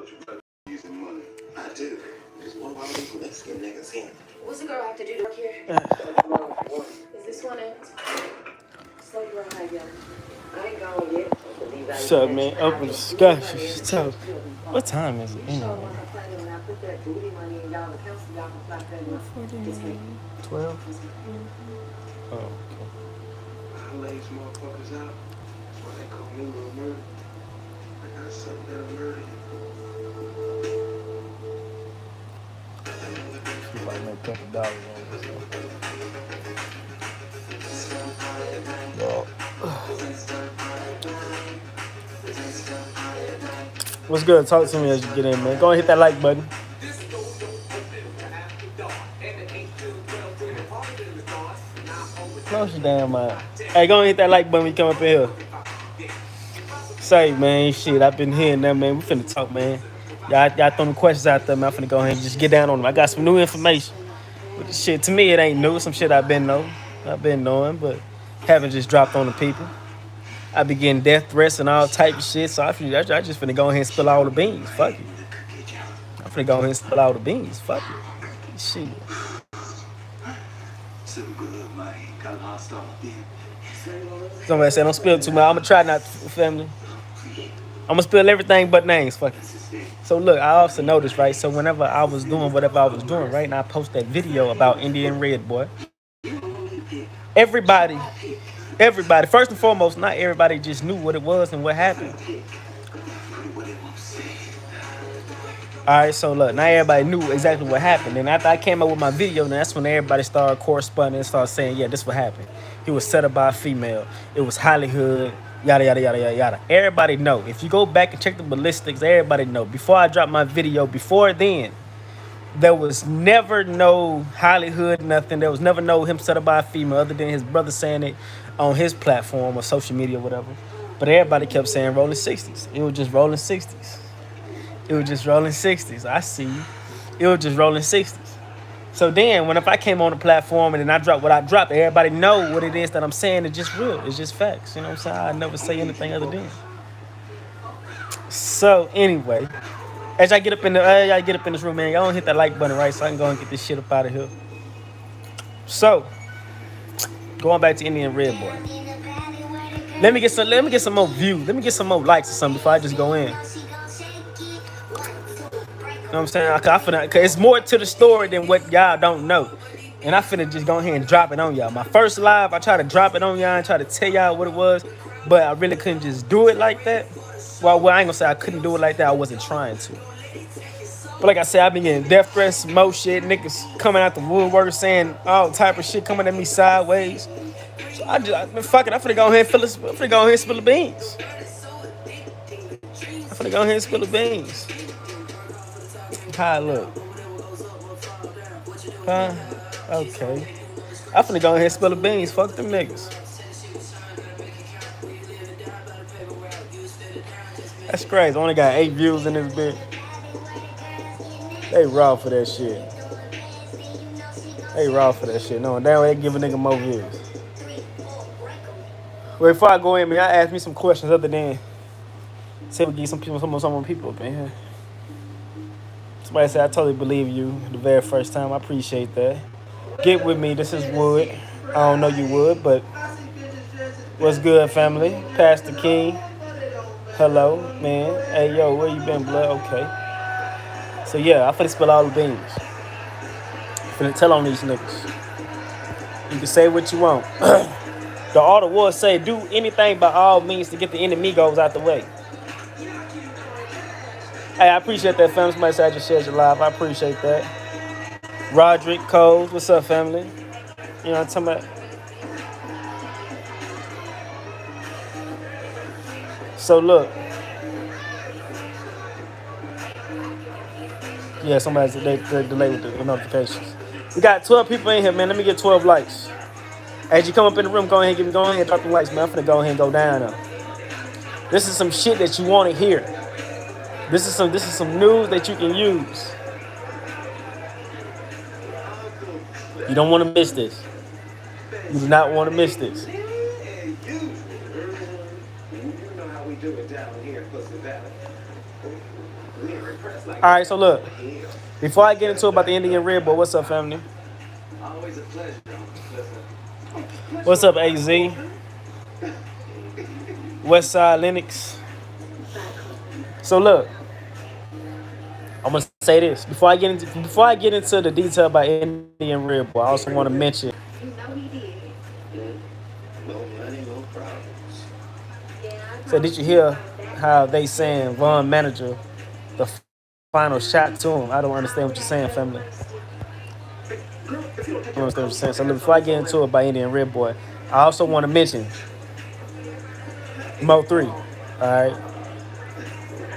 I do. Just one of our legal Mexican niggas here. What's the girl have to do to work here? Is this one it? Slow drive, yeah. I ain't gone yet. What's up, man? Open discussion. So, what time is it anyway? 12? Oh, okay. I lays motherfuckers out. That's why they call me Lil Murder. I got something that'll murder You might make a couple dollars on this. Well, what's good? Talk to me as you get in, man. Go and hit that like button. Close your damn mind. Hey, go and hit that like button when you come up in here. Say, man, shit, I've been hearing that, man. We finna talk, man. Y'all throwing questions out there, man. I'm finna go ahead and just get down on them. I got some new information. But this shit, to me, it ain't new. Some shit I've been knowing, but haven't just dropped on the people. I be getting death threats and all type of shit, so I just finna go ahead and spill all the beans. Fuck it. I'm finna go ahead and spill all the beans. Fuck it. Shit. Somebody said don't spill too much. I'ma try not to, family. I'ma spill everything but names. Fuck it. So look, I also noticed, right? So whenever I was doing whatever I was doing, right, and I post that video about Indian Red Boy, everybody, first and foremost, not everybody just knew what it was and what happened. All right, so look, not everybody knew exactly what happened. And after I came up with my video, then that's when everybody started corresponding and started saying, yeah, this is what happened. He was set up by a female. It was Hollywood, yada, yada, yada, yada, yada. Everybody know. If you go back and check the ballistics, everybody know. Before I dropped my video, before then, there was never no Hollywood, nothing. There was never no him set up by a female other than his brother saying it on his platform or social media or whatever. But everybody kept saying rolling 60s. It was just rolling 60s. It was just rolling 60s. I see you. It was just rolling 60s. So then, if I came on the platform and then I dropped what I dropped, everybody know what it is that I'm saying. It's just real. It's just facts. You know what I'm saying? I never say anything other than. So anyway, as I get up in this room, man, y'all don't hit that like button, right? So I can go and get this shit up out of here. So, going back to Indian Red Boy. Let me get some more views. Let me get some more likes or something before I just go in. You know what I'm saying? Cause it's more to the story than what y'all don't know. And I finna just go ahead and drop it on y'all. My first live, I tried to drop it on y'all and try to tell y'all what it was, but I really couldn't just do it like that. Well, I ain't gonna say I couldn't do it like that. I wasn't trying to. But like I said, I've been getting death threats, more shit, niggas coming out the woodwork saying all type of shit coming at me sideways. So fuck it, I'm finna go ahead and spill the beans. I'm finna go ahead and spill the beans. How I look? Huh? Okay. I'm finna go ahead and spill the beans. Fuck them niggas. That's crazy. I only got 8 views in this bitch. They raw for that shit. No, damn, they give a nigga more views. Well, before I go in, man, I ask me some questions other than say we get some people up in here. Somebody said I totally believe you the very first time. I appreciate that. Get with me. This is Wood. I don't know you Wood, but what's good, family? Pastor King. Hello, man. Hey, yo, where you been, blood? Okay. So, yeah, I'm finna spill all the beans. I'm finna tell on these niggas. You can say what you want. The order was say, do anything by all means to get the enemigos out the way. Hey, I appreciate that, family. Somebody said I just shared your live. I appreciate that. Roderick Coles, what's up, family? You know what I'm talking about? So, look. Yeah, somebody said they delayed with the notifications. We got 12 people in here, man. Let me get 12 likes. As you come up in the room, go ahead and drop the likes, man. I'm finna go ahead and go down now. This is some shit that you want to hear. This is some news that you can use. You don't want to miss this. You do not want to miss this. All right, so look, before I get into about the Indian Red Boy, what's up, family? Always a pleasure. What's up, AZ? Westside Linux. So look, I'm gonna say this before I get into the detail about Indian Red Boy. I also want to mention. You know he did. No money, no problems. So did you hear how they saying Von manager the final shot to him? I don't understand what you're saying, family. I don't understand what you're saying. So look, before I get into it by Indian Red Boy, I also want to mention Mo 3. All right,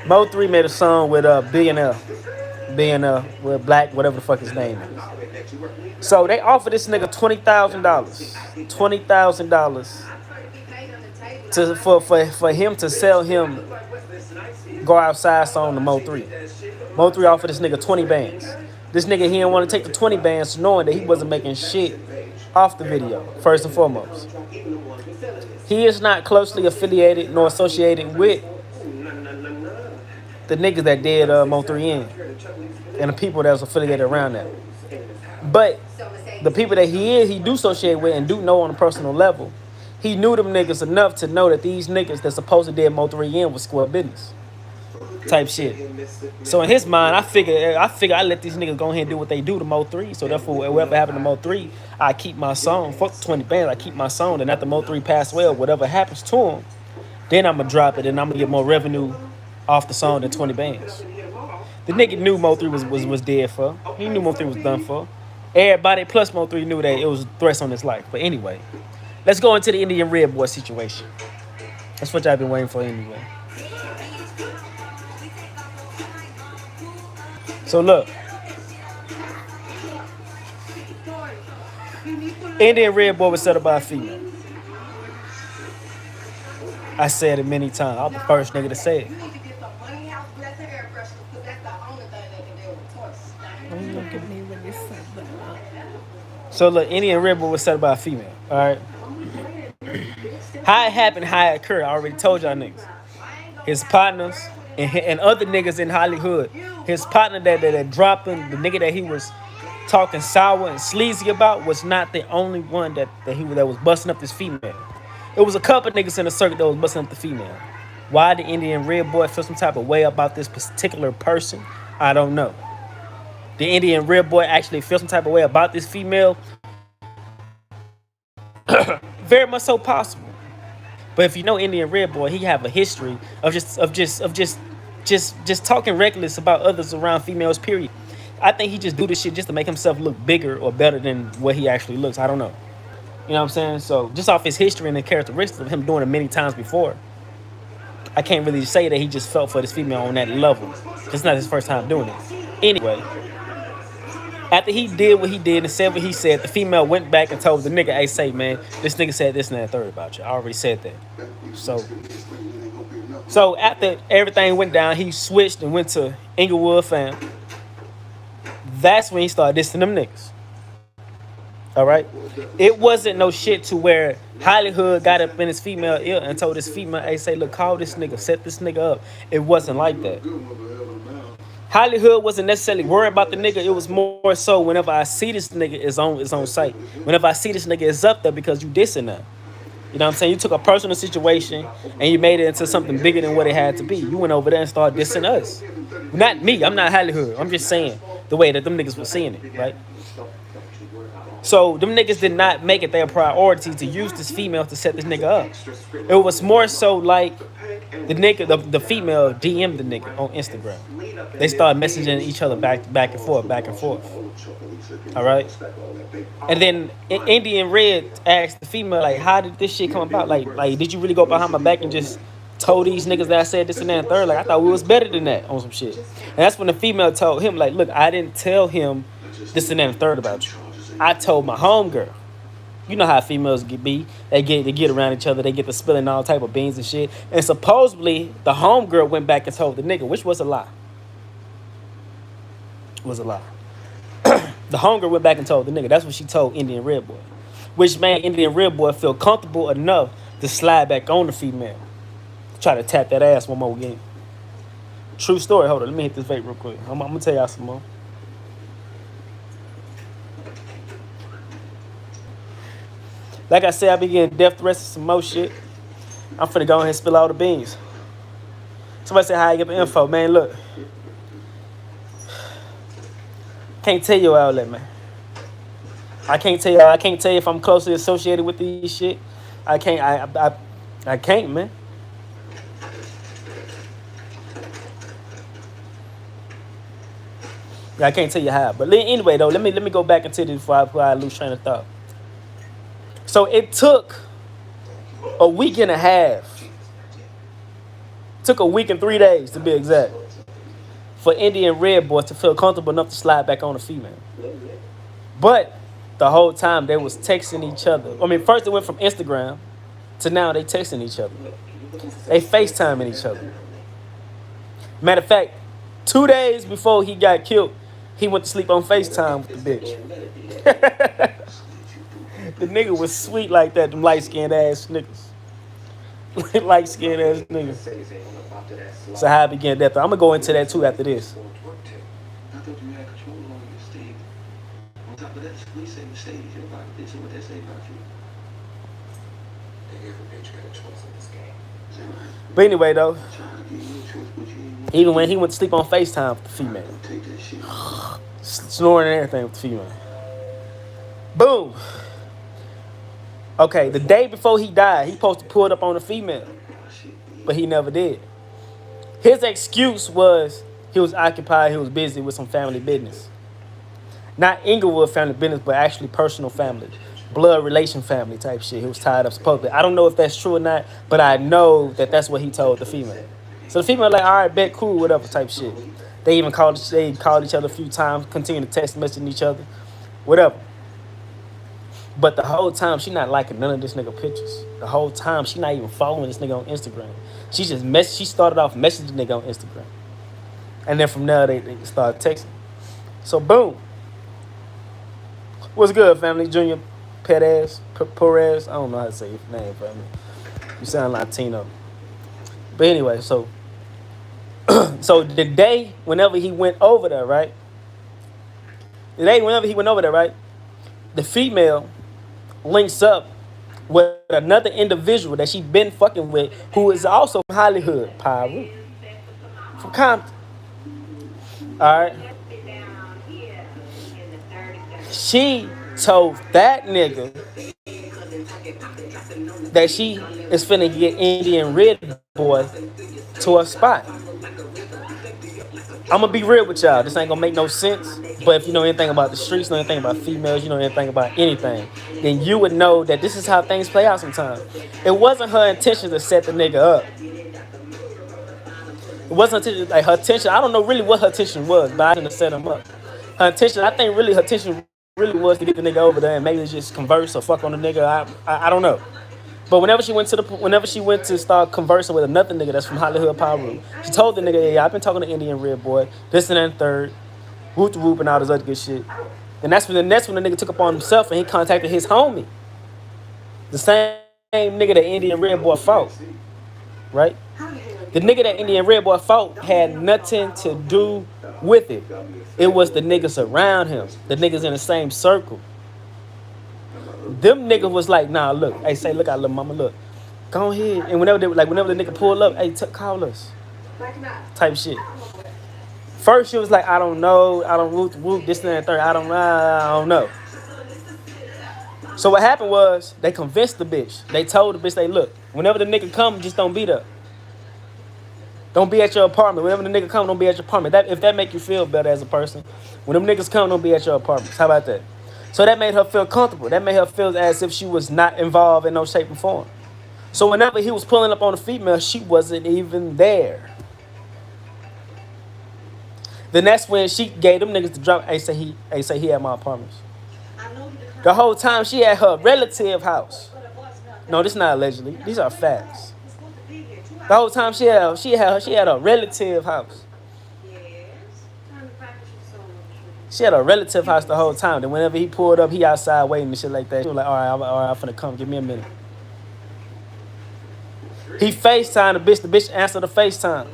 Mo 3 made a song with Billionaire with Black, whatever the fuck his name is. So they offered this nigga $20,000 for him to sell him Go Outside song to Mo 3. Mo 3 offered this nigga 20 bands. This nigga, he didn't want to take the 20 bands knowing that he wasn't making shit off the video, first and foremost. He is not closely affiliated nor associated with the niggas that did Mo 3 in and the people that was affiliated around that. But the people that he do associate with and do know on a personal level, he knew them niggas enough to know that these niggas that supposed to did Mo 3 in was square business type shit. So in his mind, I figure I let these niggas go ahead and do what they do to Mo 3. So therefore, whatever happened to Mo 3, I keep my song. Fuck the 20 bands, I keep my song. And after Mo 3 passed well, whatever happens to him, then I'm gonna drop it and I'm gonna get more revenue off the song than 20 bands. The nigga knew Mo 3 was dead for. He knew Mo 3 was done for. Everybody plus Mo 3 knew that it was threats on his life. But anyway, let's go into the Indian Red Boy situation. That's what y'all been waiting for anyway. So look, Indian Red Boy was set up by a female. I said it many times. I'm the first nigga to say it. So look, Indian Red Boy was set up by a female. All right. How it happened, how it occurred, I already told y'all niggas. His partners and other niggas in Hollywood. His partner that dropped him, the nigga that he was talking sour and sleazy about, was not the only one that was busting up this female. It was a couple niggas in the circuit that was busting up the female. Why the Indian Red Boy feel some type of way about this particular person, I don't know. The Indian Red Boy actually feel some type of way about this female. Very much so possible. But if you know Indian Red Boy, he have a history of just talking reckless about others around females, period. I think he just do this shit just to make himself look bigger or better than what he actually looks. I don't know. You know what I'm saying? So just off his history and the characteristics of him doing it many times before, I can't really say that he just felt for this female on that level. It's not his first time doing it. Anyway, after he did what he did and said what he said, the female went back and told the nigga, hey, say, man, this nigga said this and that third about you. I already said that. So after everything went down, he switched and went to Inglewood fam. That's when he started dissing them niggas. All right? It wasn't no shit to where Hollywood got up in his female ear and told this female, hey, say, look, call this nigga, set this nigga up. It wasn't like that. Hollywood wasn't necessarily worried about the nigga. It was more so whenever I see this nigga is on site. Whenever I see this nigga is up there because you dissing them. You know what I'm saying? You took a personal situation and you made it into something bigger than what it had to be. You went over there and started dissing us. Not me. I'm not Hollywood. I'm just saying the way that them niggas were seeing it, right? So them niggas did not make it their priority to use this female to set this nigga up. It was more so like the nigga, the female DM'd the nigga on Instagram. They started messaging each other back and forth. All right. And then Indian Red asked the female, like, how did this shit come about? Like, did you really go behind my back and just told these niggas that I said this and that and third? Like, I thought we was better than that on some shit. And that's when the female told him, like, look, I didn't tell him this and that and third about you. I told my homegirl. You know how females be. They get around each other. They get to spilling all type of beans and shit. And supposedly, the homegirl went back and told the nigga, which was a lie. Was a lie. The homegirl went back and told the nigga. That's what she told Indian Red Boy. Which made Indian Red Boy feel comfortable enough to slide back on the female. Try to tap that ass one more again. True story. Hold on, let me hit this vape real quick. I'm gonna tell y'all some more. Like I said, I be getting death threats and some more shit. I'm finna go ahead and spill all the beans. Somebody said how I get the info, man. Look, can't tell you all that, man. I can't tell you. I can't tell you if I'm closely associated with these shit. I can't. I can't, man. I can't tell you how. But anyway, though, let me go back into this before I lose train of thought. So it took a week and a half. Took a week and 3 days to be exact. For Indian Red Boy to feel comfortable enough to slide back on a female. But the whole time they was texting each other. I mean, first it went from Instagram to now they texting each other. They FaceTiming each other. Matter of fact, 2 days before he got killed, he went to sleep on FaceTime with the bitch. The nigga was sweet like that, them light-skinned ass niggas. Light-skinned ass niggas. So how I began that. I'm gonna go into that too after this. I thought you had control over your state. On top of that, we say the state is your body. This is what they say about you. Every bitch got a choice in this game. But anyway, though, even when he went to sleep on FaceTime with the female, snoring and everything with the female. Boom. Okay, the day before he died, he supposed to pull it up on the female, but he never did. His excuse was he was occupied, he was busy with some family business. Not Inglewood family business, but actually personal family. Blood relation family type shit. He was tied up supposedly. I don't know if that's true or not, but I know that that's what he told the female. So the female like, all right, bet, cool, whatever type shit. They even called each other a few times, continue to text messaging each other, whatever. But the whole time, she not liking none of this nigga pictures. The whole time, she not even following this nigga on Instagram. She started off messaging nigga on Instagram. And then from there, they started texting. So, boom. What's good, family? Junior Perez? I don't know how to say your name, family. You sound Latino. But anyway, so the day whenever he went over there, right? The female links up with another individual that she been fucking with who is also from Hollywood, Pyro. From Compton. Alright. She told that nigga that she is finna get Indian Red Boy to a spot. I'm gonna be real with y'all. This ain't gonna make no sense. But if you know anything about the streets, know anything about females, you know anything about anything, then you would know that this is how things play out sometimes. It wasn't her intention to set the nigga up. It wasn't like her intention. I don't know really what her intention was, but I didn't set him up. Her intention, I think really her intention really was to get the nigga over there and maybe just converse or fuck on the nigga. I don't know. But whenever she went to start conversing with another nigga that's from Hollywood Pyro, she told the nigga, yeah, I've been talking to Indian Red Boy, this and that and third, whoop the whoop and all this other good shit. And that's when the nigga took upon himself and he contacted his homie. The same nigga that Indian Red Boy fought. Right? The nigga that Indian Red Boy fought had nothing to do with it. It was the niggas around him. The niggas in the same circle. Them niggas was like, nah, look. Hey, say, look out, little mama, look. Go ahead. And whenever the nigga pull up, hey, call us. Type shit. First, she was like, I don't know. I don't whoop, this and that, third. I don't know. So what happened was, they convinced the bitch. They told the bitch, they look, whenever the nigga come, just don't be there. Don't be at your apartment. Whenever the nigga come, don't be at your apartment. If that make you feel better as a person, when them niggas come, don't be at your apartments. How about that? So that made her feel comfortable. That made her feel as if she was not involved in no shape or form. So whenever he was pulling up on a female, she wasn't even there. Then that's when she gave them niggas the drop. Hey, say he at my apartments. The whole time she at her relative house. No, this is not allegedly. These are facts. The whole time she had a relative house. She had a relative house the whole time. Then whenever he pulled up, he outside waiting and shit like that. She was like, all right, I'm finna come. Give me a minute. He FaceTimed the bitch. The bitch answered the FaceTime.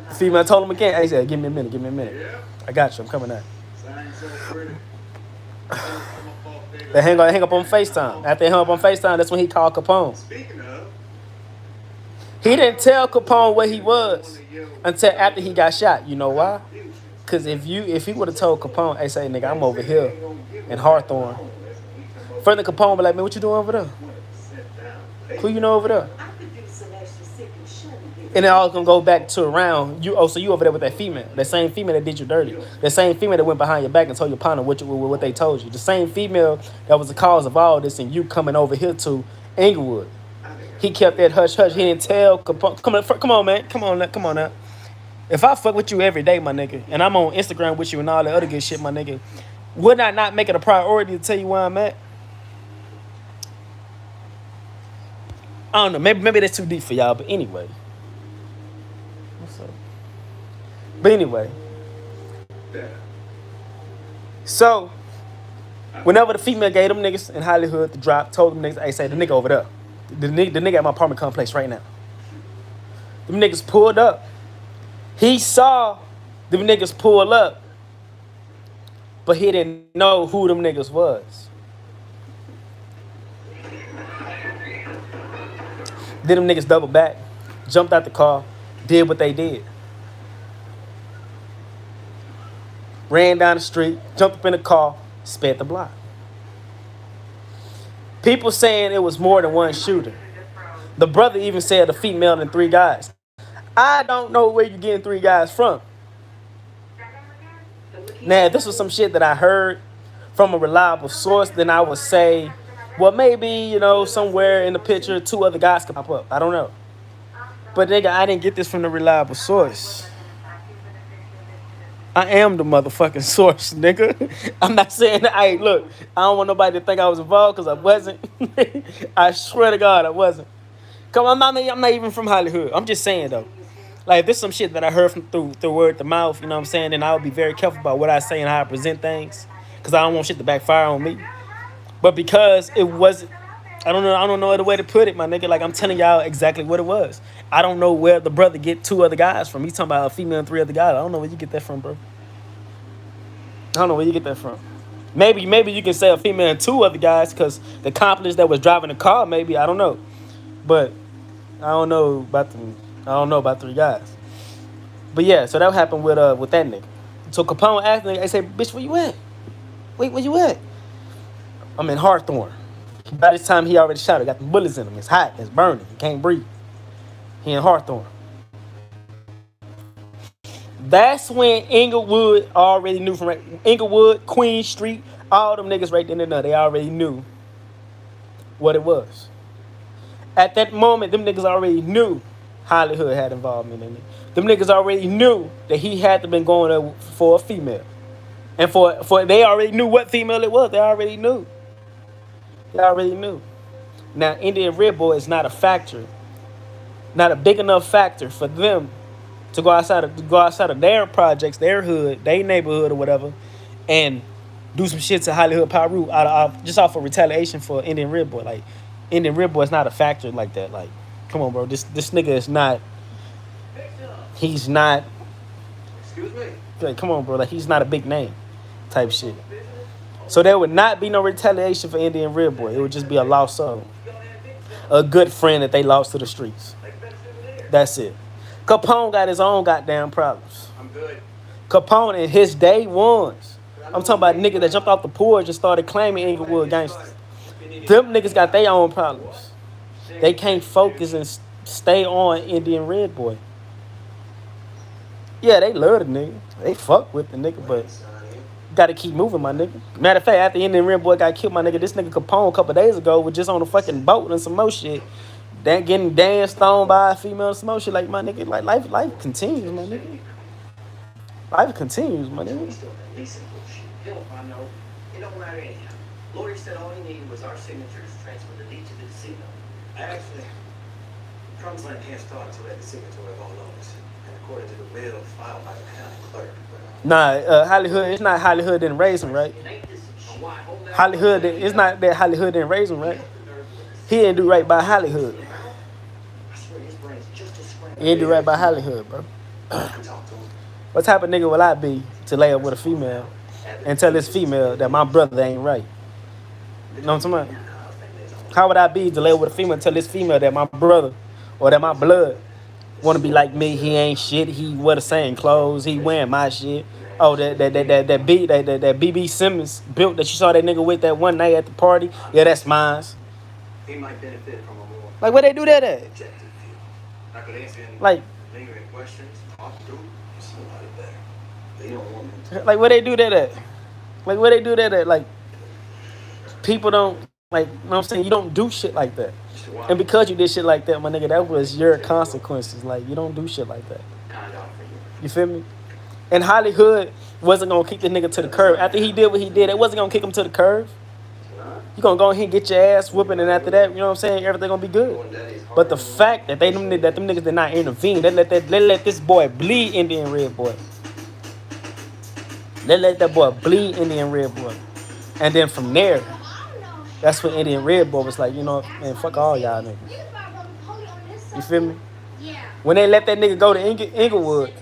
The female told him again. He said, give me a minute. I got you. I'm coming out. They hang up on FaceTime. After they hung up on FaceTime, that's when he called Capone. He didn't tell Capone where he was until after he got shot. You know why? Because if he would have told Capone, hey, say, nigga, I'm over here in Hawthorne. Further Capone be like, man, what you doing over there? Who you know over there? And it all gonna go back to around you. Oh, so you over there with that female, that same female that did you dirty, the same female that went behind your back and told your partner what they told you, the same female that was the cause of all this, and you coming over here to Inglewood. He kept that hush hush. He didn't tell Capone. Come on, man. Come on now. If I fuck with you every day, my nigga, and I'm on Instagram with you and all that other good shit, my nigga, would I not make it a priority to tell you where I'm at? I don't know. Maybe that's too deep for y'all. But anyway. What's up? But anyway. So, whenever the female gave them niggas in Hollywood the drop, told them niggas, hey, say the nigga over there. The nigga at my apartment complex right now. Them niggas pulled up. He saw them niggas pull up. But he didn't know who them niggas was. Then them niggas doubled back, jumped out the car, did what they did. Ran down the street, jumped up in the car, sped the block. People saying it was more than one shooter. The brother even said a female and 3 guys. I don't know where you're getting 3 guys from. Now, if this was some shit that I heard from a reliable source, then I would say, well, maybe, you know, somewhere in the picture, 2 other guys could pop up. I don't know. But, nigga, I didn't get this from the reliable source. I am the motherfucking source, nigga. I'm not saying that. Hey, look, I don't want nobody to think I was involved because I wasn't. I swear to God, I wasn't. Come on, I'm not even from Hollywood. I'm just saying, though. Like, if there's some shit that I heard from through word to mouth, you know what I'm saying, then I would be very careful about what I say and how I present things because I don't want shit to backfire on me. But because it wasn't, I don't know no other way to put it, my nigga. Like, I'm telling y'all exactly what it was. I don't know where the brother get 2 other guys from. He's talking about a female and 3 other guys. I don't know where you get that from, bro. I don't know where you get that from. Maybe you can say a female and 2 other guys because the accomplice that was driving the car, maybe. I don't know. But I don't know about 3 guys. But yeah, so that happened with that nigga. So Capone asked me, I said, bitch, where you at? Wait, where you at? I'm in Hawthorne. By this time, he already shot it. Got the bullets in him. It's hot. It's burning. He can't breathe. He in Hawthorne. That's when Inglewood already knew from Inglewood, Queen Street, all them niggas right there and there. They already knew what it was. At that moment, them niggas already knew Hollywood had involvement in it. Them niggas already knew that he had to been going there for a female. And for they already knew what female it was. They already knew. Now, Indian Red Boy is not a factor, not a big enough factor for them to go outside of their projects, their hood, their neighborhood or whatever, and do some shit to Hollywood Piru just off of retaliation for Indian Red Boy. Like, Indian Red Boy is not a factor like that. Like, come on, bro. This nigga is not. He's not. Excuse me. Like, come on, bro. Like, he's not a big name type shit. So there would not be no retaliation for Indian Red Boy. It would just be a loss of a good friend that they lost to the streets. That's it. Capone got his own goddamn problems. I'm good. Capone in his day ones. I'm talking about niggas that jumped off the porch and started claiming Inglewood gangsters. Them niggas got their own problems. They can't focus and stay on Indian Red Boy. Yeah, they love the nigga. They fuck with the nigga, but gotta keep moving, my nigga. Matter of fact, after Indian Red Boy got killed, my nigga, this nigga Capone a couple days ago was just on a fucking boat and some more shit. Getting danced on by a female and some more shit. Like, my nigga, like, life continues, my nigga. Life continues, my nigga. I know. It don't matter anyhow. Lawyer said all he needed was our signatures to transfer the deed to the casino. Actually, Trump's an enhanced title to that signatory of all loans, and according to the bill filed by the county clerk. Nah, Hollywood, it's not Hollywood didn't raise him, right? Hollywood, it's not that Hollywood didn't raise him, right? He didn't do right by Hollywood. He didn't do right by Hollywood, bro. Talk to him. What type of nigga will I be to lay up with a female and tell this female that my brother ain't right? You know what I'm talking about? How would I be to lay up with a female and tell this female that my brother or that my blood want to be like me? He ain't shit. He wear the same clothes. He wearing my shit. Oh, that BB Simmons built that you saw that nigga with that one night at the party. Yeah, that's mine. He might benefit from a more Like, where they do that at? objective view. I could answer any Like, lingering questions. Talk through somebody better. They don't want me to. like where they do that at? Like, where they do that at? Like, people don't, like, you know what I'm saying? You don't do shit like that. And because you did shit like that, my nigga, that was your consequences. Like, you don't do shit like that. Kind of for you. You feel me? And Hollywood wasn't gonna kick the nigga to the curb. After he did what he did, it wasn't gonna kick him to the curb. You gonna go ahead and get your ass whooping, and after that, you know what I'm saying, everything gonna be good. But the fact that them niggas did not intervene, they let this boy bleed Indian Red Boy. They let that boy bleed Indian Red Boy. And then from there, that's when Indian Red Boy was like, you know, man, fuck all y'all niggas. You feel me? When they let that nigga go to Inglewood,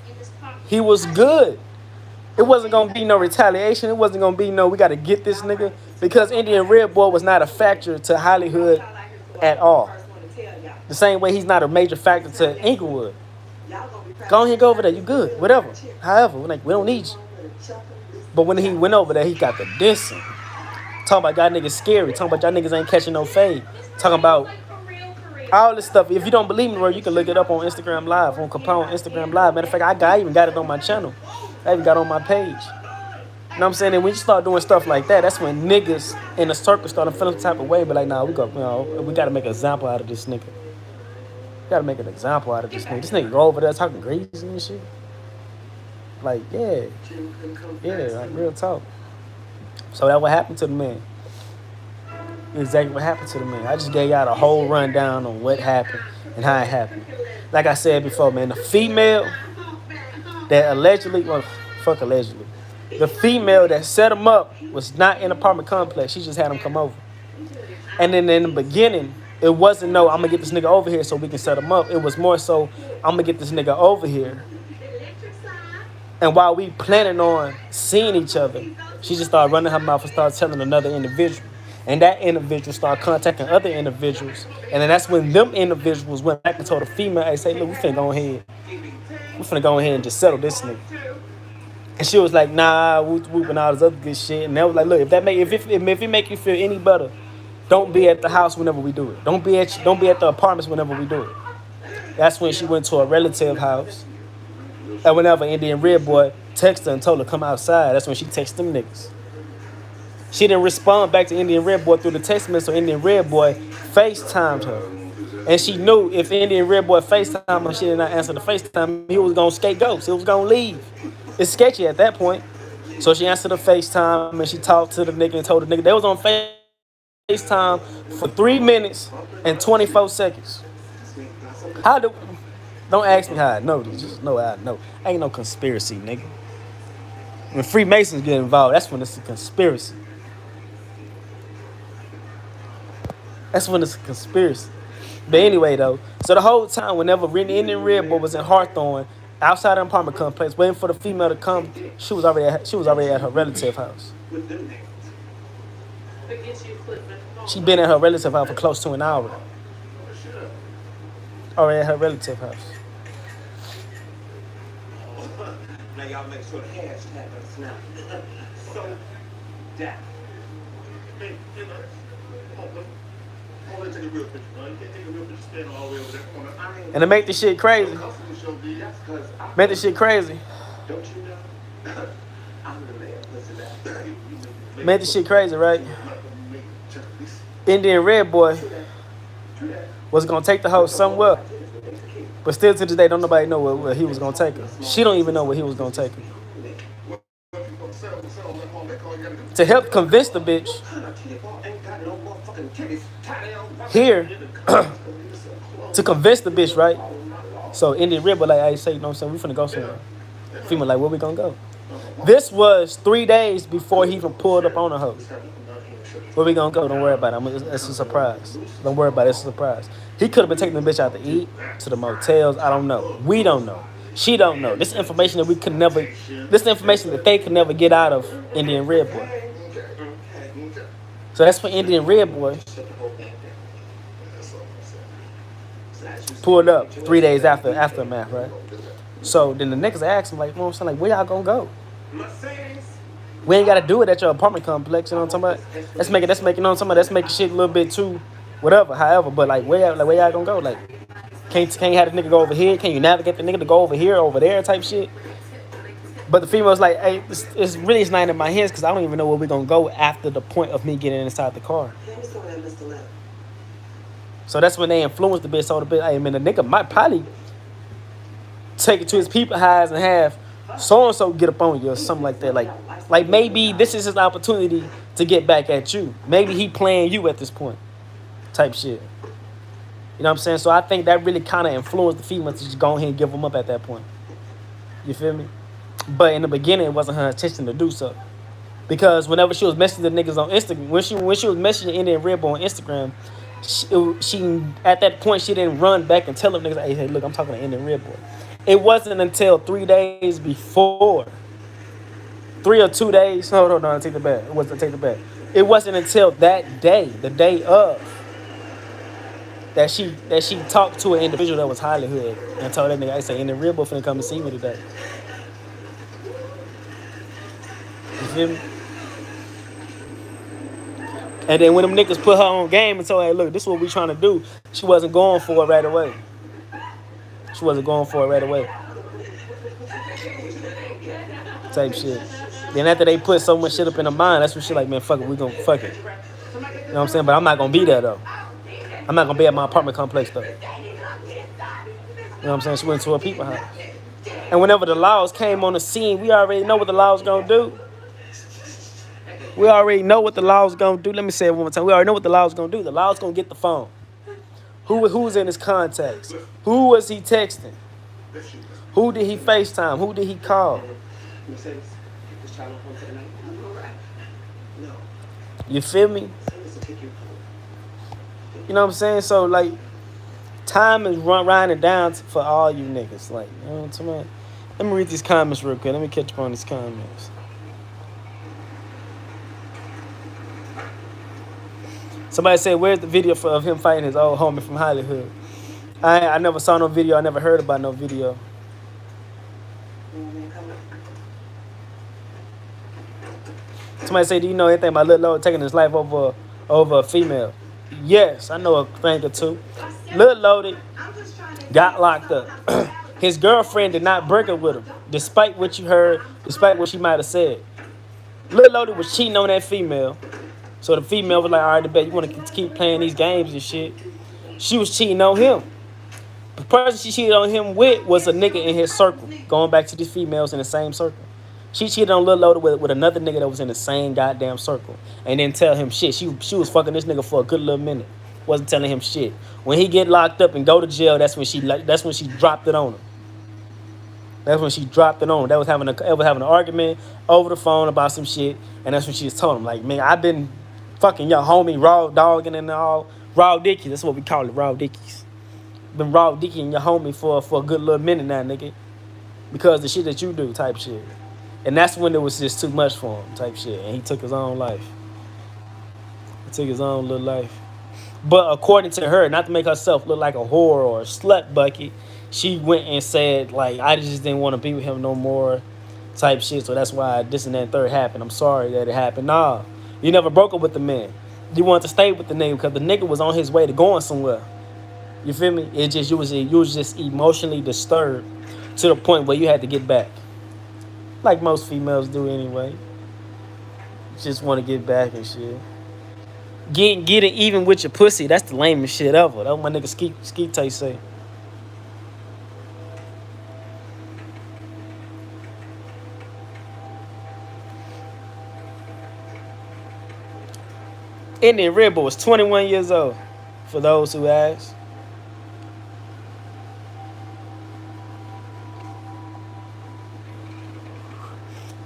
he was good. It wasn't gonna be no retaliation. It wasn't gonna be no, we gotta get this nigga. Because Indian Red Boy was not a factor to Hollywood at all. The same way he's not a major factor to Inglewood. Go ahead and go over there, you good, whatever. However, like, we don't need you. But when he went over there, he got the dissing. Talking about y'all niggas scary. Talking about y'all niggas ain't catching no fade. Talking about all this stuff. If you don't believe me, bro, you can look it up on Instagram Live, on Capone Instagram Live. Matter of fact, I even got it on my channel. I even got it on my page. You know what I'm saying? And when you start doing stuff like that, that's when niggas in the circle start feeling the type of way. But like, nah, we got to make an example out of this nigga. We got to make an example out of this nigga. This nigga go over there talking crazy and shit. Like, yeah, like real talk. So that what happened to the man. Exactly what happened to the man. I just gave y'all a whole rundown on what happened and how it happened. Like I said before, man, the female that allegedly, well, fuck allegedly, the female that set him up was not in an apartment complex. She just had him come over. And then in the beginning, it wasn't no, I'm gonna get this nigga over here so we can set him up. It was more so, I'm gonna get this nigga over here. And while we planning on seeing each other, she just started running her mouth and started telling another individual. And that individual started contacting other individuals. And then that's when them individuals went back and told the female, hey, say, look, we finna go ahead and just settle this nigga. And she was like, nah, whooping all this other good shit. And they was like, look, if it make you feel any better, don't be at the house whenever we do it. Don't be at the apartments whenever we do it. That's when she went to a relative house. And whenever Indian Red Boy texted her and told her to come outside, that's when she texted them niggas. She didn't respond back to Indian Red Boy through the text message, so Indian Red Boy FaceTimed her. And she knew if Indian Red Boy FaceTimed her, she did not answer the FaceTime, he was going to skate ghost. He was going to leave. It's sketchy at that point. So she answered the FaceTime and she talked to the nigga and told the nigga they was on FaceTime for 3 minutes and 24 seconds. Don't ask me how I know this. Just know how I know. Ain't no conspiracy, nigga. When Freemasons get involved, that's when it's a conspiracy. That's when it's a conspiracy. But anyway, though, so the whole time, whenever Indian Red Boy was in Hawthorne, outside the apartment complex, waiting for the female to come, she was already at her relative house. She been at her relative house for close to an hour. Already at her relative house. Now y'all make sure the hashtag us now. So, that. Hey, you know, take a real picture, man. You can't take a real picture standing all the way over there corner. And to make this shit crazy. Make this shit crazy. Don't you know? I'm the man. Listen to that. Make this shit crazy, right? Indian Red Boy was gonna take the hoe somewhere. But still to this day, don't nobody know where he was gonna take her. She don't even know where he was gonna take her. To help convince the bitch here, to convince the bitch, right? So Indian Red Boy like, hey, say, you know what I'm saying? We finna go somewhere. Female like, where we gonna go? This was 3 days before he even pulled up on the hoe. Where we gonna go? Don't worry about it. It's a surprise. Don't worry about it. It's a surprise. He could have been taking the bitch out to eat, to the motels. I don't know. We don't know. She don't know. This information that we could never, this information that they could never get out of Indian Red Boy. So that's when Indian Red Boy pulled up 3 days after aftermath, right? So then the niggas asked him, like, you know what I'm saying, like, where y'all gonna go? We ain't gotta do it at your apartment complex, you know what I'm talking about? Let's make, you know what I'm talking about? Let's make shit a little bit too, whatever, however. But like, where y'all gonna go? Like, can't you have the nigga go over here? Can you navigate the nigga to go over here, over there, type shit? But the female's like, hey, it's really not in my hands because I don't even know where we're gonna go after the point of me getting inside the car. So that's when they influenced the bit, so the bit, hey man, the nigga might probably take it to his people highs and have so and so get up on you or something like that. Like maybe this is his opportunity to get back at you. Maybe he playing you at this point, type shit. You know what I'm saying? So I think that really kind of influenced the female to just go ahead and give them up at that point. You feel me? But in the beginning, it wasn't her intention to do so. Because whenever she was messaging the niggas on Instagram, when she was messaging Indian Red Boy on Instagram, she at that point, she didn't run back and tell them niggas, hey, look, I'm talking to Indian Red Boy. It wasn't until 3 days before, 3 or 2 days, no, I take it back. It wasn't until that day, the day of, that she talked to an individual that was highly hood and told that nigga, I say, Indian Red Boy finna come to see me today. You feel me? And then when them niggas put her on game and told her, hey, look, this is what we trying to do, she wasn't going for it right away. Type shit. Then after they put so much shit up in her mind, that's when she like, man, fuck it, we gonna fuck it. You know what I'm saying? But I'm not gonna be there though. I'm not gonna be at my apartment complex though. You know what I'm saying? She went to her people house. And whenever the laws came on the scene, we already know what the laws gonna do. Let me say it one more time. We already know what the law's gonna do. The law's gonna get the phone. Who's in his contacts? Who was he texting? Who did he FaceTime? Who did he call? You feel me? You know what I'm saying? So like, time is running down for all you niggas. Like, you know what I'm talking about? Let me read these comments real quick. Let me catch up on these comments. Somebody said, where's the video of him fighting his old homie from Hollywood? I never saw no video. I never heard about no video. Somebody said, do you know anything about Lil Loaded taking his life over a female? Yes, I know a thing or two. Lil Loaded got locked up. His girlfriend did not break up with him, despite what you heard, despite what she might have said. Lil Loaded was cheating on that female. So the female was like, all right, I bet you want to keep playing these games and shit. She was cheating on him. The person she cheated on him with was a nigga in his circle, going back to these females in the same circle. She cheated on Lil Loaded with another nigga that was in the same goddamn circle. And didn't tell him shit. She was fucking this nigga for a good little minute. Wasn't telling him shit. When he get locked up and go to jail, that's when she dropped it on him. They was having an argument over the phone about some shit, and that's when she was telling him, like, man, I've been fucking your homie raw dogging and all, raw dickies. That's what we call it, raw dickies. Been raw dicking your homie for a good little minute now, nigga, because the shit that you do, type shit. And that's when it was just too much for him, type shit, and he took his own life. He took his own little life. But according to her, not to make herself look like a whore or a slut bucket, she went and said, like, I just didn't want to be with him no more, type shit. So that's why this and that third happened. I'm sorry that it happened. Nah, you never broke up with the man. You wanted to stay with the nigga because the nigga was on his way to going somewhere. You feel me? It just you was just emotionally disturbed to the point where you had to get back, like most females do anyway. Just want to get back and shit. Get it even with your pussy. That's the lamest shit ever. That's what my nigga Skeet Tay say. Indian Red Boy was 21 years old, for those who ask.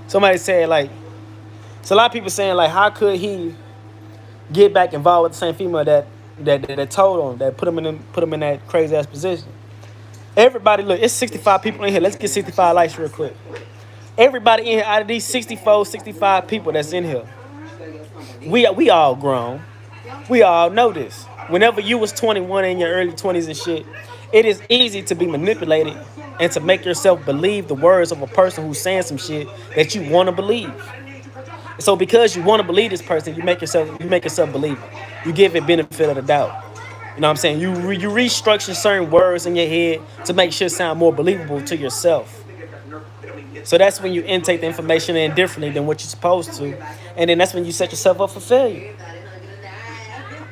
Somebody said, like, so a lot of people saying, like, how could he get back involved with the same female that told him, that put him in that crazy ass position? Everybody, look, it's 65 people in here. Let's get 65 likes real quick. Everybody in here, out of these 64, 65 people that's in here, we all grown. We all know this. Whenever you was 21 in your early 20s and shit, it is easy to be manipulated and to make yourself believe the words of a person who's saying some shit that you want to believe. So because you want to believe this person, you make yourself believe it. You give it benefit of the doubt. You know what I'm saying? You restructure certain words in your head to make shit sound more believable to yourself. So that's when you intake the information in differently than what you're supposed to. And then that's when you set yourself up for failure.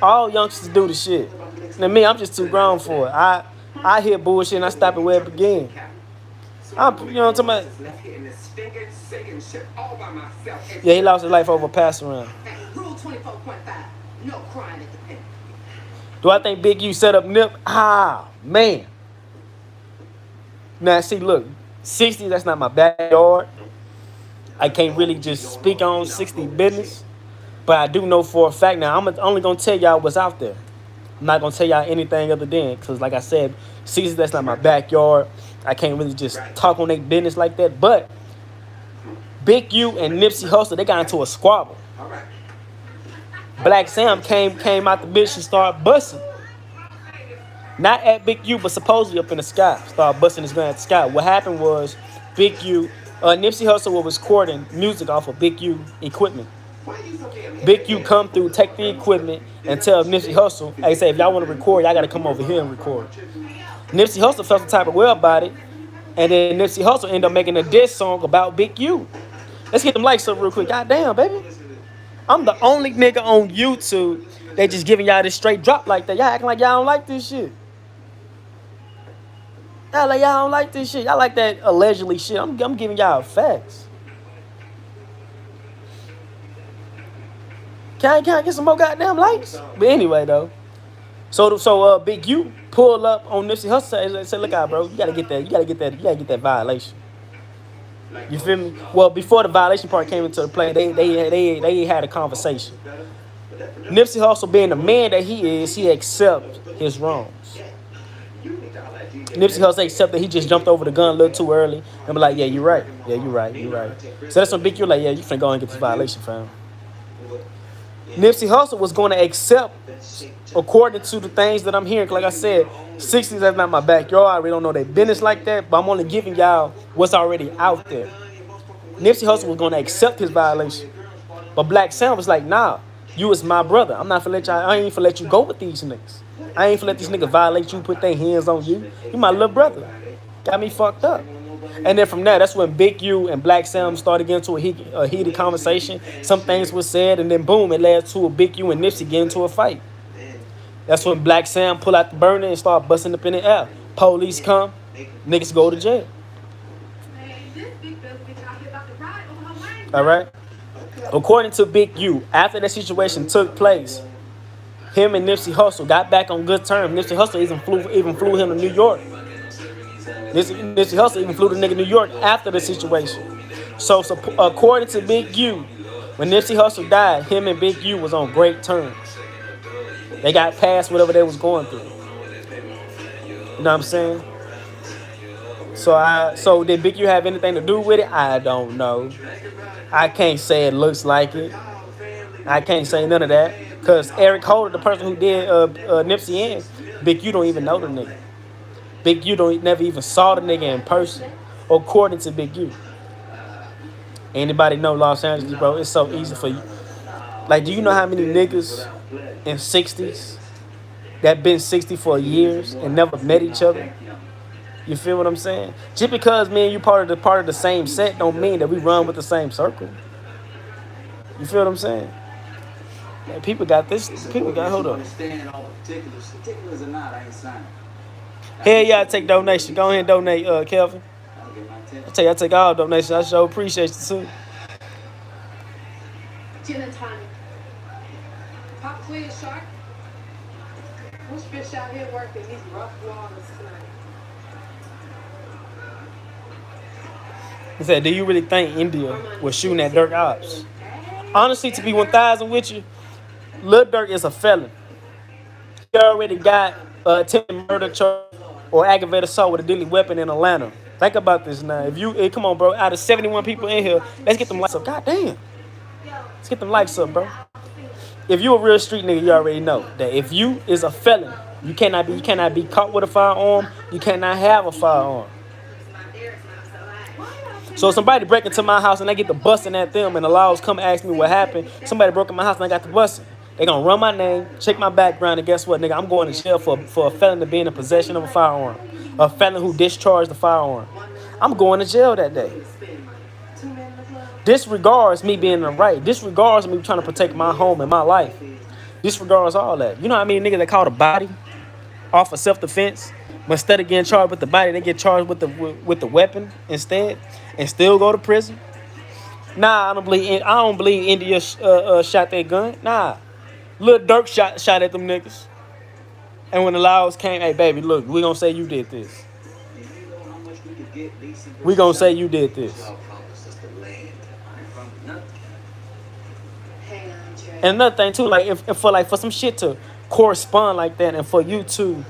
All youngsters do the shit. Now me, I'm just too grown for it. I hear bullshit and I stop it where it begins. You know what I'm talking about? Yeah, he lost his life over a pass around. Rule 24.5. No crying at the pen. Do I think Big U set up Nip? Ah, man. Now, see, look, 60, that's not my backyard. I can't really just speak on 60 business. But I do know for a fact now, I'm only going to tell y'all what's out there. I'm not going to tell y'all anything other than, because like I said, 60, that's not my backyard. I can't really just talk on their business like that. But Big U and Nipsey Hussle, they got into a squabble. Black Sam came out the bitch and started busting. Not at Big U, but supposedly up in the sky. Started busting his gun at the sky. What happened was Big U, Nipsey Hussle was recording music off of Big U equipment. Big U come through, take the equipment, and tell Nipsey Hussle, hey, say, if y'all want to record, y'all got to come over here and record. Nipsey Hussle felt some type of way about it, and then Nipsey Hussle ended up making a diss song about Big U. Let's get them likes up real quick. God damn, baby. I'm the only nigga on YouTube that just giving y'all this straight drop like that. Y'all acting like y'all don't like this shit. Y'all don't like this shit. Y'all like that allegedly shit. I'm giving y'all facts. Can I get some more goddamn likes? But anyway, though. So Big U pull up on Nipsey Hussle and say, look out, bro. You gotta get that violation. You feel me? Well, before the violation part came into the play, they had a conversation. Nipsey Hussle, being the man that he is, he accepts his wrongs. Nipsey Hussle accept that he just jumped over the gun a little too early and be like, yeah, you're right. Yeah, you're right. So that's when Big U like, yeah, you finna go and get this violation, fam. Nipsey Hussle was going to accept, according to the things that I'm hearing. Like I said, 60s, that's not my backyard. I really don't know their business like that, but I'm only giving y'all what's already out there. Nipsey Hussle was going to accept his violation. But Black Sam was like, nah, you is my brother. I'm not finna let y'all, I ain't finna let you go with these niggas. I ain't finna let these niggas violate you, put their hands on you. You my little brother. Got me fucked up. And then from there, that's when Big U and Black Sam started getting into a heated conversation. Some things were said, and then boom, it led to a Big U and Nipsey getting into a fight. That's when Black Sam pull out the burner and start busting up in the air. Police come, niggas go to jail. All right? According to Big U, after that situation took place, him and Nipsey Hussle got back on good terms. Nipsey Hussle even flew him to New York. Nipsey Hussle even flew the nigga to New York after the situation. So according to Big U, when Nipsey Hussle died, him and Big U was on great terms. They got past whatever they was going through. You know what I'm saying? So did Big U have anything to do with it? I don't know. I can't say it looks like it. I can't say none of that. Because Eric Holder, the person who did Nipsey in, Big U don't even know the nigga. Big U never even saw the nigga in person, according to Big U. Anybody know Los Angeles, bro? It's so easy for you. Like, do you know how many niggas in 60s that been 60 for years and never met each other? You feel what I'm saying? Just because me and you part of the same set don't mean that we run with the same circle. You feel what I'm saying? Man, people got hold on. Particulars or not, I ain't signing. Hell yeah, I take donation. Go ahead and donate, Kelvin. I take all donations. I sure appreciate you too. Gin and tonic. Pop clear, shark. Who's fish out here working these rough waters tonight? He said, do you really think India was shooting at Dirk Ops? Honestly, to be 1,000 with you, Lil Durk is a felon. He already got attempted murder charge or aggravated assault with a deadly weapon in Atlanta. Think about this now. Come on, bro. Out of 71 people in here, let's get them lights up. God damn. Let's get them lights up, bro. If you a real street nigga, you already know that if you is a felon, you cannot be caught with a firearm. You cannot have a firearm. So if somebody break into my house and they get the busting at them and the laws come ask me what happened, somebody broke in my house and I got the busting. They gonna run my name, check my background, and guess what, nigga? I'm going to jail for a felon to be in possession of a firearm. A felon who discharged the firearm. I'm going to jail that day. Disregards me being in the right. Disregards me trying to protect my home and my life. Disregards all that. You know how many niggas they call a body off of self-defense? But instead of getting charged with the body, they get charged with the weapon instead, and still go to prison. Nah, I don't believe India shot that gun. Nah, Lil Durk shot at them niggas. And when the laws came, hey baby, look, we gonna say you did this. We gonna say you did this. And another thing too, like if for some shit to correspond like that, and for you to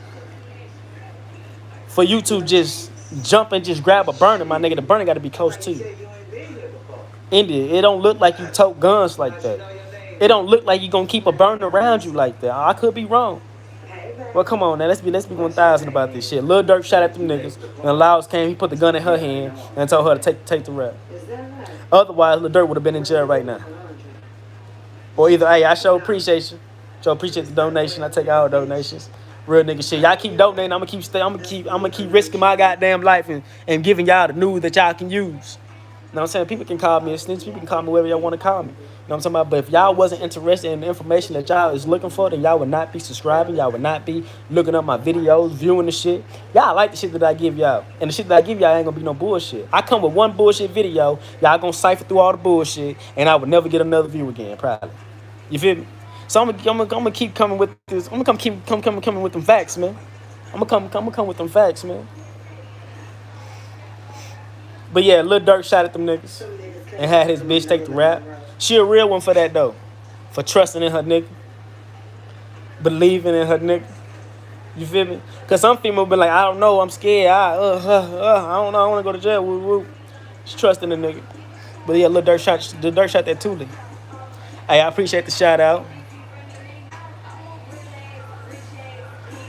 just jump and just grab a burner, my nigga, the burner got to be close to you. India, it don't look like you tote guns like that. It don't look like you gonna keep a burner around you like that. I could be wrong. Well, come on now, let's be 1,000 about this shit. Lil Durk shot at them niggas, and Lyles came, he put the gun in her hand and told her to take the rap. Otherwise, Lil Durk would have been in jail right now. Or either, hey, I sure appreciate you. Sure appreciate the donation. I take all donations. Real nigga shit. Y'all keep donating. I'm gonna keep risking my goddamn life and giving y'all the news that y'all can use. You know what I'm saying? People can call me a snitch. People can call me whatever y'all want to call me. You know what I'm talking about? But if y'all wasn't interested in the information that y'all is looking for, then y'all would not be subscribing. Y'all would not be looking up my videos, viewing the shit. Y'all like the shit that I give y'all. And the shit that I give y'all ain't gonna be no bullshit. I come with one bullshit video. Y'all gonna cipher through all the bullshit, and I would never get another view again, probably. You feel me? So I'm gonna keep coming with this. I'm gonna keep coming with them facts, man. I'm gonna come with them facts, man. But yeah, Lil Durk shot at them niggas and had his bitch take the rap. She a real one for that though, for trusting in her nigga, believing in her nigga. You feel me? Cause some female be like, I don't know, I'm scared. I don't know, I wanna go to jail. Woo woo. She trusting the nigga. But yeah, Lil Durk shot that Thule. Hey, I appreciate the shout out.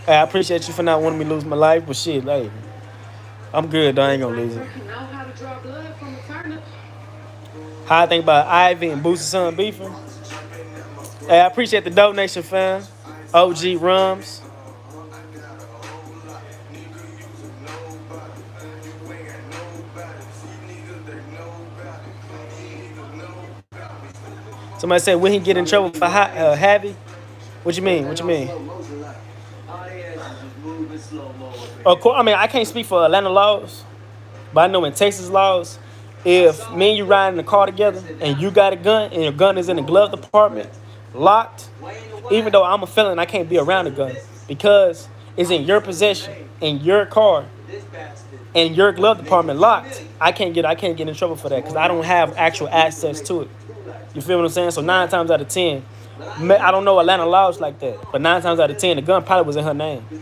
Hey, I appreciate you for not wanting me to lose my life, but shit, like, I'm good though, I ain't gonna lose it. How I think about Ivy and Boosie's son beefing. Hey, I appreciate the donation, fam. OG Rums. Somebody said, will he get in trouble for Javi? What you mean? What you mean? Of course, I mean, I can't speak for Atlanta laws, but I know in Texas laws, if me and you ride in the car together and you got a gun and your gun is in the glove compartment, locked, even though I'm a felon, I can't be around the gun because it's in your possession, in your car, and your glove compartment locked. I can't get in trouble for that because I don't have actual access to it. You feel what I'm saying? So 9 times out of 10, I don't know Atlanta laws like that, but 9 times out of 10, the gun probably was in her name. You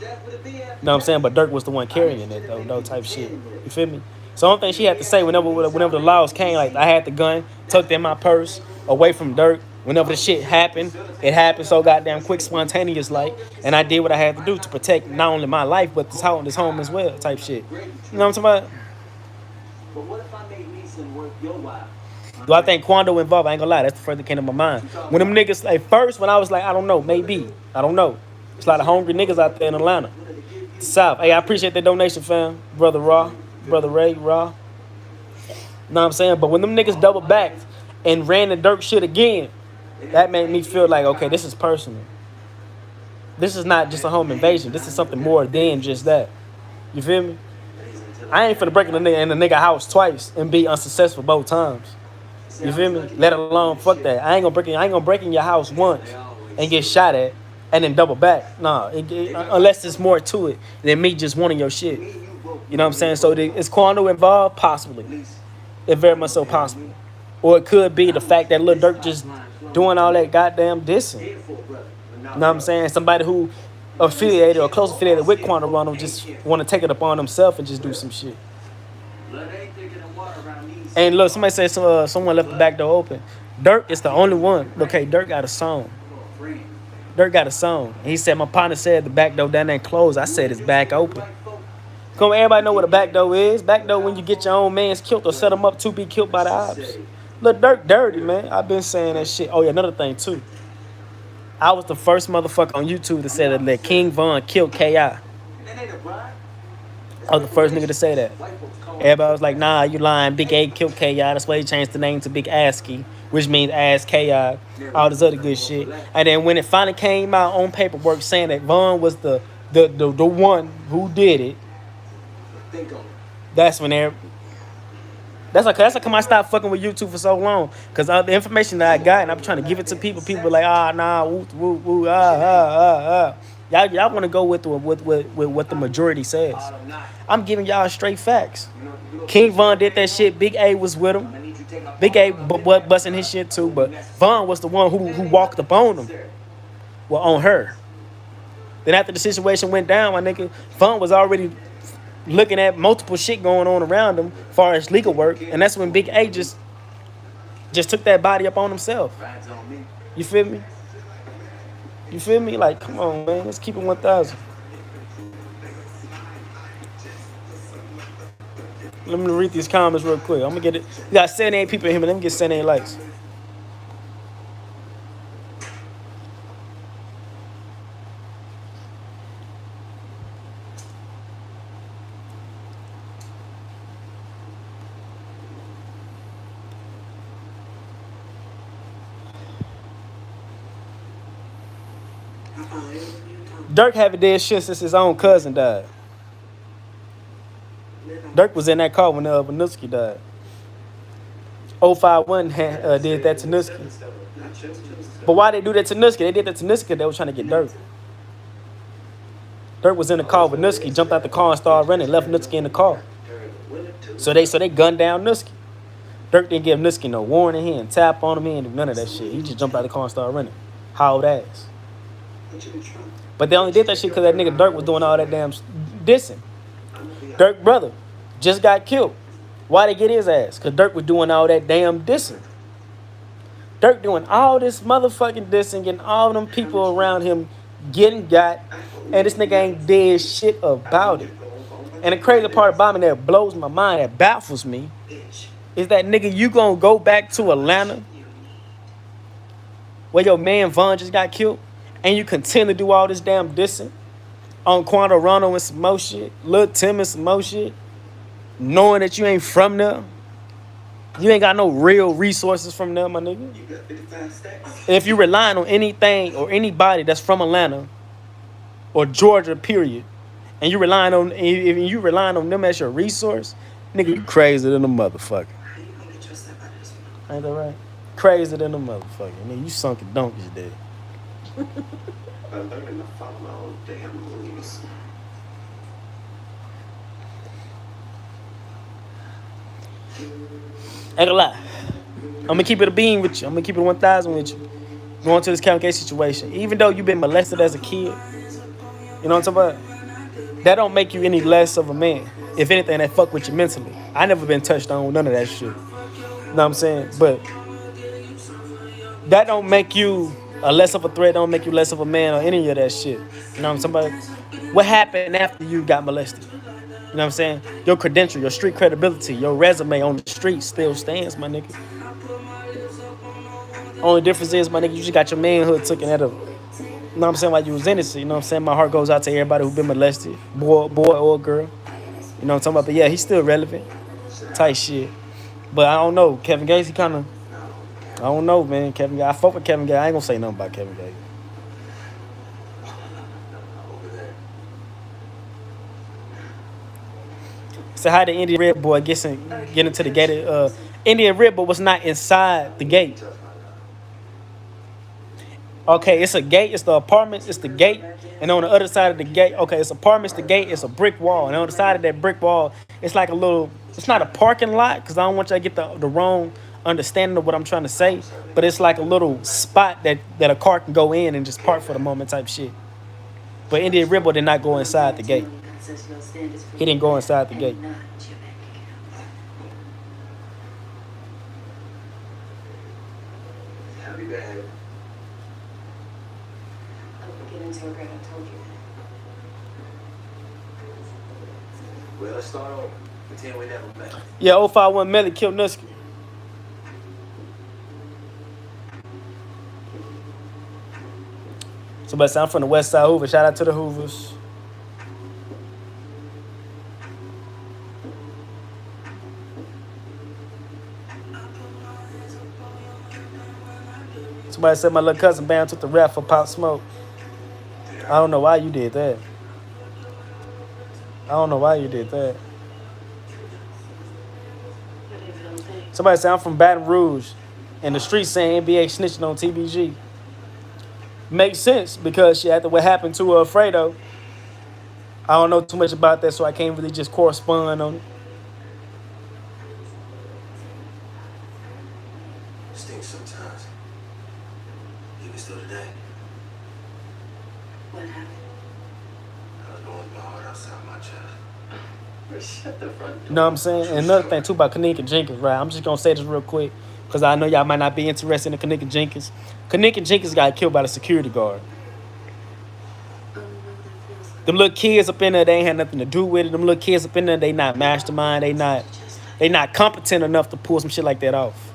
know what I'm saying? But Durk was the one carrying it, though, type shit. You feel me? So I don't think she had to say whenever the laws came, like, I had the gun tucked in my purse, away from Durk. Whenever the shit happened, it happened so goddamn quick, spontaneous, like, and I did what I had to do to protect not only my life, but this home as well, type shit. You know what I'm talking about? But what if I made Neeson work your wife? Do I think Quando involved? I ain't gonna lie, that's the first that came to my mind. When them niggas, like, first, when I was like, I don't know, maybe. I don't know. There's a lot of hungry niggas out there in Atlanta. The South. Hey, I appreciate that donation, fam. Brother Ray, Raw. You know what I'm saying? But when them niggas double backed and ran the Durk shit again, that made me feel like, okay, this is personal. This is not just a home invasion. This is something more than just that. You feel me? I ain't finna break in the nigga house twice and be unsuccessful both times. You feel me? Let alone fuck that. I ain't gonna break in your house once and get shot at and then double back. Nah, unless there's more to it than me just wanting your shit. You know what I'm saying? So is Quando involved? Possibly. It's very much so possible. Or it could be the fact that Lil Durk just doing all that goddamn dissing. You know what I'm saying? Somebody who affiliated or close affiliated with Quantum Rondo just want to take it upon themselves and just do some shit. Blood ain't thicker than water around these. And look, somebody said someone left the back door open. Dirk is the only one. Okay, Dirk got a song. Dirk got a song. And he said, my partner said the back door down there closed. I said it's back open. Come on, everybody know what a back door is. Back door when you get your own mans killed or set them up to be killed by the ops. Look, Dirk dirty, man. I've been saying that shit. Oh, yeah, another thing, too. I was the first motherfucker on YouTube to say that King Von killed K.I. I was the first nigga to say that. Everybody was like, nah, you lying. Big A killed K.I. That's why he changed the name to Big ASCII, which means Ass K.I. All this other good shit. And then when it finally came out on paperwork saying that Von was the one who did it, that's when that's how come I stopped fucking with YouTube for so long. Because the information that I got and I'm trying to give it to people were like, Y'all want to go with what the majority says. I'm giving y'all straight facts. King Von did that shit. Big A was with him. Big A busting his shit too, but Von was the one who walked up on him. Well, on her. Then after the situation went down, my nigga, Von was already looking at multiple shit going on around him as far as legal work, and that's when Big A just took that body up on himself. You feel me? You feel me? Like, come on, man. Let's keep it 1,000. Let me read these comments real quick. I'm gonna get it. We got 78 people in here, but let me get 78 likes. Dirk haven't did shit since his own cousin died. Dirk was in that car when Nusky died. 051 did that to Nusky. But why they do that to Nusky? They did that to Nusky. They were trying to get Dirk. Dirk was in the car with Nusky, jumped out the car and started running, left Nusky in the car. So they gunned down Nusky. Dirk didn't give Nusky no warning. He didn't tap on him. He didn't do none of that shit. He just jumped out the car and started running. Howled ass. But they only did that shit because that nigga Dirk was doing all that damn dissing. Dirk brother just got killed. Why they get his ass? Because Dirk was doing all that damn dissing. Dirk doing all this motherfucking dissing, getting all them people around him getting got, and this nigga ain't did shit about it. And the crazy part about me that blows my mind, that baffles me, is that nigga, you gonna go back to Atlanta where your man Von just got killed, and you continue to do all this damn dissing on Quantum Rondo and some more shit, Lil Tim and some more shit, knowing that you ain't from there. You ain't got no real resources from there, my nigga. If you relying on anything or anybody that's from Atlanta or Georgia, period, and you relying on them as your resource, nigga, you crazy than a motherfucker. Ain't that right? Crazy than a motherfucker. Nigga, you sunken donkeys dead. I'm learning to follow my own damn rules. Ain't gonna lie. I'm gonna keep it a bean with you. I'm gonna keep it 1,000 with you. Going to this Kevin Gates situation. Even though you've been molested as a kid, you know what I'm talking about? That don't make you any less of a man. If anything, that fuck with you mentally. I never been touched on none of that shit. You know what I'm saying? But that don't make you a less of a threat, don't make you less of a man or any of that shit. You know what I'm saying? What happened after you got molested? You know what I'm saying? Your credential, your street credibility, your resume on the street still stands, my nigga. Only difference is, my nigga, you just got your manhood taken out of it. You know what I'm saying? While you was innocent, you know what I'm saying? My heart goes out to everybody who been molested, boy or girl. You know what I'm talking about? But yeah, he's still relevant. Tight shit. But I don't know. Kevin Gates, he kind of, I don't know, man. Kevin Gates, I fuck with Kevin Gates. I ain't gonna say nothing about Kevin Gates. So how the Indian Red Boy get into the gated? Indian Red Boy was not inside the gate. Okay, it's a gate. It's the apartment. It's the gate. And on the other side of the gate, okay, it's apartments, the gate, it's a brick wall. And on the side of that brick wall, it's like a little, it's not a parking lot, because I don't want you to get the wrong understanding of what I'm trying to say. But it's like a little spot that a car can go in and just park for the moment type shit. But Indian Rimbo did not go inside the gate. He didn't go inside the gate. I'll be back. Don't get into a grade, I told you. Well, let's start over. Pretend we never met. Yeah, 051 Melly killed Nusky. Somebody said I'm from the West Side Hoover. Shout out to the Hoovers. Somebody said my little cousin Bam took the rap for Pop Smoke. I don't know why you did that. I don't know why you did that. Somebody said I'm from Baton Rouge. And the streets saying NBA snitching on TBG. Makes sense because shit, after what happened to Fredo, I don't know too much about that, so I can't really just correspond on it. Stinks sometimes. Even still today. What happened? I was going with my heart outside my chest. Shut the front door. You know what I'm saying? And another thing too about Kanika Jenkins, right? I'm just gonna say this real quick because I know y'all might not be interested in Kanika Jenkins. Kanika Jenkins got killed by the security guard. Them little kids up in there, they ain't had nothing to do with it. Them little kids up in there, they not mastermind. They not competent enough to pull some shit like that off.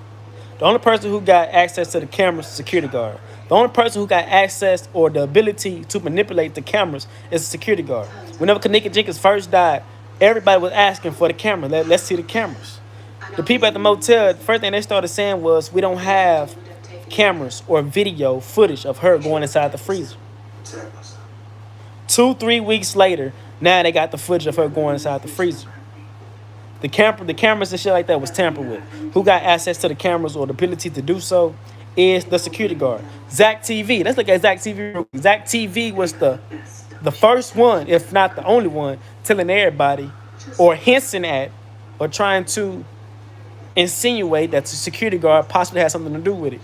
The only person who got access to the cameras is the security guard. The only person who got access or the ability to manipulate the cameras is the security guard. Whenever Kanika Jenkins first died, everybody was asking for the camera. Let's see the cameras. The people at the motel, the first thing they started saying was, we don't have cameras or video footage of her going inside the freezer. 2-3 weeks later, now they got the footage of her going inside the freezer. The cameras and shit like that was tampered with. Who got access to the cameras or the ability to do so is the security guard. Zach TV. Let's look at Zach TV. Zach TV was the first one, if not the only one, telling everybody or hinting at or trying to insinuate that the security guard possibly had something to do with it.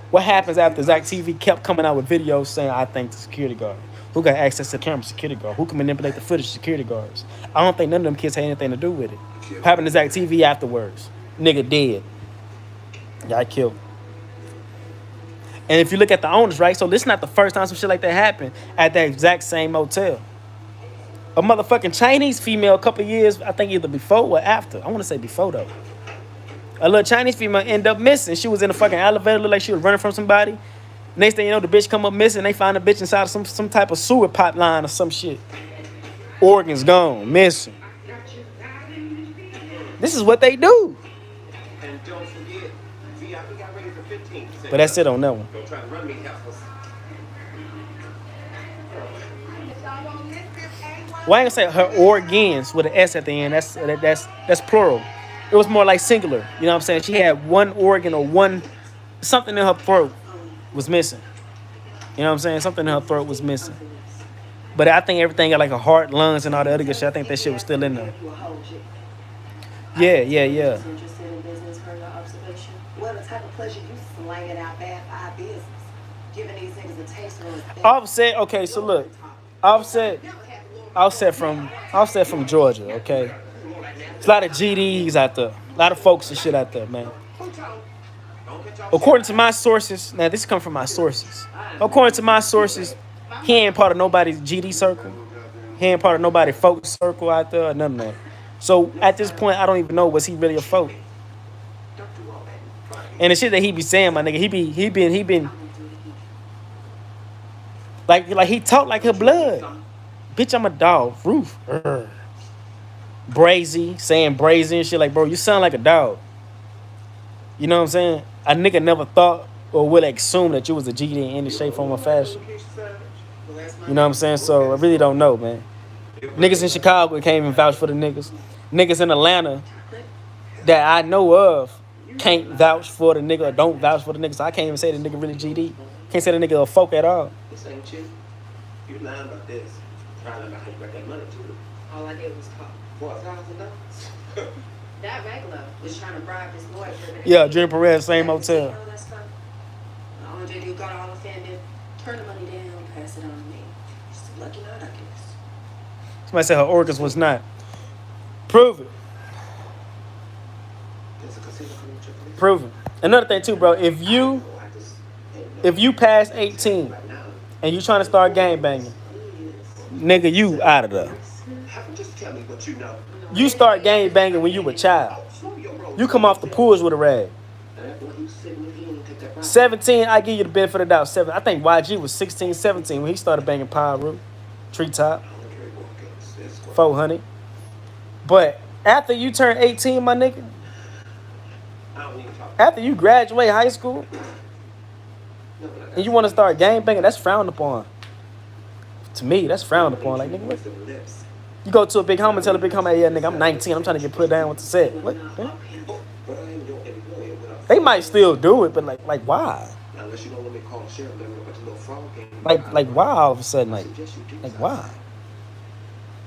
What happens after Zach TV kept coming out with videos saying, I think the security guard. Who got access to the camera? Security guard. Who can manipulate the footage? Security guards. I don't think none of them kids had anything to do with it. What happened to Zach TV afterwards? Nigga dead. Got killed. And if you look at the owners, right? So this is not the first time some shit like that happened at that exact same motel. A motherfucking Chinese female a couple years, I think either before or after. I want to say before though. A little Chinese female ended up missing. She was in a fucking elevator, looked like she was running from somebody. Next thing you know, the bitch come up missing. They find the bitch inside of some type of sewer pipeline or some shit. Organs gone, missing. This is what they do. And don't forget, VIP got ready for 15%. But that's it on that one. Don't try to run me helpless. Well, I ain't gonna say her organs with an S at the end. That's plural. It was more like singular. You know what I'm saying? She had one organ or something in her throat was missing. You know what I'm saying? Something in her throat was missing. But I think everything got like her heart, lungs, and all the other good shit. I think that shit was still in there. Yeah. Well, the type of pleasure you slanging out bad for our business, giving these niggas a taste of Offset, okay, so look. Offset from Georgia, okay? There's a lot of GDs out there. A lot of folks and shit out there, man. According to my sources, now this comes from my sources. According to my sources, he ain't part of nobody's GD circle. He ain't part of nobody's folk circle out there or none of that. So at this point, I don't even know, was he really a folk? And the shit that he be saying, my nigga, he been like he talk like her blood. Bitch, I'm a dog. Roof. Brazy, saying brazy and shit like, bro, you sound like a dog. You know what I'm saying? A nigga never thought or would assume that you was a GD in any shape, form, or fashion. You know what I'm saying? So I really don't know, man. Niggas in Chicago can't even vouch for the niggas. Niggas in Atlanta that I know of can't vouch for the nigga or don't vouch for the nigga. So I can't even say the nigga really GD. Can't say the nigga a folk at all. This ain't chick. You lying about this. Trying to learn how you got that money too. All I did was talk. $4,000. That regular was trying to bribe this boy for the Yeah, Junior Perez, same hotel. all that stuff. All JD got all offended. Turn the money down, pass it on to me. Lucky not, I guess. Somebody said her organs was not. Prove it. There's a casino coming to Triple. Prove it. Another thing too, bro. If you pass 18 and you trying to start gang banging, nigga, you out of there. Just tell me what you know. You start gang banging when you a child. You come off the pools with a rag. 17, I give you the benefit of the doubt. 7. I think YG was 16, 17 when he started banging Power Root, Treetop, 400. But after you turn 18, my nigga, after you graduate high school and you want to start gang banging, that's frowned upon. To me, that's frowned upon. Like, nigga, what? You go to a big homie and tell a big homie, yeah, nigga, I'm 19. I'm trying to get put down with the set. What? Man? They might still do it, but like why? Unless you don't let me call the sheriff, let me know about your little frog game. Like why all of a sudden? Like why?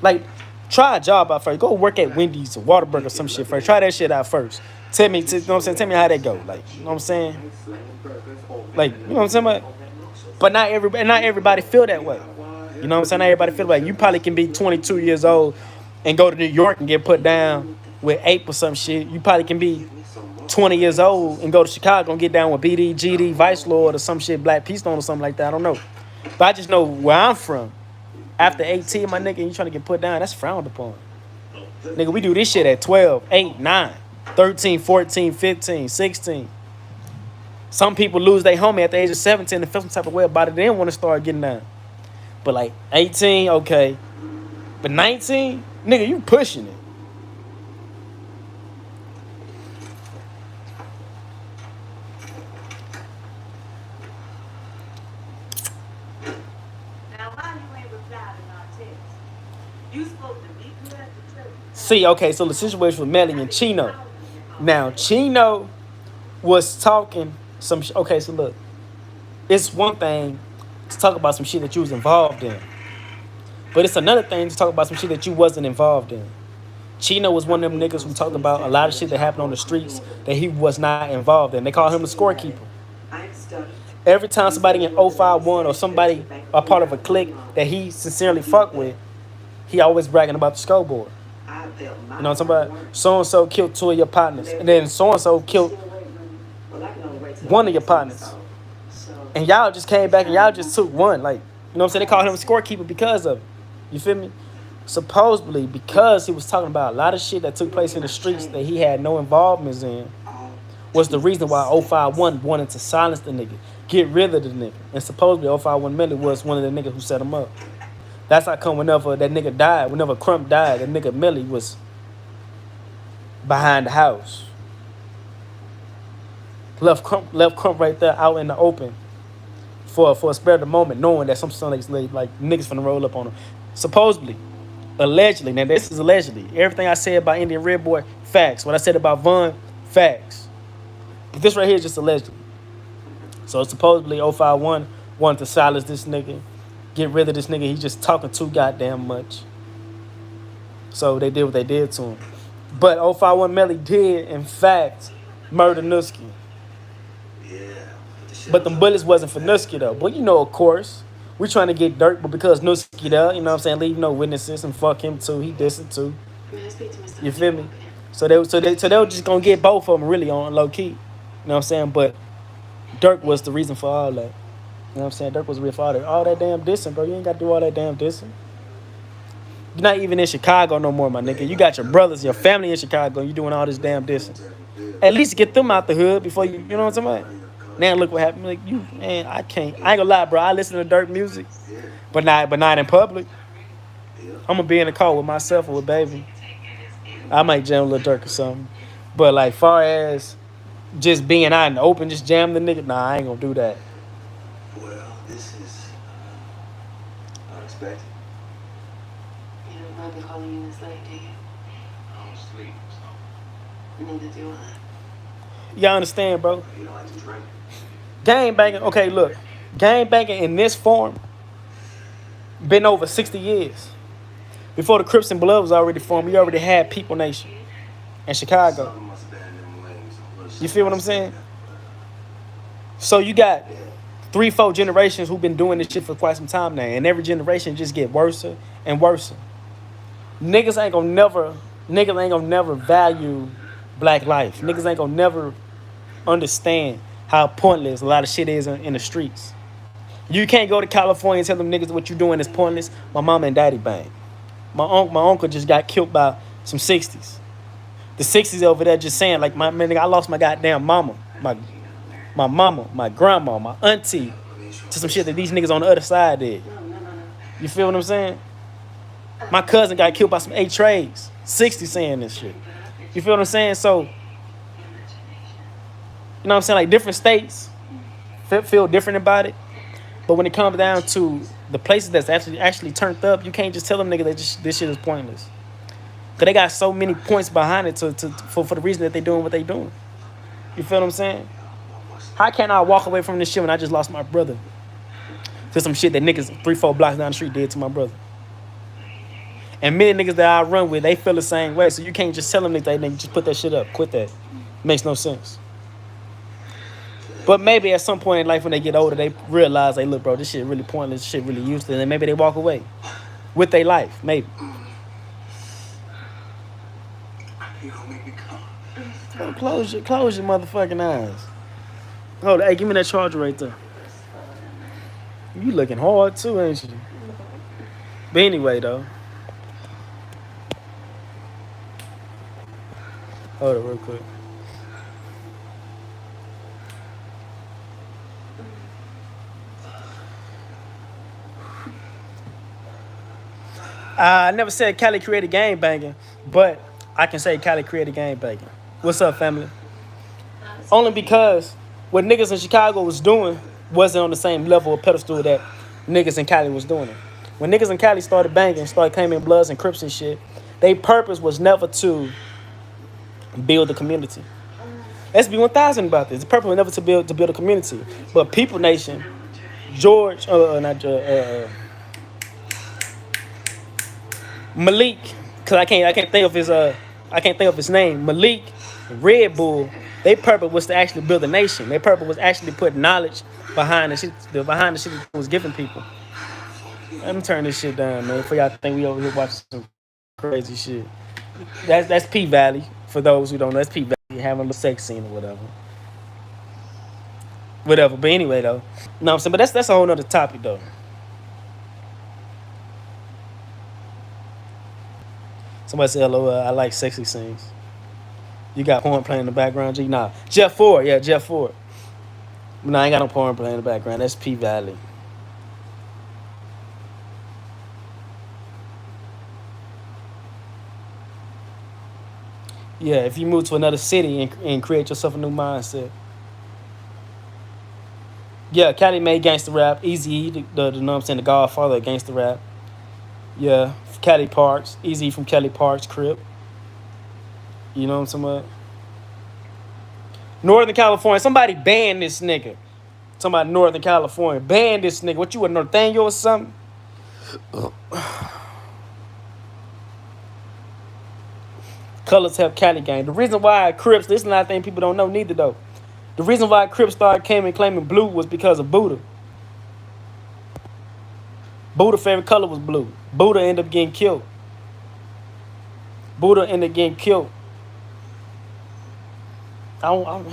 Like, try a job out first. Go work at Wendy's or Waterburg or some shit first. Try that shit out first. Tell me, you know what I'm saying? Tell me how that go. Like, you know what I'm saying? Like, you know what I'm saying? But not everybody feel that way. You know what I'm saying? Not everybody feel like you probably can be 22 years old and go to New York and get put down with Ape or some shit. You probably can be 20 years old and go to Chicago and get down with BD, GD, Vice Lord or some shit, Black Peace Stone or something like that. I don't know. But I just know where I'm from. After 18, my nigga, and you trying to get put down, that's frowned upon. Nigga, we do this shit at 12, 8, 9, 13, 14, 15, 16. Some people lose their homie at the age of 17 and feel some type of way about it. They didn't want to start getting down. But like 18, okay. But 19, nigga, you pushing it. See, okay, so the situation with Melly and Chino. Now, Chino was talking some okay, so look. It's one thing to talk about some shit that you was involved in. But it's another thing to talk about some shit that you wasn't involved in. Chino was one of them niggas who talked about a lot of shit that happened on the streets that he was not involved in. They call him the scorekeeper. Every time somebody in 051 or somebody a part of a clique that he sincerely fucked with, he always bragging about the scoreboard. You know what I'm talking about? So-and-so killed 2 of your partners. And then so-and-so killed 1 of your partners. And y'all just came back and y'all just took 1. Like, you know what I'm saying? They call him a scorekeeper because of it. You feel me? Supposedly, because he was talking about a lot of shit that took place in the streets that he had no involvement in, was the reason why 051 wanted to silence the nigga, get rid of the nigga. And supposedly 051 Melly was one of the niggas who set him up. That's how come whenever that nigga died, whenever Crump died, that nigga Melly was behind the house. Left Crump right there out in the open for a spare of the moment, knowing that some niggas like niggas finna roll up on him. Supposedly, allegedly, now this is allegedly. Everything I said about Indian Red Boy, facts. What I said about Von, facts. But this right here is just allegedly. So supposedly 051 wanted to silence this nigga, get rid of this nigga. He just talking too goddamn much. So they did what they did to him. But 051 Melly did, in fact, murder Nusky. But them bullets wasn't for Nusky though. But you know, of course, we trying to get dirt, but because Nusky there, you know what I'm saying, leave no witnesses and fuck him too. He dissing too. You feel me? So they were just gonna get both of them really on low key. You know what I'm saying? But Dirk was the reason for all that. You know what I'm saying? Dirk was the reason for all that damn dissing, bro. You ain't got to do all that damn dissing. You're not even in Chicago no more, my nigga. You got your brothers, your family in Chicago, and you doing all this damn dissing. At least get them out the hood before you know what I'm talking about? Now look what happened. Like, you, man, I ain't gonna lie, bro. I listen to Dirk music, but not in public. I'm gonna be in the car with myself or with baby. I might jam a little Dirk or something. But like, far as just being out in the open, just jam the nigga, nah, I ain't gonna do that. Well, this is unexpected. You don't mind me calling you this late, do you? I don't sleep, so. Neither do I. Y'all understand, bro? You don't like to drink. Gang banging, okay, look. Gang banging in this form been over 60 years. Before the Crips and Blood was already formed, we already had People Nation in Chicago. Something must have been in them wings. You feel what I'm saying? So you got 3-4 generations who've been doing this shit for quite some time now, and every generation just get worse and worse. Niggas ain't gonna never value black life. Niggas ain't gonna never understand how pointless a lot of shit is in the streets. You can't go to California and tell them niggas what you doing is pointless. My mama and daddy bang. My uncle just got killed by some 60s. The 60s over there just saying, like, my man, I lost my goddamn mama. My mama, my grandma, my auntie, to some shit that these niggas on the other side did. You feel what I'm saying? My cousin got killed by some 8 trades. 60 saying this shit. You feel what I'm saying? So, you know what I'm saying? Like, different states feel different about it. But when it comes down to the places that's actually turned up, you can't just tell them niggas that this shit is pointless. Because they got so many points behind it for the reason that they doing what they doing. You feel what I'm saying? How can I walk away from this shit when I just lost my brother to some shit that niggas 3-4 blocks down the street did to my brother? And many niggas that I run with, they feel the same way. So you can't just tell them niggas, they just put that shit up. Quit that. Makes no sense. But maybe at some point in life when they get older, they realize, hey, look, bro, this shit really pointless. This shit really useless. And maybe they walk away with their life. Maybe. You gonna make me come? Oh, close your motherfucking eyes. Hold on, hey, give me that charger right there. You looking hard too, ain't you? But anyway, though. Hold on real quick. I never said Cali created gang banging, but I can say Cali created gang banging. What's up, family? Only because what niggas in Chicago was doing wasn't on the same level of pedestal that niggas in Cali was doing it. When niggas in Cali started banging, started claiming Bloods and Crips and shit, their purpose was never to build a community. Let's be 1,000 about this. The purpose was never to build a community. But People Nation, Malik, cause I can't think of his name. Malik, Red Bull. Their purpose was to actually build a nation. Their purpose was actually put knowledge behind the shit that was giving people. Let me turn this shit down, man. For y'all think we over here watching some crazy shit. That's P Valley. For those who don't know, that's P Valley having a little sex scene or whatever. But anyway, though, you know what I'm saying. But that's a whole nother topic, though. Somebody said, LOL, I like sexy scenes. You got porn playing in the background, G? Nah. Jeff Ford. Yeah, Jeff Ford. Nah, I ain't got no porn playing in the background. That's P Valley. Yeah, if you move to another city and create yourself a new mindset. Yeah, Cali made gangster rap. Eazy-E, the you know what I'm saying, the godfather of gangster rap. Yeah, Cali Parks. Eazy from Cali Parks, Crip. You know what I'm talking about? Northern California. Somebody ban this nigga. Somebody Northern California. Ban this nigga. What, you a Nathaniel or something? Colors help Cali gang. The reason why Crips, this is not a thing people don't know neither though. The reason why Crips started claiming blue was because of Buddha. Buddha's favorite color was blue. Buddha ended up getting killed. Buddha ended up getting killed because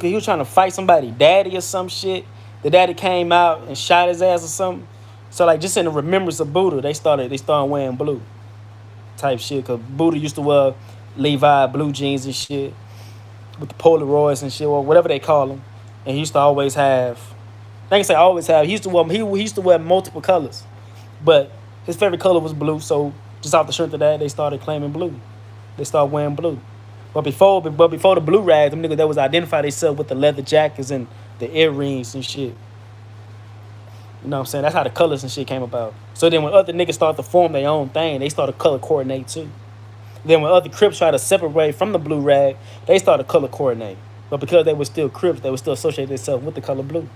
he was trying to fight somebody, daddy or some shit. The daddy came out and shot his ass or something. So like just in the remembrance of Buddha, they started wearing blue type shit. Cause Buddha used to wear Levi blue jeans and shit with the Polaroids and shit, or whatever they call them. And he used to always have. I can say always have. He used to wear multiple colors, but his favorite color was blue. So just off the strength of that, they started claiming blue. They started wearing blue. But before the blue rags, them niggas that was identify themselves with the leather jackets and the earrings and shit. You know what I'm saying? That's how the colors and shit came about. So then when other niggas started to form their own thing, they started color coordinate too. Then when other Crips tried to separate from the blue rag, they started color coordinate. But because they were still Crips, they would still associate themselves with the color blue.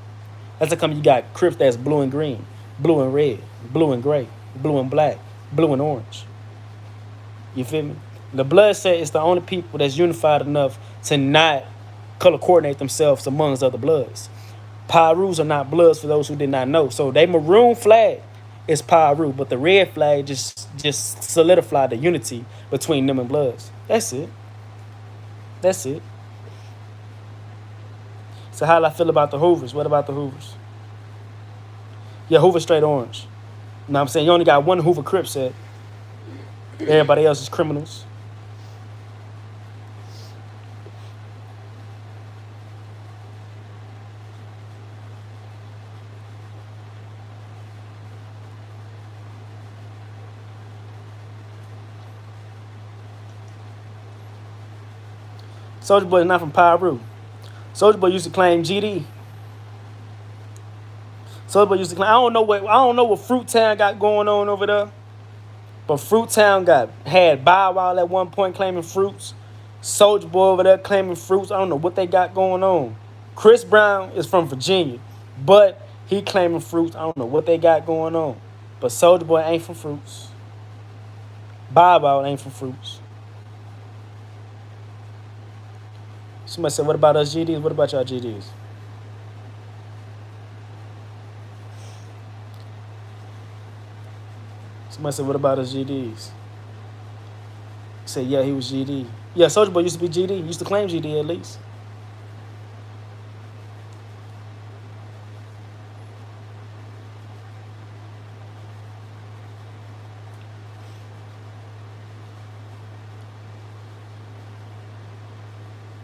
That's how come you got Crips that's blue and green, blue and red, blue and gray, blue and black, blue and orange. You feel me? The Blood set is the only people that's unified enough to not color coordinate themselves amongst other Bloods. Pirus are not Bloods for those who did not know. So they maroon flag is Piru, but the red flag just solidified the unity between them and Bloods. That's it. That's it. So how do I feel about the Hoovers? What about the Hoovers? Yeah, Hoover straight orange. You know what I'm saying? You only got one Hoover Crip set. Everybody else is criminals. Soulja Boy is not from Piru. Soulja Boy used to claim GD. Soulja Boy used to claim. I don't know what Fruit Town got going on over there, but Fruit Town had Bow Wow at one point claiming fruits. Soulja Boy over there claiming fruits. I don't know what they got going on. Chris Brown is from Virginia, but he claiming fruits. I don't know what they got going on, but Soulja Boy ain't from fruits. Bow Wow ain't from fruits. Somebody said, what about us GDs? What about y'all GDs? Somebody said, what about us GDs? He said, yeah, he was GD. Yeah, Soulja Boy used to be GD. He used to claim GD at least.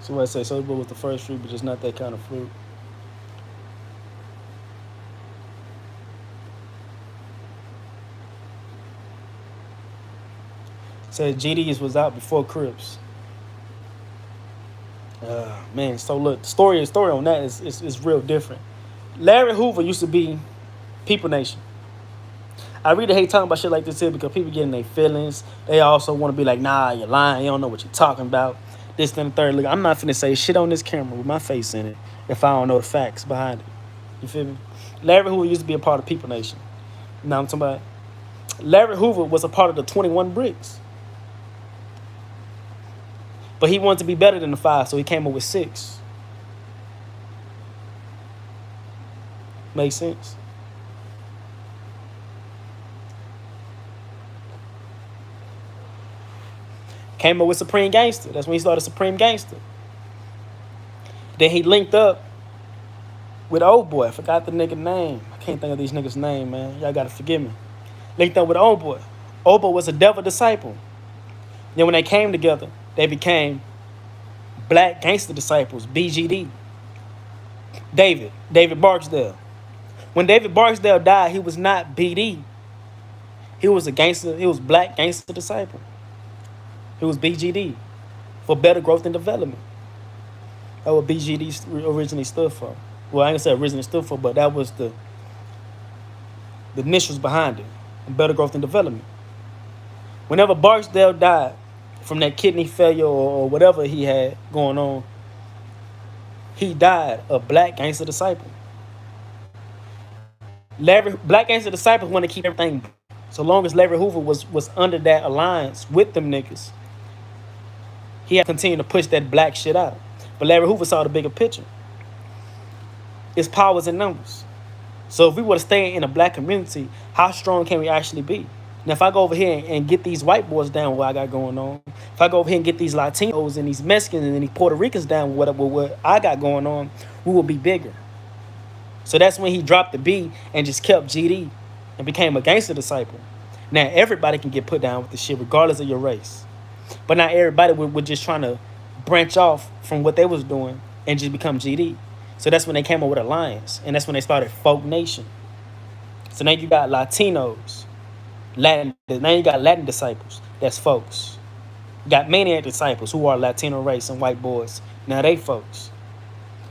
Somebody said Soulja Boy was the first fruit, but just not that kind of fruit. Said GDs was out before Crips. Man, so look, the story on that is real different. Larry Hoover used to be People Nation. I really hate talking about shit like this here because people get in their feelings. They also want to be like, nah, you're lying. You don't know what you're talking about. This, then, the third. Look, I'm not finna say shit on this camera with my face in it if I don't know the facts behind it. You feel me? Larry Hoover used to be a part of People Nation. You know what I'm talking about? Larry Hoover was a part of the 21 Bricks. But he wanted to be better than the 5, so he came up with 6. Makes sense? Came up with Supreme Gangster. That's when he started Supreme Gangster. Then he linked up with Old Boy. I forgot the nigga name. I can't think of these niggas' name, man. Y'all gotta forgive me. Linked up with Old Boy. Old Boy was a devil disciple. Then when they came together, they became Black Gangster Disciples, BGD. David Barksdale. When David Barksdale died, he was not BD. He was a gangster. He was Black Gangster Disciple. He was BGD, for Better Growth and Development. That's what BGD originally stood for. Well, I ain't gonna say originally stood for, but that was the initials behind it. Better Growth and Development. Whenever Barksdale died from that kidney failure or whatever he had going on, he died a Black Gangster Disciple. Black Gangster Disciples want to keep everything. So long as Larry Hoover was under that alliance with them niggas, he had to continue to push that black shit out. But Larry Hoover saw the bigger picture. It's powers in numbers. So if we were to stay in a black community, how strong can we actually be? Now, if I go over here and get these white boys down with what I got going on, if I go over here and get these Latinos and these Mexicans and these Puerto Ricans down with what I got going on, we will be bigger. So that's when he dropped the B and just kept GD and became a gangster disciple. Now, everybody can get put down with the shit regardless of your race. But not everybody was just trying to branch off from what they was doing and just become GD. So that's when they came up with Alliance. And that's when they started Folk Nation. So now you got Latinos. Now you got Latin disciples. That's folks. You got Maniac disciples who are Latino race and white boys. Now they folks.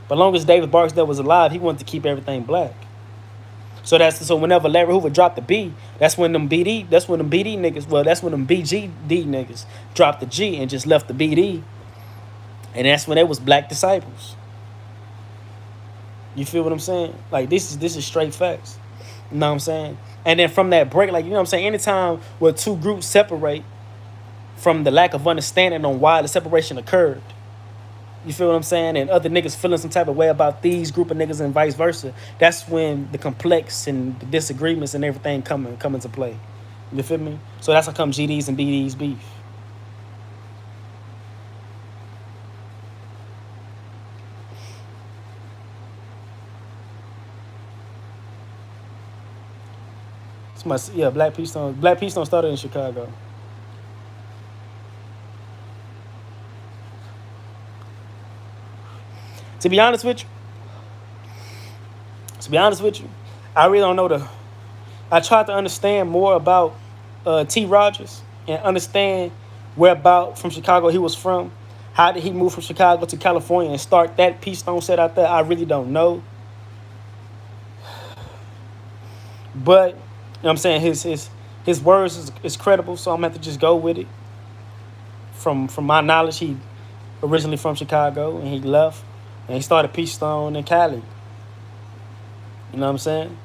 But long as David Barksdale was alive, he wanted to keep everything black. So whenever Larry Hoover dropped the B, that's when them BD niggas, well, that's when them BGD niggas dropped the G and just left the BD. And that's when they was Black disciples. You feel what I'm saying? Like this is straight facts. You know what I'm saying? And then from that break, like, you know what I'm saying? Anytime where two groups separate from the lack of understanding on why the separation occurred, You feel what I'm saying? And other niggas feeling some type of way about these group of niggas and vice versa. That's when the complex and the disagreements and everything come into play. You feel me? So that's how come GDs and BDs beef. Black Peace Stone started in Chicago. To be honest with you, I really don't know I tried to understand more about T. Rogers and understand where about from Chicago he was from. How did he move from Chicago to California and start that Peace Stone set out there? I really don't know. But you know what I'm saying, his words is credible, so I'm gonna have to just go with it. From my knowledge, he originally from Chicago and he left and he started Peace Stone in Cali. You know what I'm saying?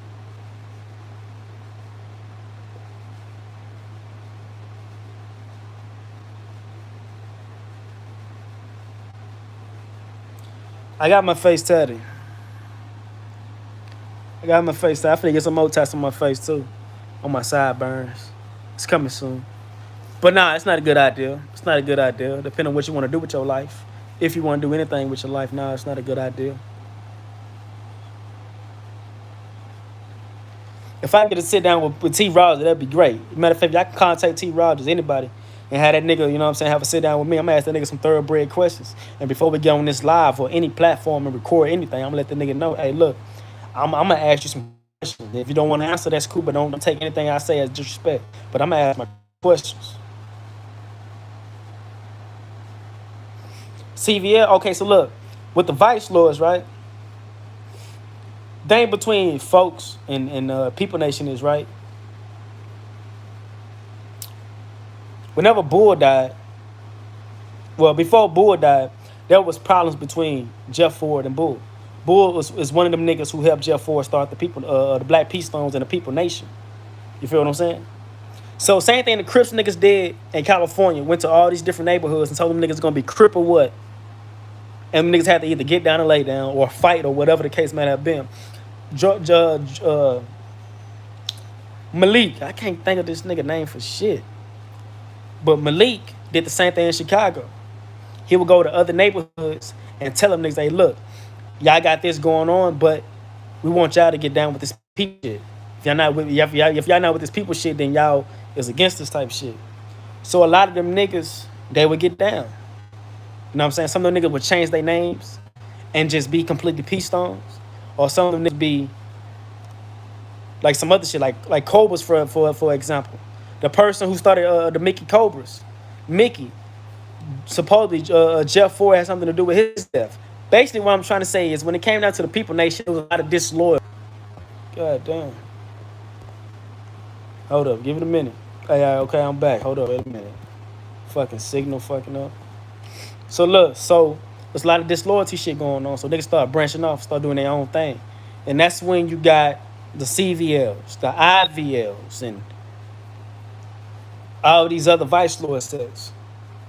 I got my face tatted. I finna get some more tats on my face too. On my sideburns. It's coming soon. But nah, it's not a good idea. Depending on what you want to do with your life. If you want to do anything with your life, nah, it's not a good idea. If I get to sit down with T. Rogers, that'd be great. Matter of fact, I can contact T. Rogers, anybody, and have that nigga, you know what I'm saying, have a sit down with me. I'm gonna ask that nigga some thoroughbred questions. And before we get on this live or any platform and record anything, I'm gonna let the nigga know, hey, look, I'm gonna ask you some questions. If you don't want to answer, that's cool, but don't take anything I say as disrespect. But I'm gonna ask my questions. CVL, okay, so look, with the vice lords, right? The thing between folks and People Nation is, right, whenever Bull died, well, before Bull died, there was problems between Jeff Ford and Bull. Bull is one of them niggas who helped Jeff Ford start the Black Peace Stones and the People Nation. You feel what I'm saying? So same thing the Crips niggas did in California, went to all these different neighborhoods and told them niggas gonna be Crip or what. And niggas had to either get down and lay down or fight or whatever the case might have been. Malik, I can't think of this nigga name for shit. But Malik did the same thing in Chicago. He would go to other neighborhoods and tell them niggas, hey, look, y'all got this going on, but we want y'all to get down with this people shit. If y'all not with this people shit, then y'all is against this type of shit. So a lot of them niggas, they would get down. You know what I'm saying? Some of them niggas would change their names and just be completely Peace Stones. Or some of them niggas be like some other shit, like Cobras, for example. The person who started the Mickey Cobras, Mickey, supposedly Jeff Ford had something to do with his death. Basically, what I'm trying to say is when it came down to the People Nation, there was a lot of disloyal. God damn. Hold up, give it a minute. Hey, okay, I'm back. Hold up, wait a minute. Fucking signal fucking up. So look, there's a lot of disloyalty shit going on. So niggas start branching off, start doing their own thing. And that's when you got the CVLs, the IVLs, and all these other Vice Lord sets.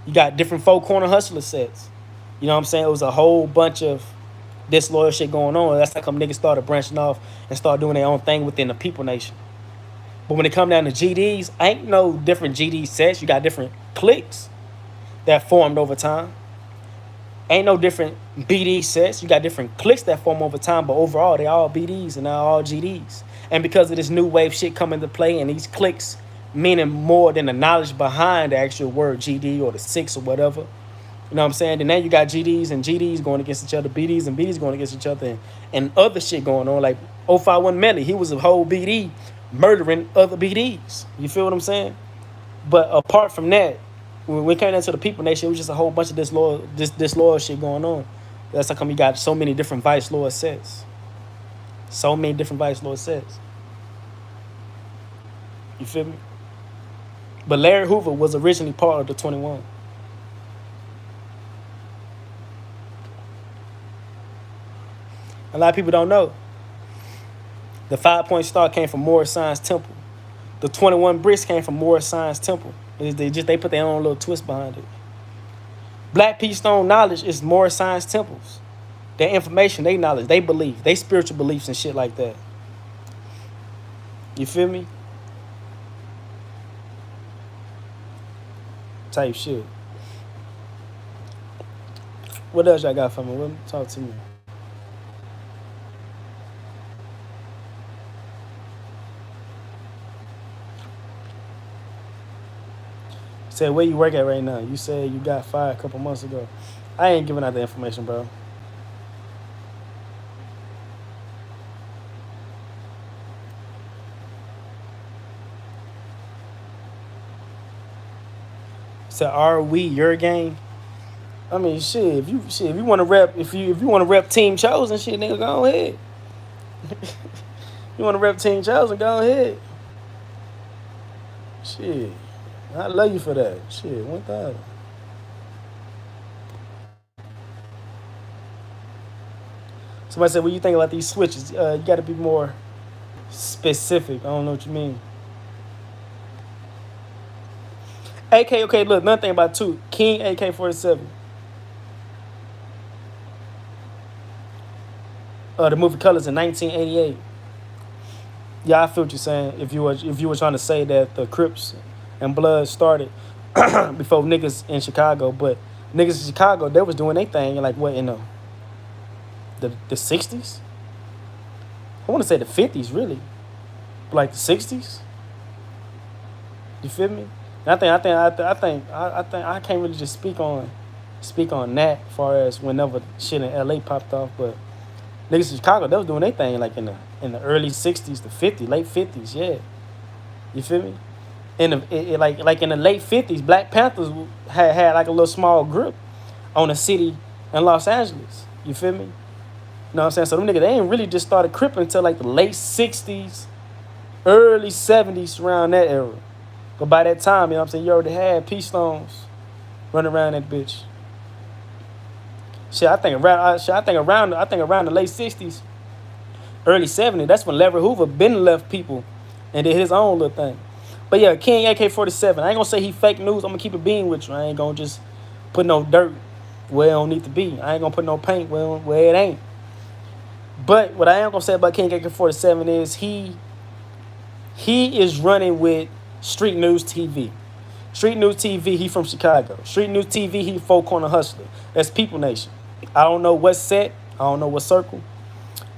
You got different Four Corner Hustler sets. You know what I'm saying? It was a whole bunch of disloyal shit going on. That's how come niggas started branching off and start doing their own thing within the People Nation. But when it come down to GDs, ain't no different GD sets. You got different cliques that formed over time. Ain't no different BD sets. You got different cliques that form over time, but overall, they all BDs and now all GDs. And because of this new wave shit coming into play and these cliques meaning more than the knowledge behind the actual word GD or the six or whatever, you know what I'm saying? Then now you got GDs and GDs going against each other, BDs and BDs going against each other, and other shit going on. Like 051 Melly, he was a whole BD murdering other BDs. You feel what I'm saying? But apart from that, when we came into the People Nation, it was just a whole bunch of disloyal shit going on. That's how come you got so many different Vice Lord sets. So many different Vice Lord sets. You feel me? But Larry Hoover was originally part of the 21. A lot of people don't know. The 5 Point Star came from Morris Science Temple. The 21 Bricks came from Morris Science Temple. They put their own little twist behind it. Black P Stone knowledge is more science temples. Their information, they knowledge, they belief, they spiritual beliefs and shit like that. You feel me? Type shit. What else y'all got for me? Talk to me. Said, where you work at right now? You said you got fired a couple months ago. I ain't giving out the information, bro. Said, are we your gang? I mean, shit. If you want to rep, if you want to rep Team Chosen, shit, nigga, go ahead. You want to rep Team Chosen, go ahead. Shit. I love you for that. Shit, 1,000. Somebody said, what do you think about these switches? You got to be more specific. I don't know what you mean. AK, okay, look, another thing about two. King AK-47. The movie Colors in 1988. Yeah, I feel what you're saying. If you were trying to say that the Crips and Blood started before niggas in Chicago, but niggas in Chicago, they was doing their thing like what in the 60s? I want to say the 50s, really, like the 60s. You feel me? And I think I can't really just speak on that as far as whenever shit in LA popped off, but niggas in Chicago, they was doing their thing like in the early 60s to 50s, late 50s, yeah. You feel me? Like in the late 50s, Black Panthers had like a little small grip on the city in Los Angeles. You feel me? You know what I'm saying? So them niggas, they ain't really just started cripping until like the late 60s, early 70s, around that era. But by that time, you know what I'm saying, you already had P Stones running around that bitch. Shit, I think around the late 60s, early 70s, that's when Lever Hoover been left people and did his own little thing. But yeah, King AK-47, I ain't gonna say he fake news. I'm gonna keep it being with you. I ain't gonna just put no dirt where it don't need to be. I ain't gonna put no paint where it ain't. But what I am gonna say about King AK-47 is he is running with Street News TV. Street News TV, he from Chicago. Street News TV, he Four Corner Hustler. That's People Nation. I don't know what set, I don't know what circle,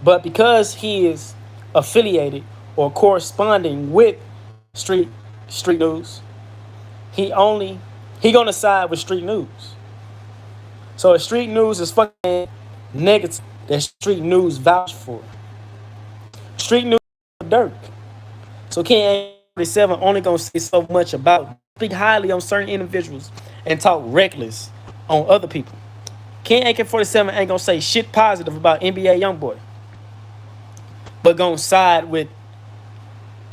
but because he is affiliated or corresponding with Street News, he gonna side with Street News. So if Street News is fucking negative, that Street News vouch for. Street News Dirk. So King AK-47 only gonna say so much about, speak highly on certain individuals and talk reckless on other people. King AK-47 ain't gonna say shit positive about NBA Youngboy, but gonna side with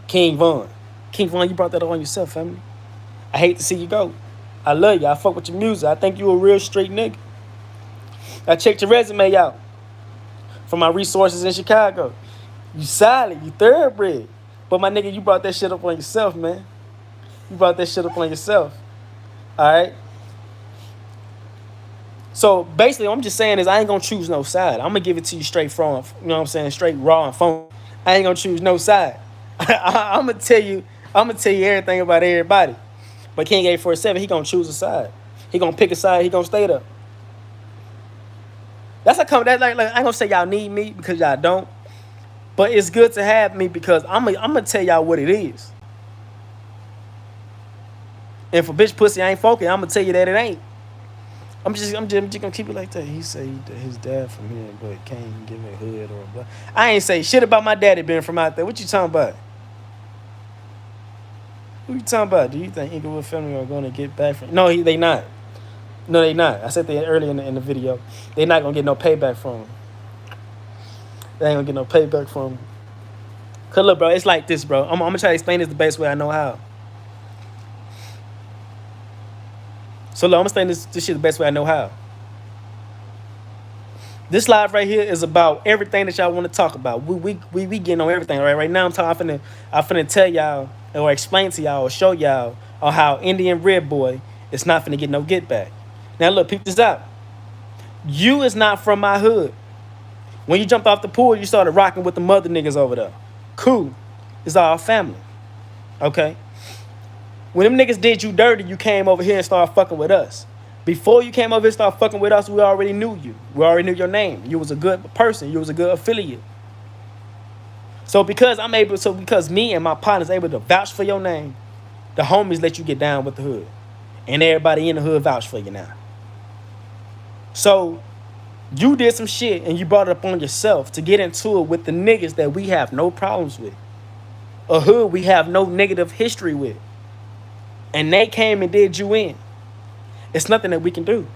King Von. King Von, you brought that on yourself, family. I hate to see you go. I love you. I fuck with your music. I think you a real straight nigga. I checked your resume out from my resources in Chicago. You solid. You thoroughbred. But my nigga, you brought that shit up on yourself, man. You brought that shit up on yourself. All right? So basically, what I'm just saying is I ain't gonna choose no side. I'm gonna give it to you straight from, you know what I'm saying, straight raw and phone. I ain't gonna choose no side. I'm gonna tell you everything about everybody. But King AK-47, he gonna choose a side. He gonna pick a side. He gonna stay there. That's like I ain't gonna say y'all need me because y'all don't. But it's good to have me because I'm gonna tell y'all what it is. And for bitch pussy I ain't focused, I'm gonna tell you that it ain't. I'm just gonna keep it like that. He say his dad from here, but can't give me a hood or a blah. I ain't say shit about my daddy being from out there. What you talking about? Who you talking about? Do you think Inglewood family are gonna get back from? No, they not. No, they not. I said that earlier in the video. They not gonna get no payback from him. They ain't gonna get no payback from him. Cause look, bro, it's like this, bro. I'm gonna try to explain this the best way I know how. So look, I'm gonna explain this shit the best way I know how. This live right here is about everything that y'all want to talk about. We getting on everything, right? Right now I'm finna tell y'all or explain to y'all or show y'all on how Indian Red Boy is not finna get no get back. Now look, peep this out. You is not from my hood. When you jumped off the pool, you started rocking with the mother niggas over there. Cool. It's all family. Okay? When them niggas did you dirty, you came over here and started fucking with us. Before you came over here and started fucking with us, we already knew you. We already knew your name. You was a good person. You was a good affiliate. So because me and my partners able to vouch for your name, the homies let you get down with the hood. And everybody in the hood vouch for you now. So you did some shit and you brought it up on yourself to get into it with the niggas that we have no problems with. A hood we have no negative history with. And they came and did you in. It's nothing that we can do.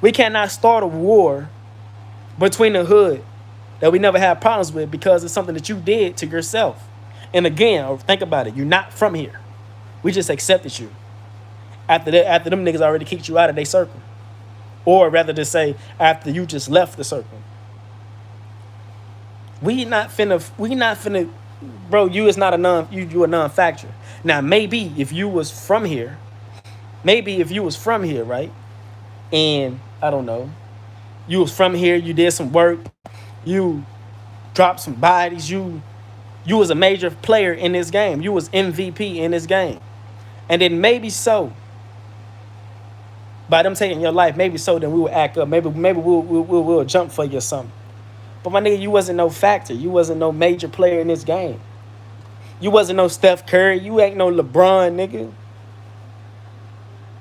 We cannot start a war between the hood that we never had problems with because it's something that you did to yourself. And again, think about it. You're not from here. We just accepted you. After them niggas already kicked you out of their circle. Or rather to say, after you just left the circle. We not finna, bro, you a non-factor. Now, maybe if you was from here, right? And, I don't know, you was from here, you did some work, you dropped some bodies, you was a major player in this game. You was MVP in this game. And then maybe so, by them taking your life, maybe so, then we will act up. Maybe we'll jump for you or something. But my nigga, you wasn't no factor. You wasn't no major player in this game. You wasn't no Steph Curry. You ain't no LeBron, nigga.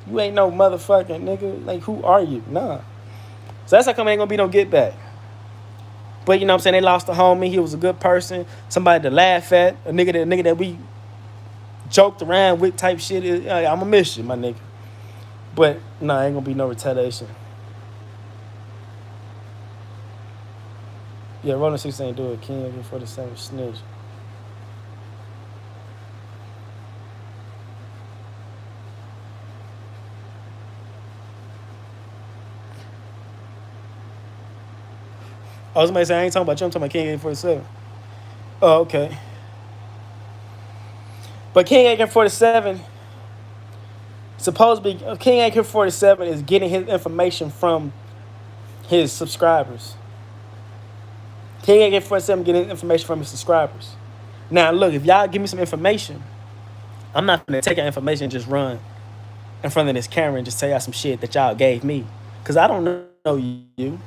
You ain't no motherfucking nigga. Like, who are you? Nah. So that's how come ain't gonna be no get back. But you know what I'm saying? They lost a homie. He was a good person. Somebody to laugh at. A nigga that we joked around with type shit. I'ma miss you, my nigga. But nah, ain't gonna be no retaliation. Yeah, Rolling 6 ain't do it. King 47 snitch. Oh, somebody say I ain't talking about you. I'm talking about King 847. Oh, okay. But King AK-47, supposedly, King AK-47 is getting his information from his subscribers. King AK-47 getting information from his subscribers. Now, look, if y'all give me some information, I'm not going to take your information and just run in front of this camera and just tell y'all some shit that y'all gave me. Because I don't know you.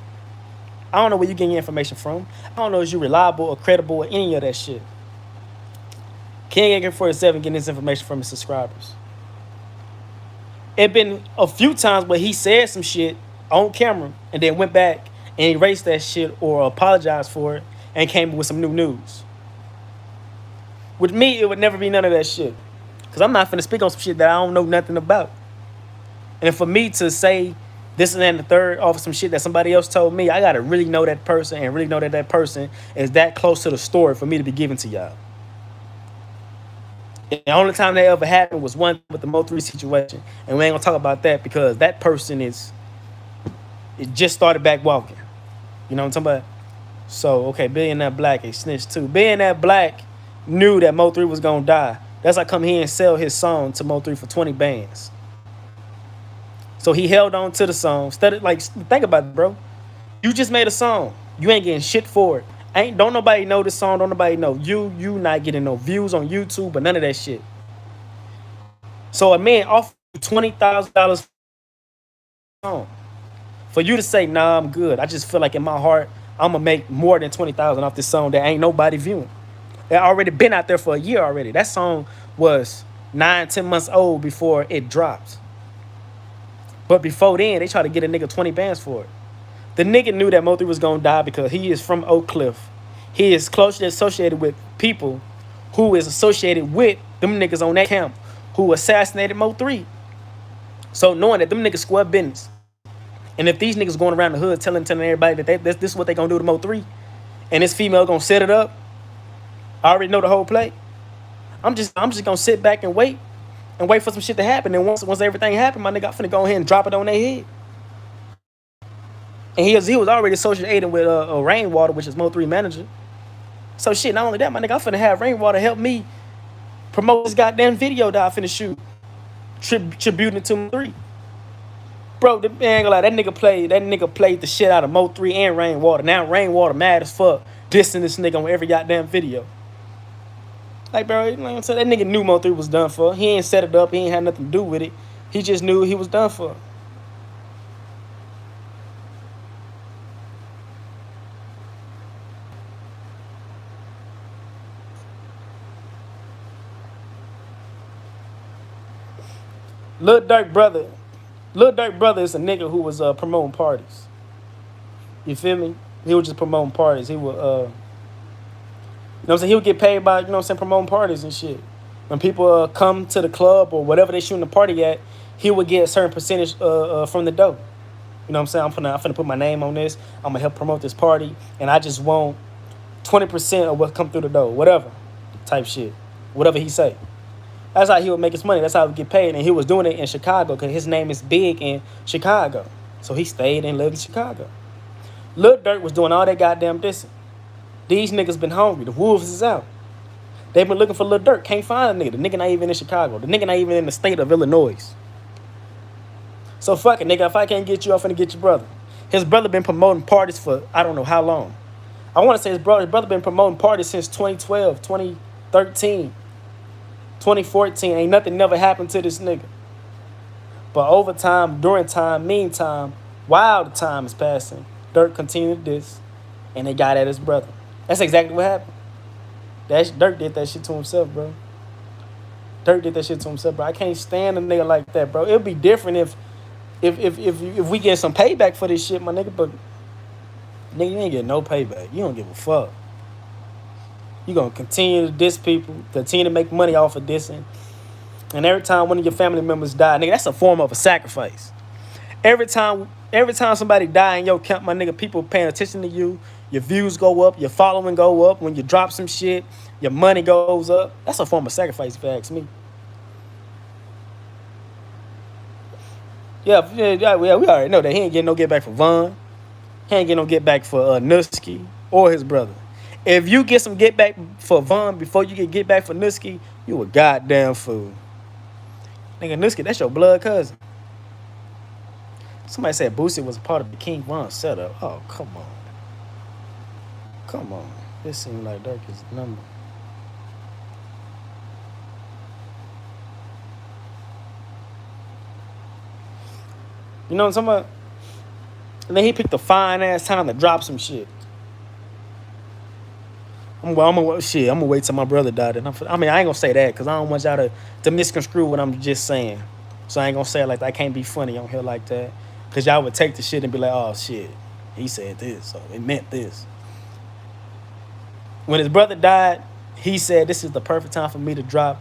I don't know where you getting your information from. I don't know if you're reliable or credible or any of that shit. King AK-47 getting his information from his subscribers. It been a few times where he said some shit on camera and then went back and erased that shit or apologized for it and came with some new news. With me, it would never be none of that shit. Because I'm not finna speak on some shit that I don't know nothing about. And for me to say this and the third off some shit that somebody else told me, I gotta really know that person and really know that that person is that close to the story for me to be giving to y'all. The only time that ever happened was one with the Mo3 situation. And we ain't gonna talk about that because that person it just started back walking. You know what I'm talking about? So, okay, Billionaire Black, he snitched too. Billionaire Black knew that Mo3 was gonna die. That's how come he didn't sell his song to Mo3 for 20 bands. So he held on to the song. Think about it, bro. You just made a song. You ain't getting shit for it. Don't nobody know this song. Don't nobody know you. You not getting no views on YouTube, but none of that shit. So a man offered $20,000 song for you to say, nah, I'm good. I just feel like in my heart, I'm gonna make more than $20,000 off this song that ain't nobody viewing. It already been out there for a year already. That song was 9-10 months old before it dropped. But before then, they tried to get a nigga 20 bands for it. The nigga knew that Mo3 was gonna die because he is from Oak Cliff. He is closely associated with people who is associated with them niggas on that camp who assassinated Mo3. So knowing that them niggas square business. And if these niggas going around the hood telling everybody that this is what they gonna do to Mo3, and this female gonna set it up, I already know the whole play. I'm just gonna sit back and wait for some shit to happen. And once everything happened, my nigga, I'm finna go ahead and drop it on their head. And he was already associated with Rainwater, which is Mo3 manager. So shit, not only that, my nigga, I'm finna have Rainwater help me promote this goddamn video that I finna shoot, tributing to Mo3. Bro, the man, like, that nigga played the shit out of Mo3 and Rainwater. Now Rainwater mad as fuck, dissing this nigga on every goddamn video. Like, bro, you know what I'm saying? That nigga knew Mo3 was done for. He ain't set it up. He ain't had nothing to do with it. He just knew he was done for. Lil Durk brother is a nigga who was promoting parties. You feel me? He was just promoting parties. He would, you know what I'm saying? He would get paid by, you know what I'm saying, promoting parties and shit. When people come to the club or whatever they shooting the party at, he would get a certain percentage from the dough. You know what I'm saying? I'm finna put my name on this. I'm gonna help promote this party, and I just want 20% of what come through the dough, whatever type shit, whatever he say. That's how he would make his money. That's how he would get paid. And he was doing it in Chicago because his name is big in Chicago. So he stayed and lived in Chicago. Lil Durk was doing all that goddamn dissing. These niggas been hungry. The wolves is out. They been looking for Lil Durk. Can't find a nigga. The nigga not even in Chicago. The nigga not even in the state of Illinois. So fuck it, nigga. If I can't get you, I'm finna get your brother. His brother been promoting parties for I don't know how long. I want to say his brother been promoting parties since 2012, 2013. 2014, ain't nothing never happened to this nigga. But over time, during time, meantime, while the time is passing, Durk continued this, and they got at his brother. That's exactly what happened. Durk did that shit to himself, bro. Durk did that shit to himself, bro. I can't stand a nigga like that, bro. It'll be different if we get some payback for this shit, my nigga, but nigga, you ain't getting no payback. You don't give a fuck. You gonna continue to diss people, continue to make money off of dissing. And every time one of your family members die, nigga, that's a form of a sacrifice. Every time somebody die in your camp, my nigga, people paying attention to you. Your views go up, your following go up. When you drop some shit, your money goes up. That's a form of sacrifice, if you ask me. Yeah, we already know that he ain't getting no get back for Von. He ain't getting no get back for Nusky or his brother. If you get some get back for Von before you get back for Nusky, you a goddamn fool. Nigga, Nusky, that's your blood cousin. Somebody said Boosie was a part of the King Von setup. Oh, come on. Come on. This seems like Durk is the number. You know what I'm talking about? And then he picked a fine ass time to drop some shit. I'm gonna wait till my brother died. And I ain't gonna say that because I don't want y'all to misconstrue what I'm just saying. So I ain't gonna say it like that. I can't be funny on here like that. Because y'all would take the shit and be like, oh shit, he said this, so it meant this. When his brother died, he said this is the perfect time for me to drop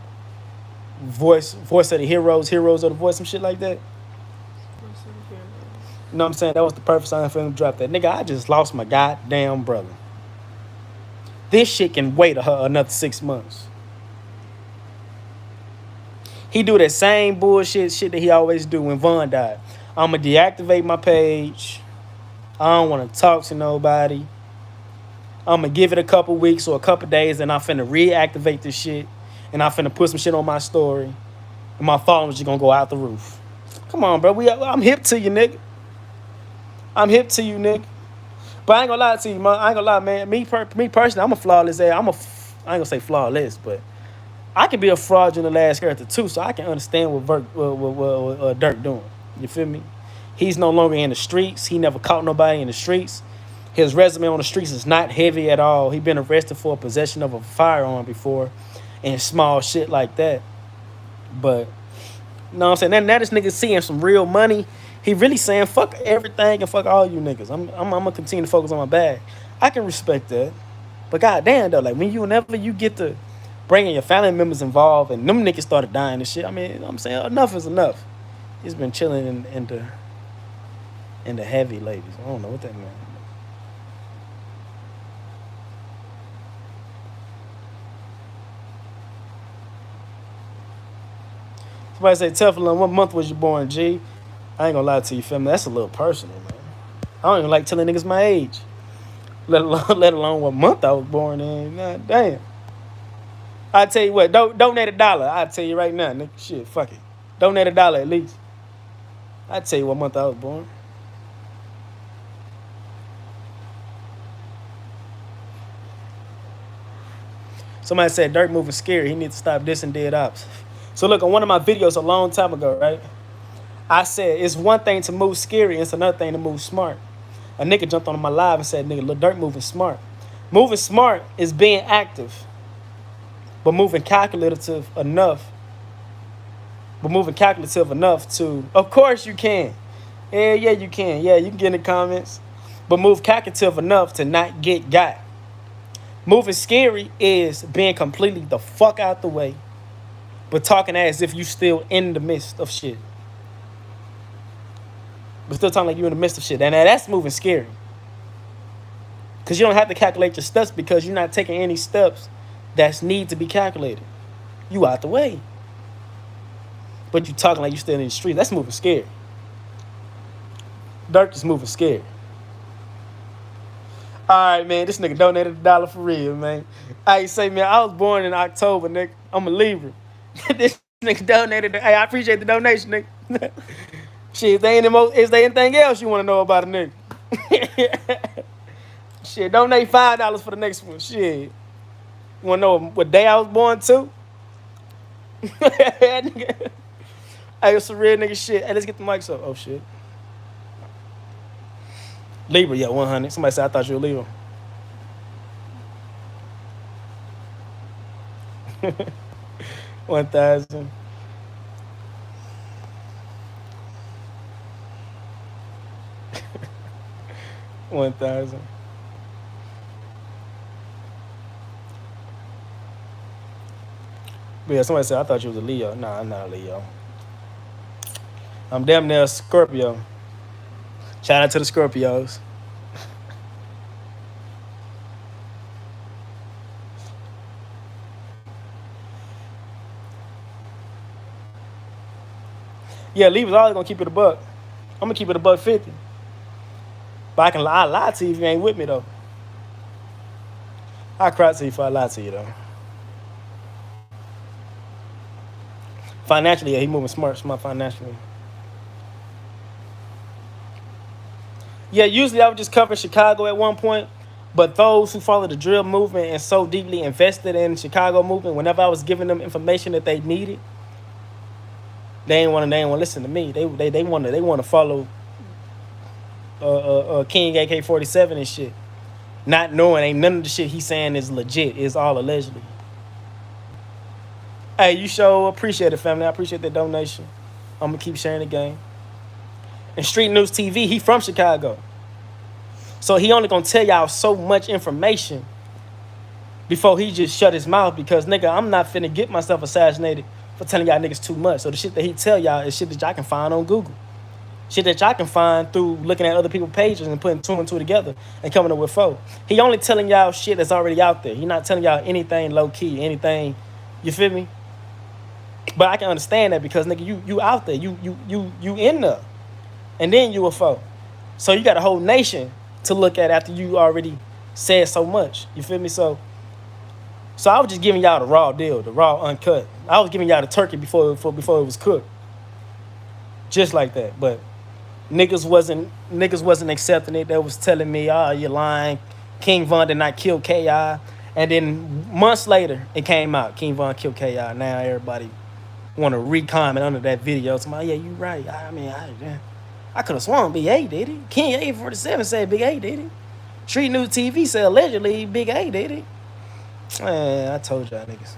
voice of the heroes of the voice, some shit like that. You know what I'm saying? That was the perfect time for him to drop that. Nigga, I just lost my goddamn brother. This shit can wait another 6 months. He do that same bullshit shit that he always do when Von died. I'ma deactivate my page. I don't want to talk to nobody. I'ma give it a couple weeks or a couple days, and I'm finna reactivate this shit, and I'm finna put some shit on my story, and my followers just gonna go out the roof. Come on, bro. I'm hip to you, nigga. I'm hip to you, nigga. But I ain't gonna lie to you, man. I ain't gonna lie, man. Me personally, I'm a flawless ass. I ain't gonna say flawless, but I can be a fraudulent ass character too, so I can understand what Durk doing. You feel me? He's no longer in the streets. He never caught nobody in the streets. His resume on the streets is not heavy at all. He been arrested for possession of a firearm before and small shit like that. But, you know what I'm saying? Now this nigga seeing some real money. He really saying fuck everything and fuck all you niggas. I'm gonna continue to focus on my bag. I can respect that. But goddamn though, like whenever you get to bringing your family members involved and them niggas started dying and shit, I mean, you know what I'm saying, enough is enough. He's been chilling in the heavy ladies. I don't know what that meant. Somebody say, Teflon, what month was you born, G? I ain't gonna lie to you, family. That's a little personal, man. I don't even like telling niggas my age. Let alone what month I was born in. God damn. I tell you what, donate $1. I'll tell you right now, nigga. Shit, fuck it. Donate $1 at least. I'd tell you what month I was born. Somebody said Dirk moving scary. He needs to stop dissing dead ops. So look, on one of my videos a long time ago, right? I said it's one thing to move scary, it's another thing to move smart. A nigga jumped on my live and said, nigga, Lil Durk moving smart. Moving smart is being active, but moving calculative enough. But moving calculative enough to, of course you can. Yeah, you can. Yeah, you can get in the comments. But move calculative enough to not get got. Moving scary is being completely the fuck out the way, but talking as if you still in the midst of shit. But still talking like you in the midst of shit. And that's moving scary. Because you don't have to calculate your steps because you're not taking any steps that need to be calculated. You out the way. But you talking like you still in the street. That's moving scary. Dirk is moving scary. All right, man. This nigga donated $1 for real, man. I say, man, I was born in October, nigga. I'm a Libra. This nigga donated. Hey, I appreciate the donation, nigga. Shit, is there anything else you want to know about a nigga? Shit, donate $5 for the next one. Shit. You want to know what day I was born to? Hey, it's some real nigga shit. Hey, let's get the mics up. Oh, shit. Libra, yeah, 100. Somebody said I thought you were Libra. $1,000. $1,000. But yeah, somebody said I thought you was a Leo. Nah, I'm not a Leo. I'm damn near a Scorpio. Shout out to the Scorpios. Yeah, Libra's always gonna keep it a buck. I'm gonna keep it a $1.50. But I lie to you if you ain't with me though. I cry to you if I lie to you though. Financially, yeah, he moving smart financially. Yeah, usually I would just cover Chicago at one point, but those who follow the drill movement and so deeply invested in Chicago movement, whenever I was giving them information that they needed, they ain't want to listen to me. They want to follow King AK-47 and shit, not knowing ain't none of the shit he's saying is legit. It's all allegedly. Hey, you sure appreciate it, family. I appreciate that donation. I'm gonna keep sharing the game. And Street News TV, he from Chicago. So he only gonna tell y'all so much information before he just shut his mouth because, nigga, I'm not finna get myself assassinated for telling y'all niggas too much. So the shit that he tell y'all is shit that y'all can find on Google. Shit that y'all can find through looking at other people's pages and putting two and two together and coming up with four. He only telling y'all shit that's already out there. He not telling y'all anything low-key, anything, you feel me? But I can understand that because, nigga, you out there. You in there. And then you a foe. So you got a whole nation to look at after you already said so much. You feel me? So I was just giving y'all the raw deal, the raw uncut. I was giving y'all the turkey before it was cooked. Just like that. But niggas wasn't accepting it. They was telling me, oh, you're lying. King Von did not kill K.I. And then months later, it came out. King Von killed K.I. Now everybody want to re-comment under that video. Somebody, yeah, you right. I could have sworn Big A did it. King AK-47 said Big A did it. Street News TV said allegedly Big A did it. Man, I told y'all niggas.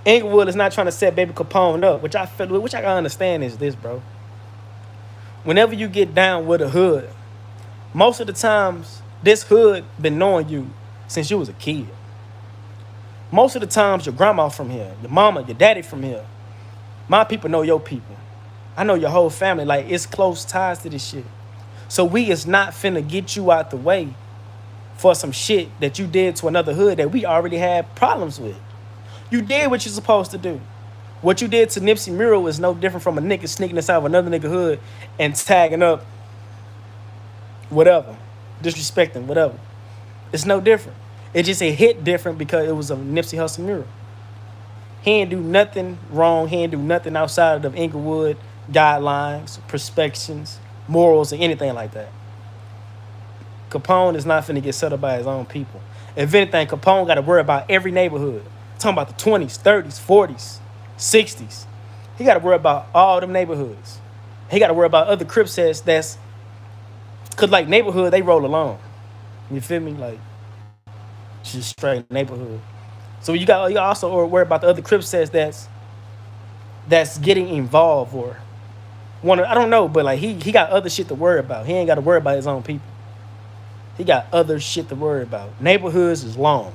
Inglewood is not trying to set Baby Capone up, which I can understand is this, bro. Whenever you get down with a hood, most of the times this hood been knowing you since you was a kid. Most of the times your grandma from here, your mama, your daddy from here. My people know your people. I know your whole family. Like, it's close ties to this shit. So we is not finna get you out the way for some shit that you did to another hood that we already had problems with. You did what you're supposed to do. What you did to Nipsey Murrow is no different from a nigga sneaking inside of another nigga hood and tagging up whatever, disrespecting whatever. It's no different. It hit different because it was a Nipsey Hussle mural. He ain't do nothing wrong. He ain't do nothing outside of the Inglewood guidelines, perspectives, morals, or anything like that. Capone is not finna get set up by his own people. If anything, Capone got to worry about every neighborhood. Talking about the 20s, 30s, 40s, 60s. He got to worry about all them neighborhoods. He got to worry about other Crip sets that's, cause like neighborhood, they roll along. You feel me? Like, just straight neighborhood. So you also worry about the other Crip sets that's getting involved or I don't know, but like he got other shit to worry about. He ain't got to worry about his own people. He got other shit to worry about. Neighborhoods is long.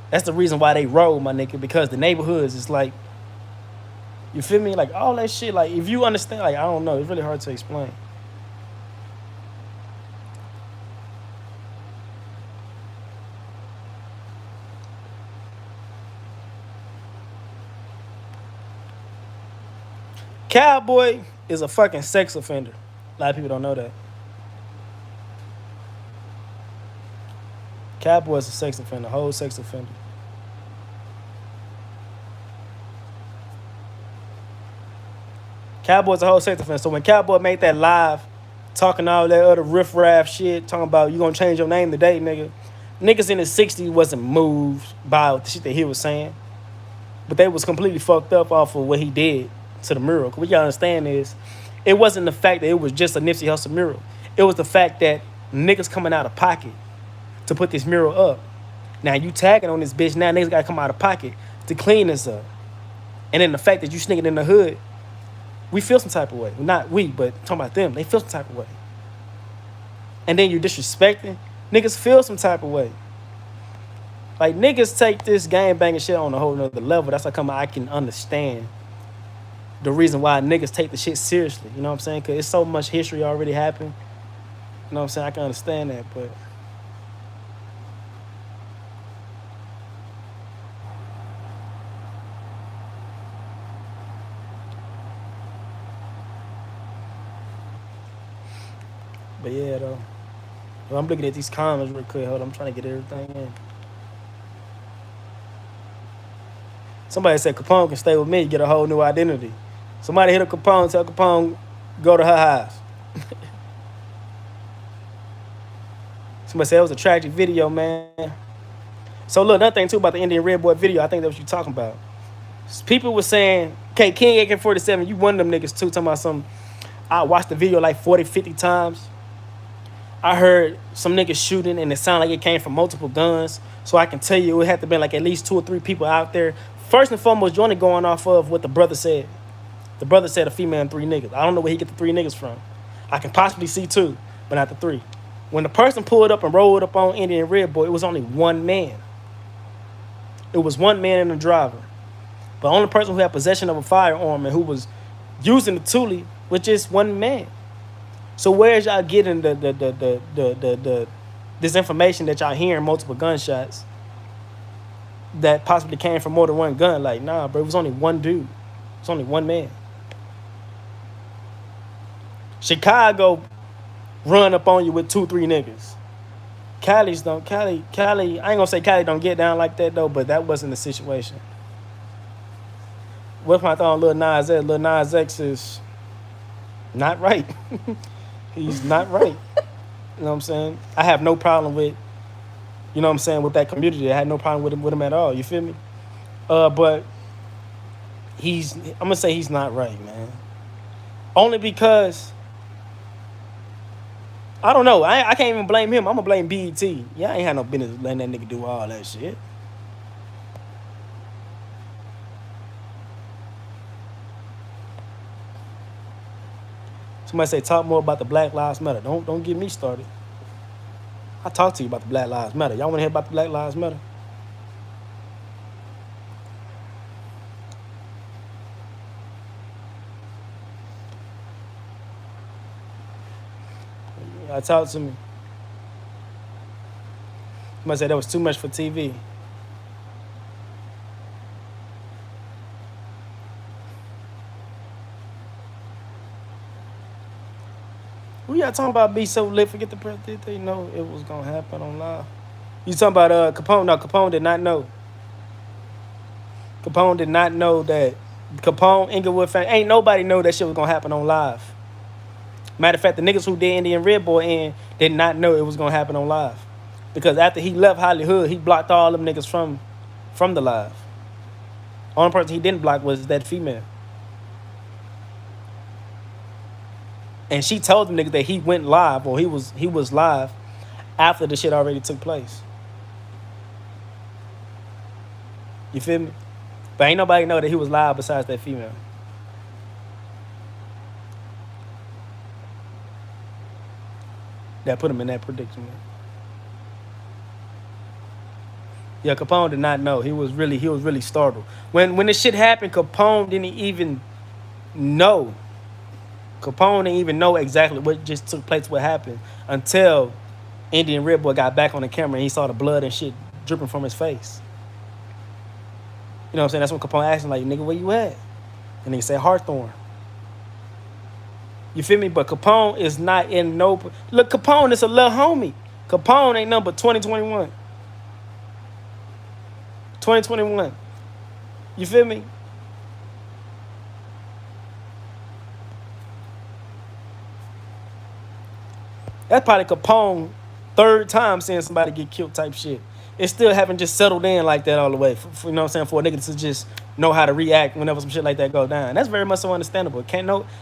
That's the reason why they roll, my nigga, because the neighborhoods is like, you feel me? Like all that shit, like if you understand, like I don't know, it's really hard to explain. Cowboy is a fucking sex offender. A lot of people don't know that. Cowboy is a sex offender, a whole sex offender. Cowboy's a whole sex offender. So when Cowboy made that live, talking all that other riffraff shit, talking about you gonna change your name today, nigga. Niggas in the 60s wasn't moved by the shit that he was saying. But they was completely fucked up off of what he did to the mural. What you gotta understand is, it wasn't the fact that it was just a Nipsey Hussle mural. It was the fact that niggas coming out of pocket to put this mural up. Now you tagging on this bitch, now niggas gotta come out of pocket to clean this up. And then the fact that you sneaking in the hood, we feel some type of way. Not we, but talking about them, they feel some type of way. And then you disrespecting, niggas feel some type of way. Like niggas take this gang banging shit on a whole nother level. That's how come I can understand the reason why niggas take the shit seriously. You know what I'm saying? Because it's so much history already happened. You know what I'm saying? I can understand that, but yeah, though. Well, I'm looking at these comments real quick. Hold on, I'm trying to get everything in. Somebody said Capone can stay with me, get a whole new identity. Somebody hit up Capone, tell Capone, go to her house. Somebody said it was a tragic video, man. So look, another thing too about the Indian Red Boy video, I think that's what you're talking about. People were saying, okay, King AK-47, you one of them niggas too, talking about some, I watched the video like 40, 50 times. I heard some niggas shooting and it sounded like it came from multiple guns. So I can tell you it had to be like at least 2 or 3 people out there. First and foremost, you're only going off of what the brother said. The brother said a female and 3 niggas. I don't know where he get the 3 niggas from. I can possibly see 2, but not the 3. When the person pulled up and rolled up on Indian Red Boy, it was only one man. It was one man and the driver. But the only person who had possession of a firearm and who was using the Thule was just one man. So where's y'all getting this information that y'all hearing multiple gunshots that possibly came from more than one gun? Like, nah, bro, it was only one dude. It was only one man. Chicago run up on you with 2, 3 niggas. Cali, I ain't gonna say Cali don't get down like that though, but that wasn't the situation. What if I thought Lil Nas X? Lil Nas X is not right. He's not right. You know what I'm saying? I have no problem with, you know what I'm saying, with that community. I had no problem with him at all. You feel me? But I'm gonna say he's not right, man. Only because I don't know. I can't even blame him. I'm gonna blame BET. Yeah, I ain't had no business letting that nigga do all that shit. Somebody say talk more about the Black Lives Matter. Don't get me started. I talk to you about the Black Lives Matter. Y'all want to hear about the Black Lives Matter? Talk to me. Somebody said that was too much for TV. Who y'all talking about be so lit? Forget the birthday. They know it was gonna happen on live. You talking about Capone? No, Capone did not know. Capone did not know that Capone, Inglewood family, ain't nobody know that shit was gonna happen on live. Matter of fact, the niggas who did Indian Red Boy in did not know it was gonna happen on live. Because after he left Hollywood, he blocked all them niggas from the live. Only person he didn't block was that female. And she told the niggas that he went live, or he was live after the shit already took place. You feel me? But ain't nobody know that he was live besides that female. That put him in that predicament. Yeah, Capone did not know. He was really startled. When this shit happened, Capone didn't even know. Capone didn't even know exactly what just took place, what happened, until Indian Red Boy got back on the camera and he saw the blood and shit dripping from his face. You know what I'm saying? That's when Capone asked him, like, nigga, where you at? And he said, Hawthorne. You feel me? But Capone is not in no... Look, Capone is a little homie. Capone ain't number 2021. 2021. You feel me? That's probably Capone third time seeing somebody get killed type shit. It still haven't just settled in like that all the way. You know what I'm saying? For a nigga to just know how to react whenever some shit like that go down. That's very much so understandable.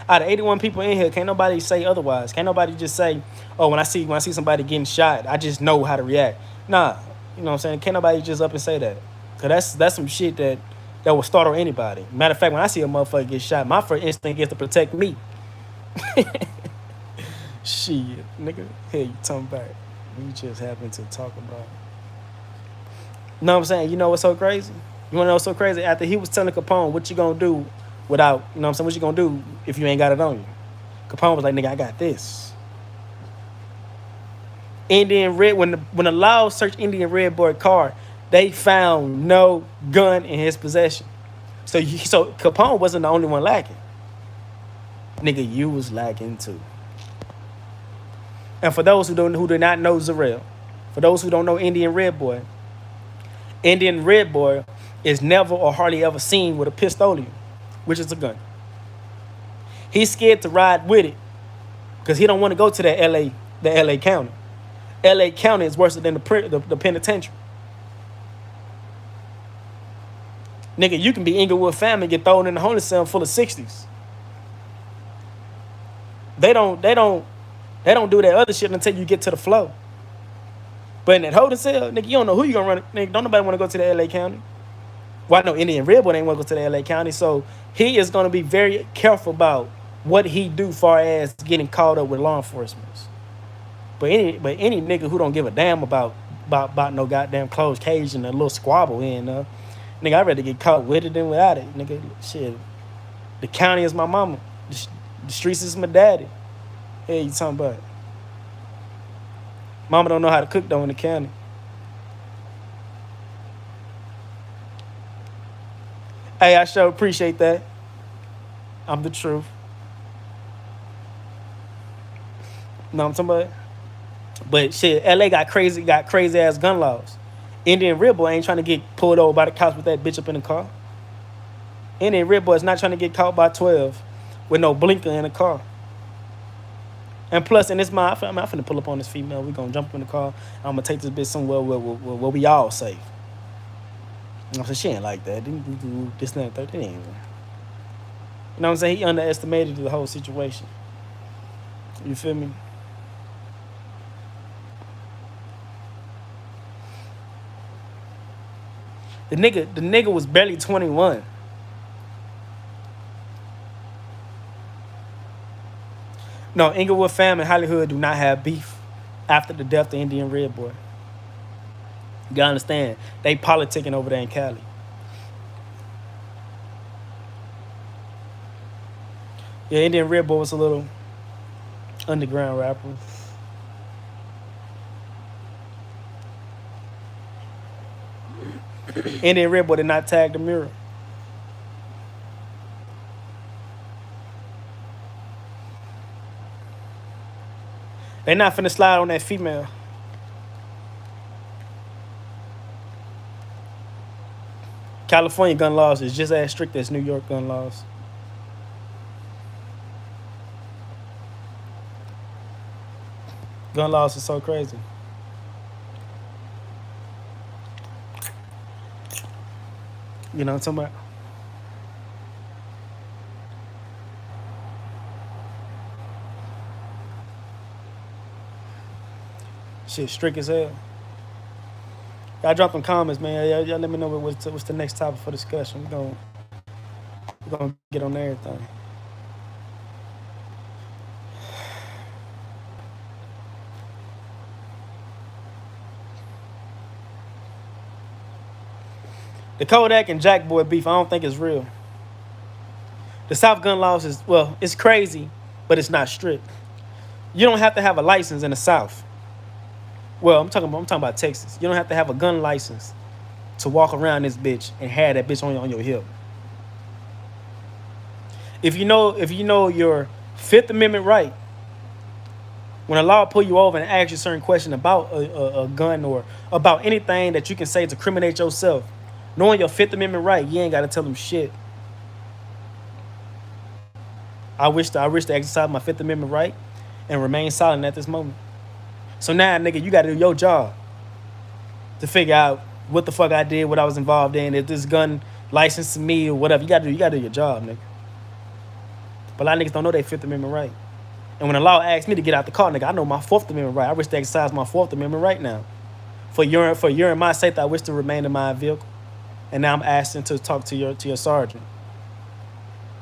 Out of 81 people in here, can't nobody say otherwise. Can't nobody just say, oh, when I see somebody getting shot, I just know how to react. Nah. You know what I'm saying? Can't nobody just up and say that. Cause that's some shit that will startle anybody. Matter of fact, when I see a motherfucker get shot, my first instinct is to protect me. Shit, nigga. Hey, you talking about? We just happened to talk about. You know what I'm saying? You know what's so crazy? You wanna know what's so crazy? After he was telling Capone what you gonna do without, you know what I'm saying, what you gonna do if you ain't got it on you? Capone was like, nigga, I got this. Indian Red, when the law searched Indian Red Boy car, they found no gun in his possession. So Capone wasn't the only one lacking. Nigga, you was lacking too. And for those who do not know Zarrell, for those who don't know Indian Red Boy is never or hardly ever seen with a pistolium, which is a gun. He's scared to ride with it because he don't want to go to the LA County. LA County is worse than the penitentiary. Nigga, you can be Inglewood family and get thrown in the holding cell full of 60s. They don't do that other shit until you get to the flow. But in that holding cell, nigga, you don't know who you gonna run. Nigga, don't nobody want to go to the LA County. Well, I know Indian Red Boy ain't want to go to the LA County, so he is gonna be very careful about what he do far as getting caught up with law enforcement. But any nigga who don't give a damn about no goddamn closed cage and a little squabble in, nigga, I'd rather get caught with it than without it. Nigga, shit. The county is my mama. The streets is my daddy. Hey, you talking about? Mama don't know how to cook though in the county. Hey, I sure appreciate that. I'm the truth. No, I'm talking about. But shit, LA got crazy ass gun laws. Indian Red Boy ain't trying to get pulled over by the cops with that bitch up in the car. Indian Red Boy is not trying to get caught by 12 with no blinker in the car. And plus, in this mind, I'm finna pull up on this female. We gonna jump in the car. I'm gonna take this bitch somewhere where we all safe. I'm saying she ain't like that. This and that, that ain't even. You know what I'm saying? He underestimated the whole situation. You feel me? The nigga was barely 21. No, Inglewood fam and Hollywood do not have beef after the death of Indian Red Boy. You gotta understand, they politicking over there in Cali. Yeah, Indian Red Boy was a little underground rapper. Indian Red Boy did not tag the mirror. They not finna slide on that female. California gun laws is just as strict as New York gun laws. Gun laws are so crazy. You know what I'm talking about? Shit strict as hell. Y'all drop them comments, man. Y'all let me know what's the next topic for discussion. We're gonna get on everything. The Kodak and Jack Boy beef, I don't think it's real. The South gun laws is, well, it's crazy, but it's not strict. You don't have to have a license in the South. Well, I'm talking about Texas. You don't have to have a gun license to walk around this bitch and have that bitch on your hip. If you know your Fifth Amendment right, when a law pull you over and ask you a certain question about a gun or about anything that you can say to criminate yourself, knowing your Fifth Amendment right, you ain't got to tell them shit. I wish to exercise my Fifth Amendment right and remain silent at this moment. So now, nigga, you got to do your job to figure out what the fuck I did, what I was involved in, if this gun licensed to me or whatever. You got to do your job, nigga. But a lot of niggas don't know their Fifth Amendment right. And when the law asks me to get out the car, nigga, I know my Fourth Amendment right. I wish to exercise my Fourth Amendment right now. For your and my safety, I wish to remain in my vehicle. And now I'm asking to talk to your sergeant.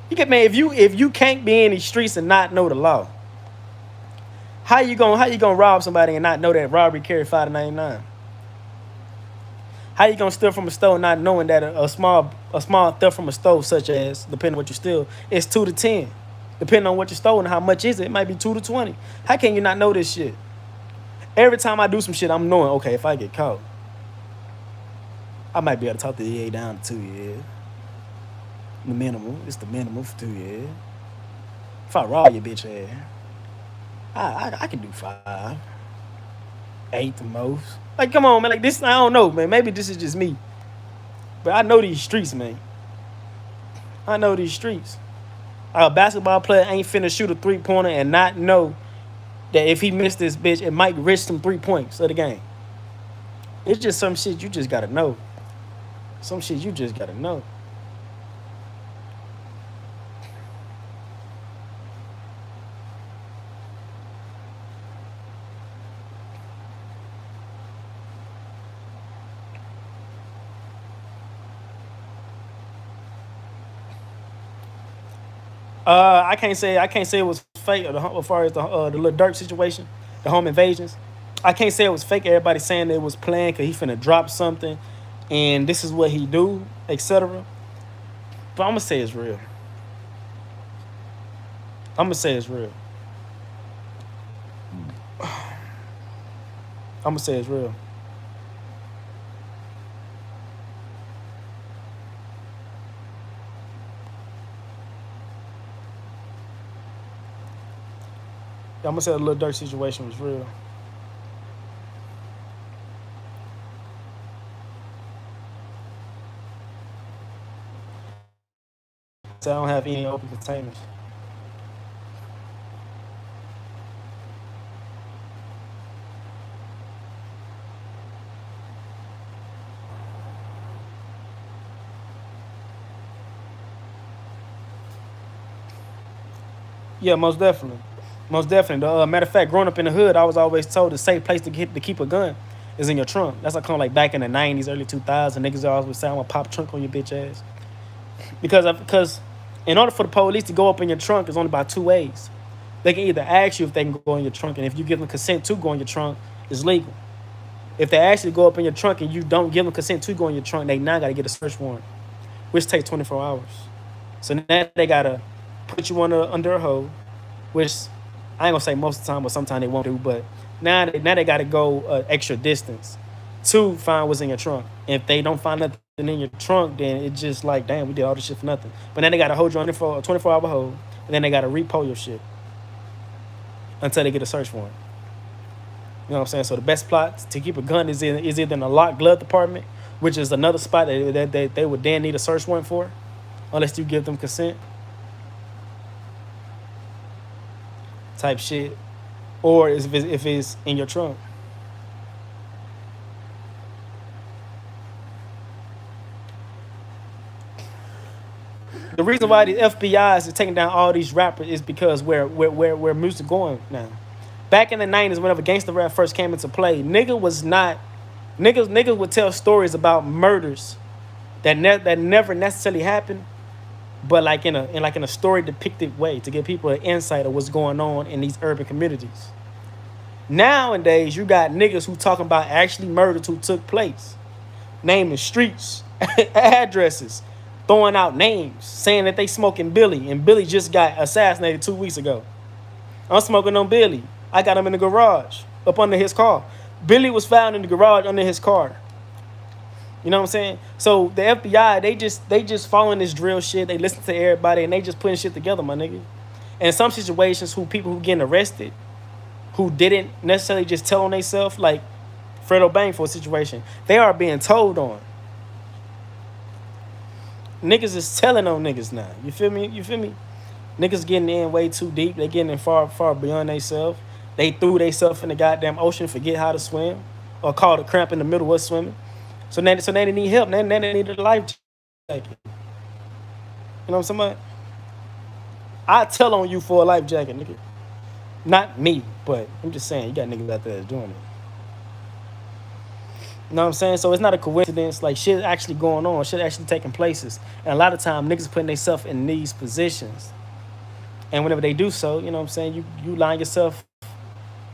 You get, man, if you can't be in these streets and not know the law, how you gonna rob somebody and not know that robbery carry 5 to 99? How you gonna steal from a store not knowing that a small theft from a store, such as, depending on what you steal, is 2 to 10. Depending on what you stole and how much is it might be 2 to 20. How can you not know this shit? Every time I do some shit, I'm knowing, okay, if I get caught, I might be able to talk the EA down to 2 years. The minimum. It's the minimum for 2 years. If I rob your bitch ass, I can do 5, 8 the most. Like, come on, man. Like, this, I don't know, man. Maybe this is just me. But I know these streets, man. I know these streets. A basketball player ain't finna shoot a 3-pointer and not know that if he missed this bitch, it might risk some 3 points of the game. It's just some shit you just gotta know. Some shit you just gotta know. I can't say it was fake as far as the Lil Durk situation, the home invasions. I can't say it was fake. Everybody saying it was planned because he finna drop something, and this is what he do, etc. But I'm gonna say it's real. I'm gonna say it's real. I'm gonna say the Lil Durk situation was real. So I don't have any open containers. Yeah, most definitely. Most definitely. Matter of fact, growing up in the hood, I was always told the safe place to keep a gun is in your trunk. That's like back in the 90s, early 2000s. Niggas always say, I'm gonna pop trunk on your bitch ass. Because in order for the police to go up in your trunk, it's only about 2 ways. They can either ask you if they can go in your trunk, and if you give them consent to go in your trunk, it's legal. If they actually go up in your trunk and you don't give them consent to go in your trunk, they now got to get a search warrant, which takes 24 hours. So now they got to put you under a hold, which I ain't going to say most of the time, but sometimes they won't do. But now they got to go extra distance to find what's in your trunk. And if they don't find nothing in your trunk, then it's just like, damn, we did all this shit for nothing. But then they got to hold you under for a 24-hour hold, and then they got to repo your shit until they get a search warrant. You know what I'm saying? So the best plot to keep a gun is either in a locked glove department which is another spot that they would then need a search warrant for, unless you give them consent. Type shit. Or if it's in your trunk. The reason why the FBI is taking down all these rappers is because where music going now. Back in the 90s, whenever gangster rap first came into play, niggas would tell stories about murders that never necessarily happened, but like in a story depicted way to give people an insight of what's going on in these urban communities. Nowadays, you got niggas who talking about actually murders who took place, naming streets, addresses, throwing out names, saying that they smoking Billy, and Billy just got assassinated 2 weeks ago. I'm smoking on Billy. I got him in the garage, up under his car. Billy was found in the garage under his car. You know what I'm saying? So the FBI, they just following this drill shit. They listen to everybody and they just putting shit together, my nigga. And in some situations, people who getting arrested, who didn't necessarily just tell on themselves, like Fredo Bang for a situation, they are being told on. Niggas is telling on niggas now. You feel me? Niggas getting in way too deep. They getting in far beyond themselves. They threw themselves in the goddamn ocean, forget how to swim, or caught a cramp in the middle of swimming. So now they need help. Now they need a life jacket. You know what I'm saying? I tell on you for a life jacket, nigga. Not me, but I'm just saying, you got niggas out there that's doing it. You know what I'm saying? So it's not a coincidence. Like, shit actually going on. Shit actually taking places. And a lot of time, niggas putting themselves in these positions. And whenever they do so, you know what I'm saying, you line yourself,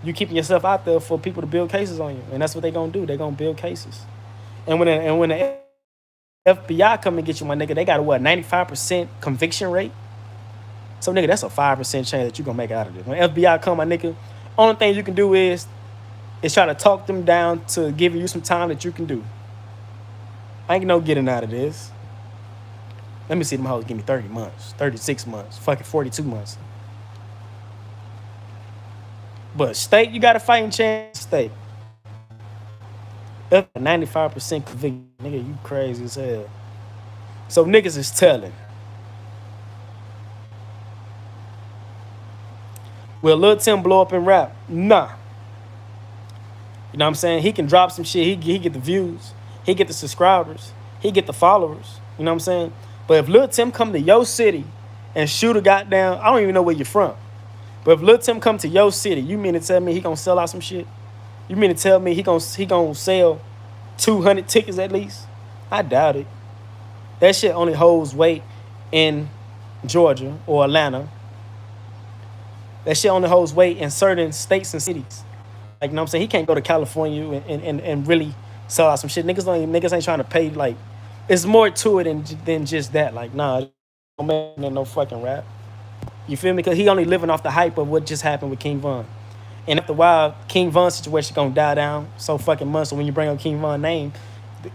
you keeping yourself out there for people to build cases on you. And that's what they gonna do. They gonna build cases. And when the FBI come and get you, my nigga, they got a 95% conviction rate. So, nigga, that's a 5% chance that you gonna make it out of this. When FBI come, my nigga, only thing you can do is try to talk them down to giving you some time that you can do. I ain't no getting out of this. Let me see them hoes give me 30 months, 36 months, fucking 42 months. But state, you got a fighting chance, state. That's a 95% conviction. Nigga, you crazy as hell. So niggas is telling. Will Lil Tim blow up in rap? Nah. You know what I'm saying? He can drop some shit. He get the views. He get the subscribers. He get the followers. You know what I'm saying? But if Lil Tim come to your city and shoot a goddamn, I don't even know where you're from. But if Lil Tim come to your city, you mean to tell me he gonna sell out some shit? You mean to tell me he gonna sell 200 tickets at least? I doubt it. That shit only holds weight in Georgia or Atlanta. That shit only holds weight in certain states and cities. Like, you know what I'm saying? He can't go to California and really sell out some shit. Niggas ain't trying to pay, like, it's more to it than just that. Like, nah, don't make no fucking rap. You feel me? Because he only living off the hype of what just happened with King Von. And after a while, King Von's situation gonna die down so fucking much. So when you bring up King Von's name,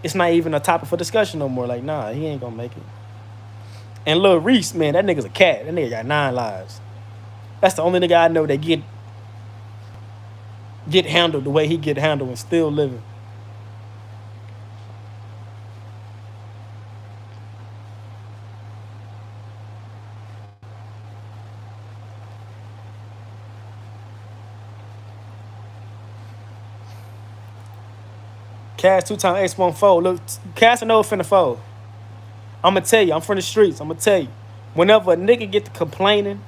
it's not even a topic for discussion no more. Like, nah, he ain't gonna make it. And Lil Reese, man, that nigga's a cat. That nigga got 9 lives. That's the only nigga I know that get handled the way he get handled and still living. Cash 2x X14. Look, Cash and finna fold. I'ma tell you, I'm from the streets. I'ma tell you. Whenever a nigga get to complaining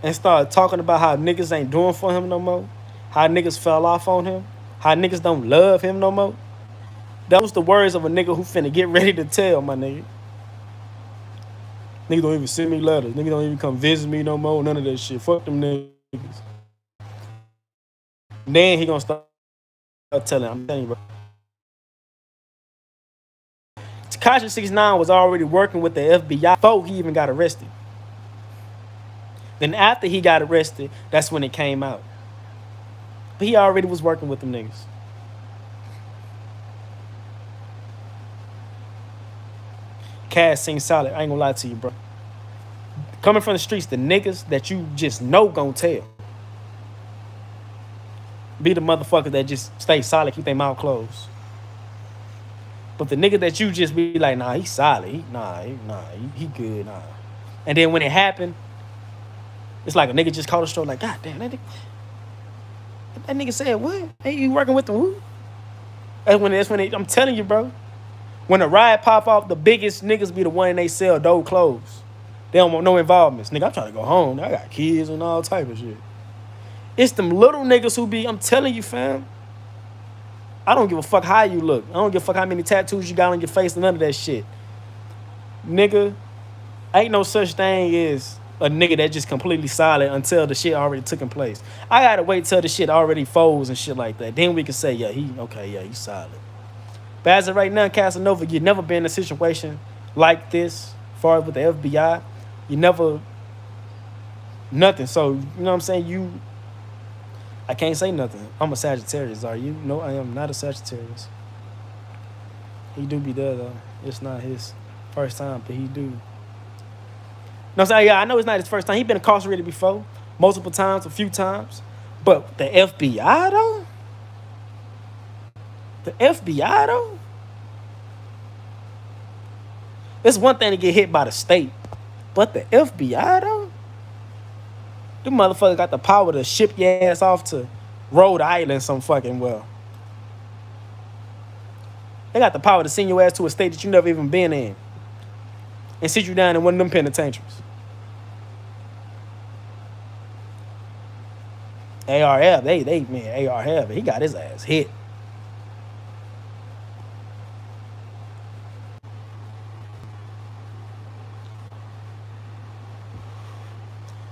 and start talking about how niggas ain't doing for him no more, how niggas fell off on him, how niggas don't love him no more, that was the words of a nigga who finna get ready to tell, my nigga. Niggas don't even send me letters. Niggas don't even come visit me no more. None of that shit. Fuck them niggas. Then he gonna start telling. I'm telling you, bro. Tekashi 69 was already working with the FBI before he even got arrested. Then after he got arrested, that's when it came out. But he already was working with them niggas. Cash sing solid. I ain't gonna lie to you, bro. Coming from the streets, the niggas that you just know gonna tell be the motherfuckers that just stay solid, keep their mouth closed. But the nigga that you just be like, nah, he's solid. He good, nah. And then when it happened, it's like a nigga just caught a stroke, like, God damn, that nigga said, what? Hey, you working with the who? I'm telling you, bro. When the riot pop off, the biggest niggas be the one they sell dope clothes. They don't want no involvements. Nigga, I'm trying to go home. I got kids and all type of shit. It's them little niggas who be, I'm telling you, fam. I don't give a fuck how you look. I don't give a fuck how many tattoos you got on your face and none of that shit. Nigga, ain't no such thing as a nigga that just completely solid until the shit already taken place. I gotta wait till the shit already folds and shit like that. Then we can say, yeah, he's solid. But as of right now, Casanova, you never been in a situation like this, as far as with the FBI. You never, nothing. So, you know what I'm saying? I can't say nothing. I'm a Sagittarius, are you? No, I am not a Sagittarius. He do be there, though. It's not his first time, but he do. No, I'm saying, yeah, I know it's not his first time. He been incarcerated before, multiple times, a few times. But the FBI, though? The FBI, though? It's one thing to get hit by the state. But the FBI, though? Them motherfuckers got the power to ship your ass off to Rhode Island some fucking well. They got the power to send your ass to a state that you never even been in and sit you down in one of them penitentiaries. ARF, ARF, he got his ass hit.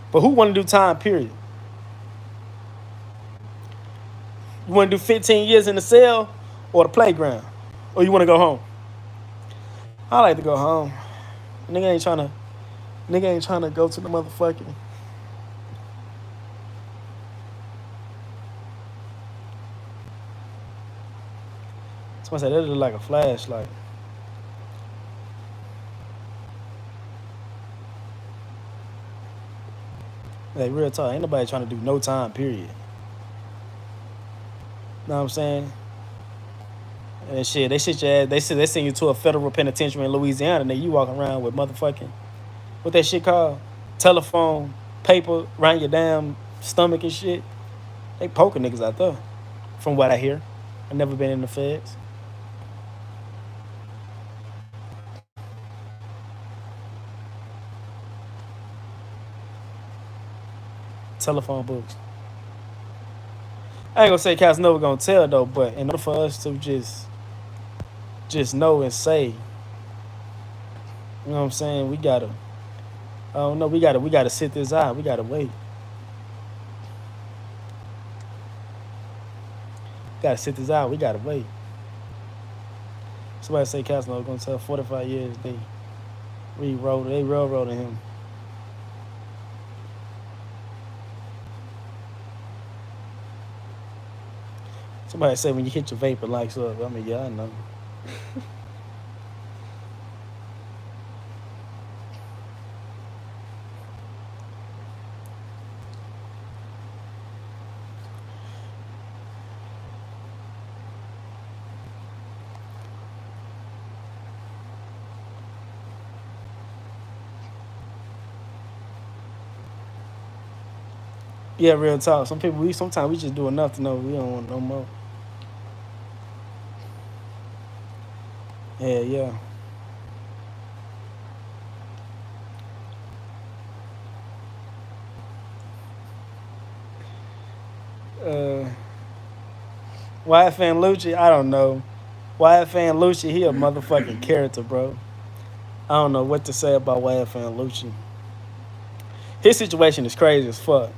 But who want to do time period? You want to do 15 years in the cell or the playground? Or you want to go home? I like to go home. Nigga ain't trying to go to the motherfucking. Somebody said that look like a flashlight. Like, real talk, ain't nobody trying to do no time period. Know what I'm saying? And shit, they shit your ass. They send you to a federal penitentiary in Louisiana, and then you walking around with motherfucking, what that shit called? Telephone, paper around your damn stomach and shit. They poking niggas out there, from what I hear. I never been in the feds. Telephone books. I ain't gonna say Casanova gonna tell though, but in order for us to just know and say, you know what I'm saying, we gotta sit this out. We gotta wait. Gotta sit this out. We gotta wait. Somebody say Casanova gonna tell 45 years they railroaded him. Somebody say when you hit your vape, it lights up. I mean, yeah, I know. Yeah, real talk. Sometimes we just do enough to know we don't want no more. Yeah. YFN Lucci, I don't know. YFN Lucci, he a motherfucking character, bro. I don't know what to say about YFN Lucci. His situation is crazy as fuck.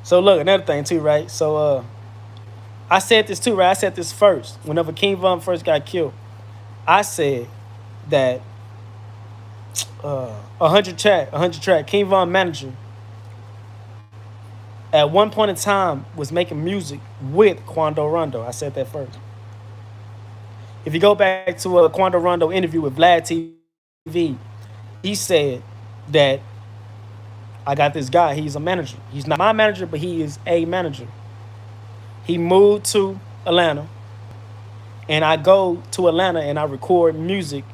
So look, another thing too, right? So I said this too, right? I said this first. Whenever King Von first got killed, I said that 100 track, King Von manager, at one point in time was making music with Quando Rondo. I said that first. If you go back to a Quando Rondo interview with Vlad TV, he said that I got this guy. He's a manager. He's not my manager, but he is a manager. He moved to Atlanta, and I go to Atlanta and I record music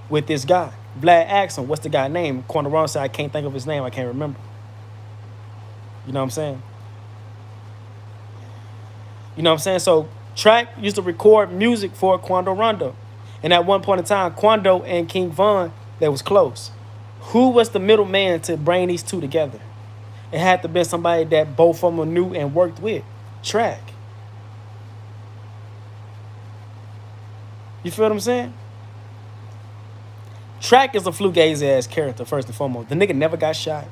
with this guy. Vlad asked him, what's the guy's name? Quandaron said, I can't think of his name. I can't remember. You know what I'm saying? You know what I'm saying? So Track used to record music for Quando Rondo. And at one point in time, Quando and King Von, they was close. Who was the middleman to bring these two together? It had to be somebody that both of them knew and worked with. Track. You feel what I'm saying? Track is a flugazi ass character, first and foremost. The nigga never got shot.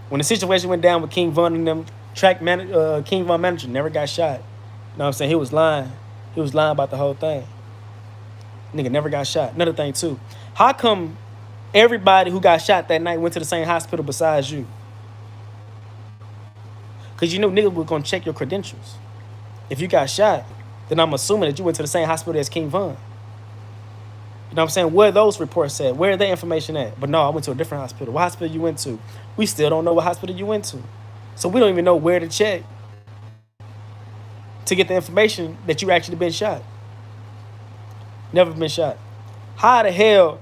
When the situation went down with King Von and them, King Von manager never got shot. You know what I'm saying? He was lying. He was lying about the whole thing. Nigga never got shot. Another thing too. How come everybody who got shot that night went to the same hospital besides you? Because you know niggas were going to check your credentials. If you got shot, then I'm assuming that you went to the same hospital as King Von. You know what I'm saying? Where those reports at? Where their information at? But no, I went to a different hospital. What hospital you went to? We still don't know what hospital you went to. So we don't even know where to check to get the information that you actually been shot. Never been shot. How the hell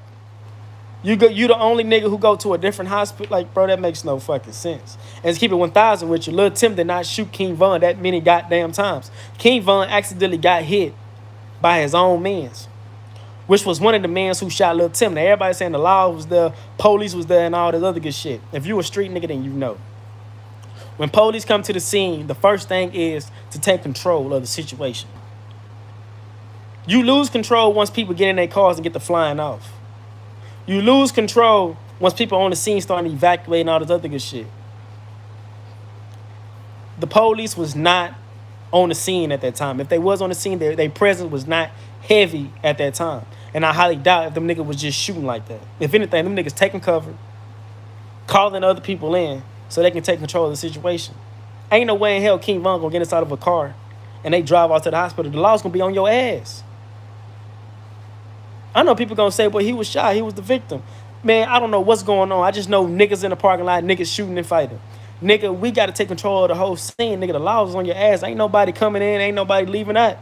you the only nigga who go to a different hospital? Like, bro, that makes no fucking sense. And to keep it 1,000 with you, Lil Tim did not shoot King Von that many goddamn times. King Von accidentally got hit by his own mans, which was one of the mans who shot Lil Tim. Now, everybody saying the law was there, police was there, and all this other good shit. If you a street nigga, then you know. When police come to the scene, the first thing is to take control of the situation. You lose control once people get in their cars and get the flying off. You lose control once people on the scene starting evacuating all this other good shit. The police was not on the scene at that time. If they was on the scene, their presence was not heavy at that time. And I highly doubt if them niggas was just shooting like that. If anything, them niggas taking cover, calling other people in so they can take control of the situation. Ain't no way in hell King Von gonna get inside of a car and they drive out to the hospital. The law's gonna be on your ass. I know people gonna say, well, he was shot. He was the victim. Man, I don't know what's going on. I just know niggas in the parking lot, niggas shooting and fighting. Nigga, we got to take control of the whole scene. Nigga, the law is on your ass. Ain't nobody coming in. Ain't nobody leaving out.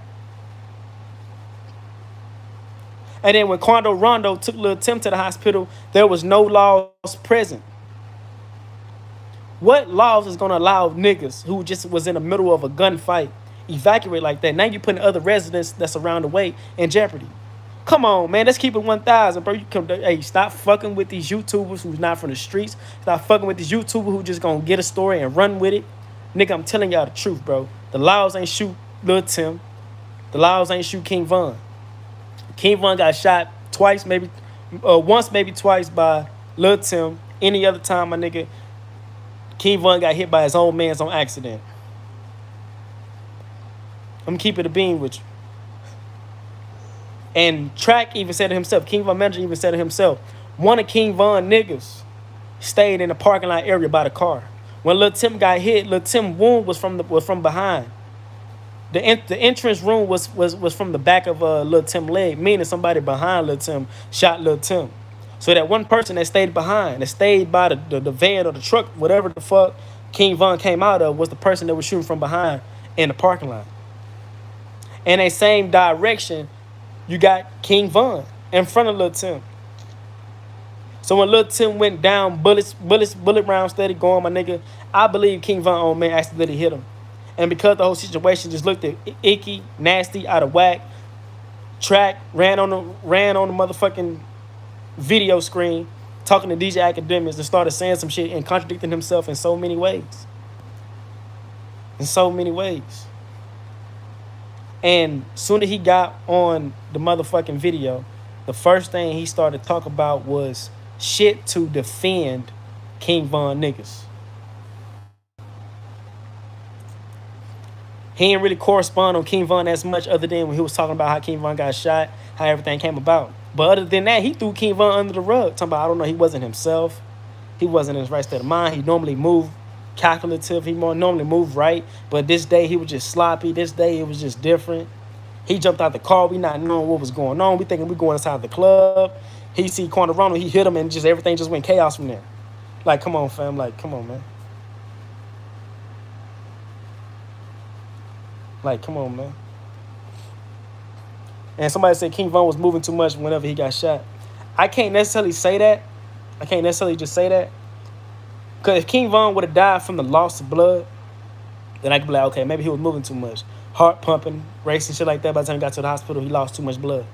And then when Quando Rondo took Lil Tim to the hospital, there was no laws present. What laws is going to allow niggas who just was in the middle of a gunfight evacuate like that? Now you're putting other residents that's around the way in jeopardy. Come on, man. Let's keep it 1,000, bro. Hey, stop fucking with these YouTubers who's not from the streets. Stop fucking with these YouTubers who just gonna get a story and run with it. Nigga, I'm telling y'all the truth, bro. The laws ain't shoot Lil Tim. The laws ain't shoot King Von. King Von got shot twice, maybe once, maybe twice by Lil Tim. Any other time, my nigga, King Von got hit by his own man's on accident. I'm keeping the beam with you. And Track even said to himself, King Von manager even said to himself, one of King Von niggas stayed in the parking lot area by the car. When Lil Tim got hit, Lil Tim wound was from behind. The entrance room was from the back of Lil Tim leg, meaning somebody behind Lil Tim shot Lil Tim. So that one person that stayed behind, that stayed by the van or the truck, whatever the fuck King Von came out of, was the person that was shooting from behind in the parking lot. In that same direction, you got King Von in front of Lil Tim. So when Lil Tim went down, bullet round steady going, my nigga, I believe King Von old man accidentally hit him. And because the whole situation just looked icky, nasty, out of whack, Track ran on the motherfucking video screen talking to DJ Academics and started saying some shit and contradicting himself in so many ways. In so many ways. And soon as he got on the motherfucking video, the first thing he started to talk about was shit to defend King Von niggas. He didn't really correspond on King Von as much other than when he was talking about how King Von got shot, how everything came about. But other than that, he threw King Von under the rug. Talking about, I don't know, he wasn't himself. He wasn't in his right state of mind. He normally moved calculative. He more normally moved right. But this day, he was just sloppy. This day, it was just different. He jumped out the car. We not knowing what was going on. We thinking we going inside the club. He see Quando Rondo. He hit him, and just everything just went chaos from there. Like, come on, fam. Like, come on, man. Like, come on, man. And somebody said King Von was moving too much whenever he got shot. I can't necessarily say that. I can't necessarily just say that. Because if King Von would have died from the loss of blood, then I could be like, okay, maybe he was moving too much. Heart pumping, racing, shit like that. By the time he got to the hospital, he lost too much blood.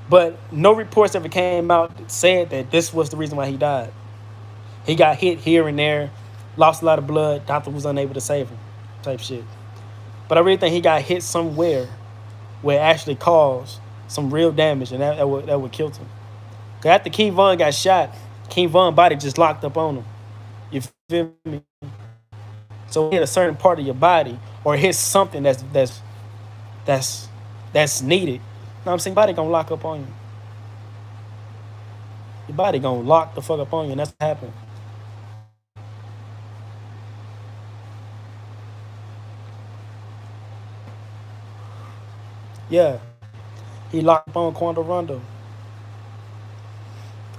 But no reports ever came out that said that this was the reason why he died. He got hit here and there, lost a lot of blood. Doctor was unable to save him, type shit. But I really think he got hit somewhere where it actually caused some real damage, and that would kill him. Because after King Von got shot, King Von's body just locked up on him. You feel me? So hit a certain part of your body, or hit something that's needed. You know what I'm saying? Your body gonna lock up on you. Your body gonna lock the fuck up on you, and that's what happened. Yeah. He locked up on Quando Rondo.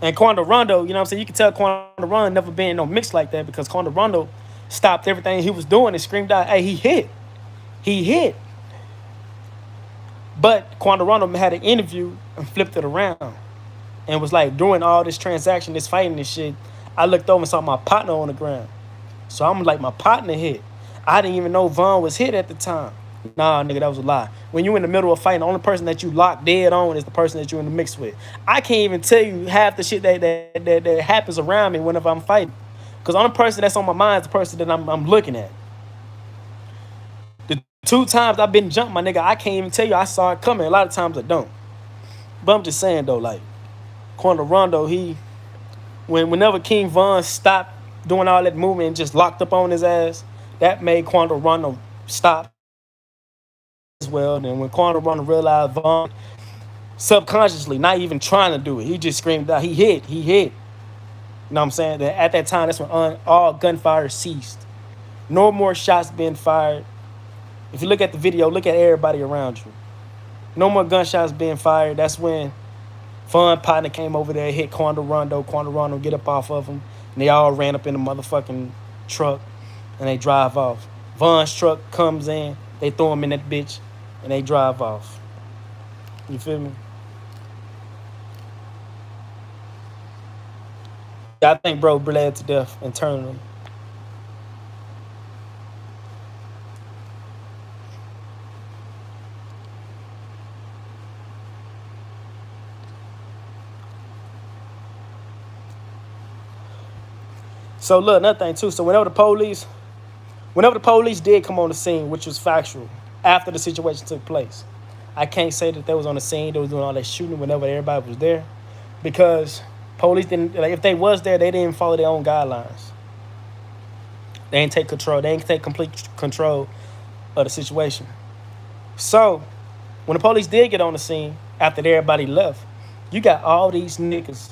And Quando Rondo, you know what I'm saying? You can tell Quando Rondo never been in no mix like that, because Quando Rondo stopped everything he was doing and screamed out, hey, he hit. He hit. But Quando Rondo had an interview and flipped it around and was like, during all this transaction, this fighting and shit, I looked over and saw my partner on the ground. So I'm like, my partner hit. I didn't even know Von was hit at the time. Nah, nigga, that was a lie. When you in the middle of fighting, the only person that you lock dead on is the person that you're in the mix with. I can't even tell you half the shit that happens around me whenever I'm fighting. Because the only person that's on my mind is the person that I'm looking at. The 2 times I've been jumped, my nigga, I can't even tell you I saw it coming. A lot of times I don't. But I'm just saying, though, like, Quando Rondo, whenever King Von stopped doing all that movement and just locked up on his ass, that made Quando Rondo stop as well. And when Quando Rondo realized Von, subconsciously, not even trying to do it, he just screamed out, he hit. You know what I'm saying? At that time, that's when all gunfire ceased. No more shots being fired. If you look at the video, look at everybody around you. No more gunshots being fired. That's when Von partner came over there, hit Quando Rondo. Quando Rondo get up off of him. And they all ran up in the motherfucking truck. And they drive off. Von's truck comes in. They throw him in that bitch. And they drive off. You feel me? I think bro bled to death internally. So look, another thing too. So whenever the police did come on the scene, which was factual, after the situation took place, I can't say that they was on the scene. They was doing all that shooting whenever everybody was there, because police didn't. Like, if they was there, they didn't follow their own guidelines. They didn't take control. They didn't take complete control of the situation. So when the police did get on the scene after everybody left, you got all these niggas.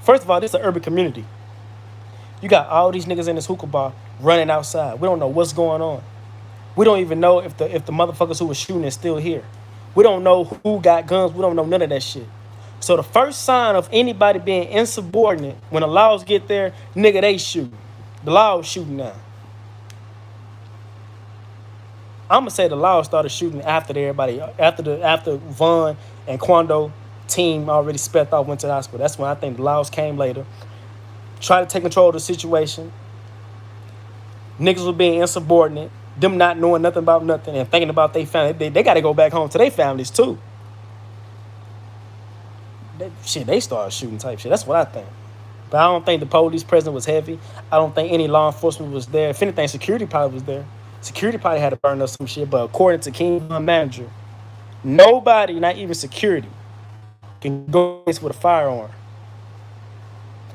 First of all, this is an urban community. You got all these niggas in this hookah bar running outside. We don't know what's going on. We don't even know if the motherfuckers who were shooting is still here. We don't know who got guns. We don't know none of that shit. So the first sign of anybody being insubordinate, when the laws get there, nigga, they shoot. The law is shooting now. I'm gonna say the law started shooting after Von and Quando team already sped off, went to the hospital. That's when I think the laws came later. Try to take control of the situation. Niggas were being insubordinate. Them not knowing nothing about nothing and thinking about their family. They got to go back home to their families too. They started shooting type shit. That's what I think. But I don't think the police presence was heavy. I don't think any law enforcement was there. If anything, security probably was there. Security probably had to burn up some shit. But according to King Von manager, nobody, not even security, can go with a firearm.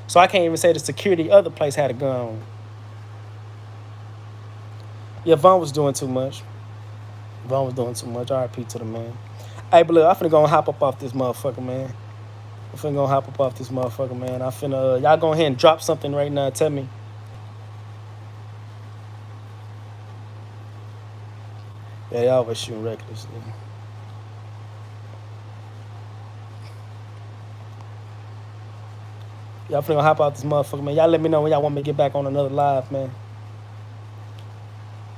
So I can't even say the security other place had a gun on. Yeah, Von was doing too much. RIP to the man. Hey, but look, I'm finna go and hop up off this motherfucker, man. I finna, y'all go ahead and drop something right now. Tell me. Yeah, y'all was shooting recklessly. Y'all finna hop out this motherfucker, man. Y'all let me know when y'all want me to get back on another live, man.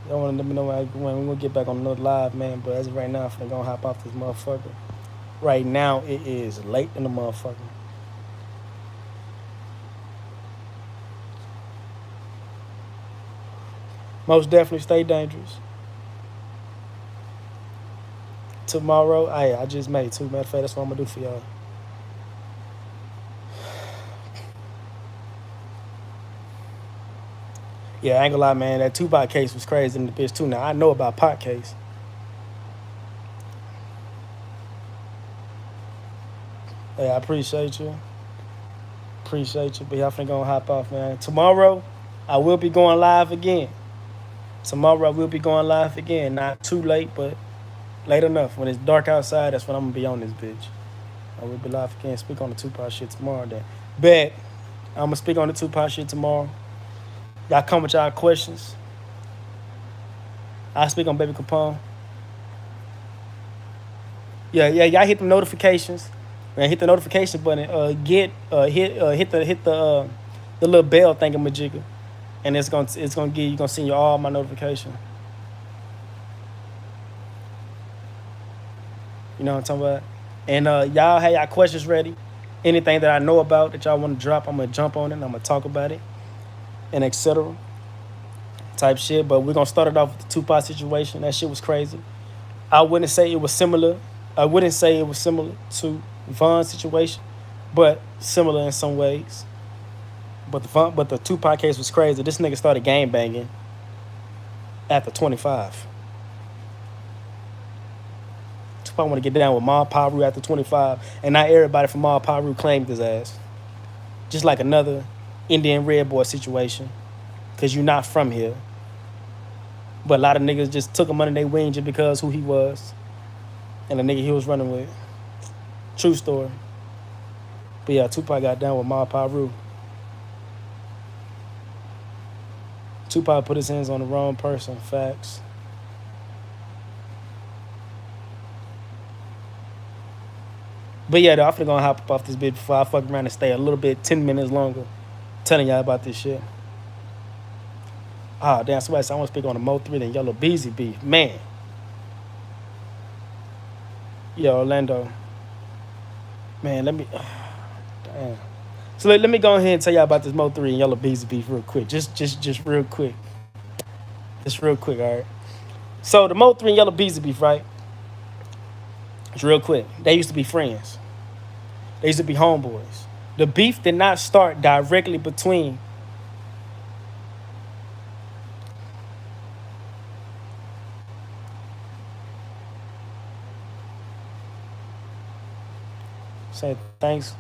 Y'all want to let me know when we're going to get back on another live, man. But as of right now, I'm finna go hop off this motherfucker. Right now, it is late in the motherfucker. Most definitely stay dangerous. Tomorrow, I just made 2. Matter of fact, that's what I'm going to do for y'all. Yeah, I ain't gonna lie, man. That Tupac case was crazy in the bitch, too. Now, I know about Pac case. Hey, I appreciate you. Appreciate you. But y'all finna go hop off, man. Tomorrow, I will be going live again. Tomorrow, I will be going live again. Not too late, but late enough. When it's dark outside, that's when I'm gonna be on this bitch. I will be live again. Speak on the Tupac shit tomorrow, then. Bet. I'm gonna speak on the Tupac shit tomorrow. Y'all come with y'all questions. I speak on Baby Capone. Yeah, y'all hit the notifications. Man, hit the notification button. Hit the little bell thingamajigger, and it's gonna send you all my notifications. You know what I'm talking about? And y'all have y'all questions ready. Anything that I know about that y'all want to drop, I'm gonna jump on it. And I'm gonna talk about it. And etc. type shit. But we're gonna start it off with the Tupac situation. That shit was crazy. I wouldn't say it was similar to Von's situation, but similar in some ways. But the Tupac case was crazy. This nigga started gang banging after 25. Tupac want to get down with Mob Piru after 25, and not everybody from Mob Piru claimed his ass. Just like another Indian Red Boy situation, because you're not from here. But a lot of niggas just took him under their wing just because who he was and the nigga he was running with. True story. But yeah, Tupac got down with Mob Piru. Tupac put his hands on the wrong person. Facts. But yeah, though, I'm finna go hop up off this bitch before I fuck around and stay a little bit, 10 minutes longer, telling y'all about this shit. Ah, damn, somebody said I want to speak on the Mo3 and Yellow Beezy beef. Man. Yeah, Orlando. Man, let me... Damn. So let me go ahead and tell y'all about this Mo3 and Yellow Beezy beef real quick. Just real quick. Just real quick, all right? So the Mo3 and Yellow Beezy beef, right? It's real quick. They used to be friends. They used to be homeboys. The beef did not start directly between say thanks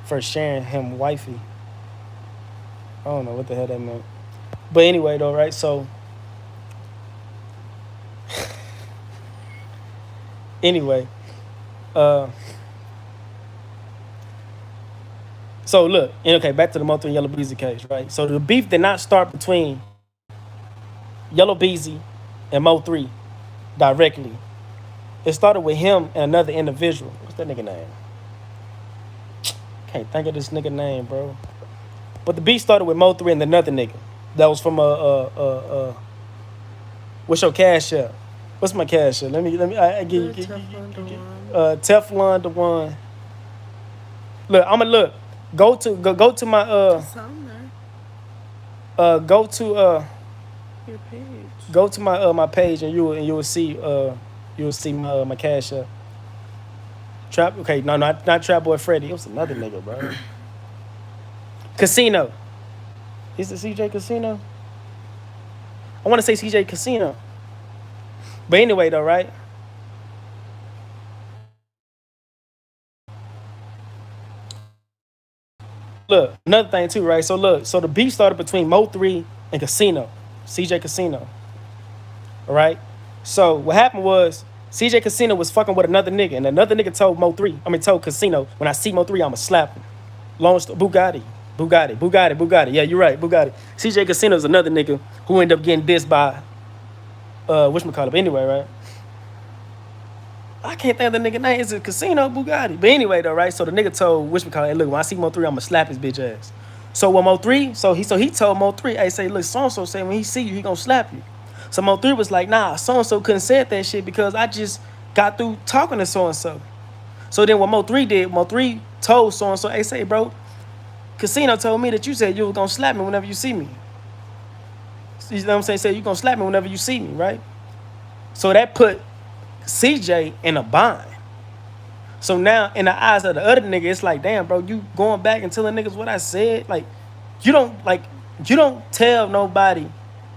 for sharing him wifey. I don't know what the hell that meant. But anyway though, right? So anyway, so look, okay, back to the Mo3 and Yellow Beezy case, right? So the beef did not start between Yellow Beezy and Mo3 directly. It started with him and another individual. What's that nigga name? Can't think of this nigga name, bro. But the beef started with Mo3 and another nigga. That was from what's your cash app? What's my cash app? Let me I give you Teflon the one. Look, I'ma look. Go to my go to your page. Go to my page and you will see my cash app. Trap, okay, no, not Trap Boy Freddy. It was another nigga, bro. Casino. Is it CJ Casino? I want to say CJ Casino. But anyway, though, right? Look, another thing too, right? So look, so the beef started between Mo3 and Casino, CJ Casino. All right? So what happened was CJ Casino was fucking with another nigga, and another nigga told Casino, when I see Mo3, I'ma slap him. Long story, Bugatti. Yeah, you're right, Bugatti. CJ Casino's another nigga who ended up getting dissed by whatchamacallit. Anyway, right? I can't think of the nigga name. It's a Casino Bugatti. But anyway, though, right? So the nigga told whatchamacallit, hey, look, when I see Mo3, I'ma slap his bitch ass. So when Mo3, so he told Mo3, hey, say, look, so-and-so say when he see you, he gonna slap you. So Mo3 was like, nah, so-and-so couldn't say that shit because I just got through talking to so-and-so. So then what Mo3 did, Mo3 told so-and-so, hey, say, bro, Casino told me that you said you were gonna slap me whenever you see me. You know what I'm saying? Say you gonna slap me whenever you see me, right? So that put CJ in a bind. So now in the eyes of the other nigga, it's like, damn, bro, you going back and telling niggas what I said? Like, you don't tell nobody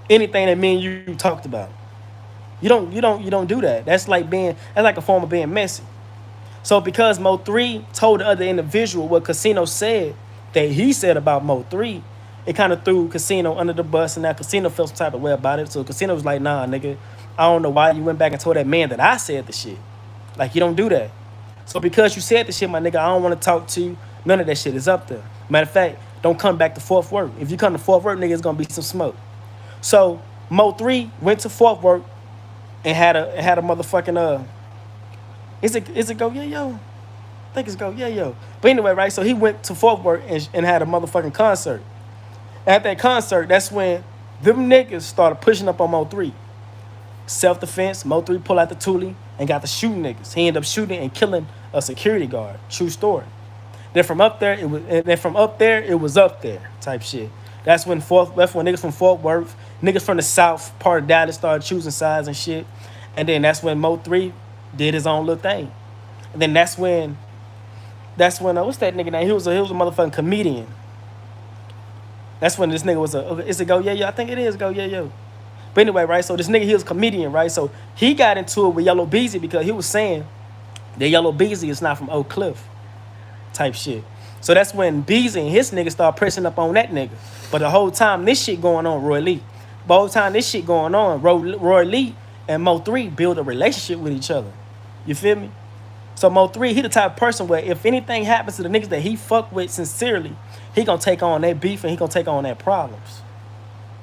anything that me and you talked about. You don't do that. That's like a form of being messy. So because Mo3 told the other individual what Casino said that he said about Mo3, it kind of threw Casino under the bus, and now Casino felt some type of way about it. So Casino was like, nah, nigga, I don't know why you went back and told that man that I said the shit. Like, you don't do that. So because you said the shit, my nigga, I don't want to talk to you. None of that shit is up there. Matter of fact, don't come back to Fort Worth. If you come to Fort Worth, nigga, it's gonna be some smoke. So Mo3 went to Fort Worth and had a motherfucking is it Go Yeah Yo? I think it's Go Yeah Yo. But anyway, right? So he went to Fort Worth and had a motherfucking concert. At that concert, that's when them niggas started pushing up on Mo3. Self-defense, Mo3 pulled out the toolie and got to shooting niggas. He ended up shooting and killing a security guard. True story. Then from up there, it was up there type shit. That's when niggas from Fort Worth, niggas from the south part of Dallas started choosing sides and shit. And then that's when Mo3 did his own little thing. And then that's when what's that nigga name? He was a motherfucking comedian. That's when this nigga was is it Go Yeah Yo? I think it is Go Yeah Yo. But anyway, right? So this nigga, he was a comedian, right? So he got into it with Yellow Beezy because he was saying that Yellow Beezy is not from Oak Cliff type shit. So that's when Beezy and his nigga started pressing up on that nigga. But the whole time this shit going on, Roy Lee. The whole time this shit going on, Roy Lee and Mo3 build a relationship with each other. You feel me? So Mo3, he the type of person where if anything happens to the niggas that he fuck with sincerely, he gonna take on their beef and he gonna take on their problems.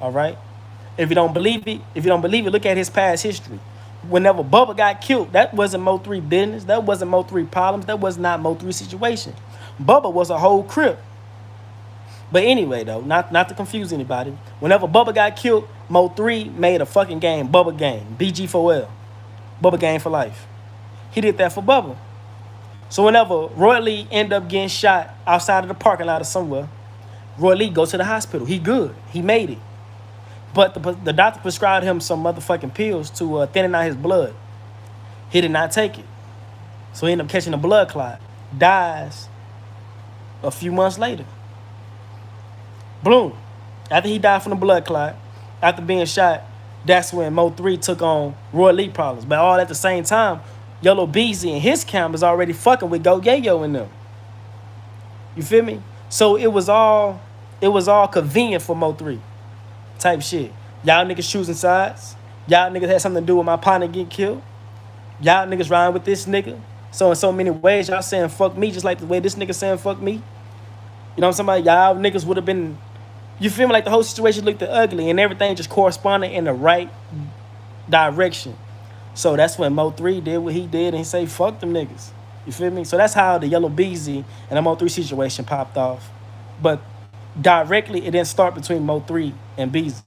All right? If you don't believe it, look at his past history. Whenever Bubba got killed, that wasn't Mo3 business. That wasn't Mo3 problems. That was not Mo3 situation. Bubba was a whole crip. But anyway, though, not to confuse anybody, whenever Bubba got killed, Mo3 made a fucking game, Bubba game, BG4L, Bubba game for life. He did that for Bubba. So whenever Roy Lee end up getting shot outside of the parking lot or somewhere, Roy Lee go to the hospital. He good. He made it. But the doctor prescribed him some motherfucking pills to thin out his blood. He did not take it. So he ended up catching a blood clot. Dies a few months later. Boom. After he died from the blood clot, after being shot, that's when Mo3 took on Roy Lee problems. But all at the same time, Yellow Beezy and his camp is already fucking with Go Yeah Yo and them. You feel me? So it was all convenient for Mo3 type shit. Y'all niggas choosing sides. Y'all niggas had something to do with my partner getting killed. Y'all niggas riding with this nigga. So in so many ways, y'all saying fuck me just like the way this nigga saying fuck me. You know what I'm saying? Y'all niggas would have been, you feel me? Like the whole situation looked ugly and everything just corresponded in the right direction. So that's when Mo3 did what he did and he say fuck them niggas. You feel me? So that's how the Yellow Beezy and the Mo3 situation popped off. But directly, it didn't start between Mo3 and Beezy.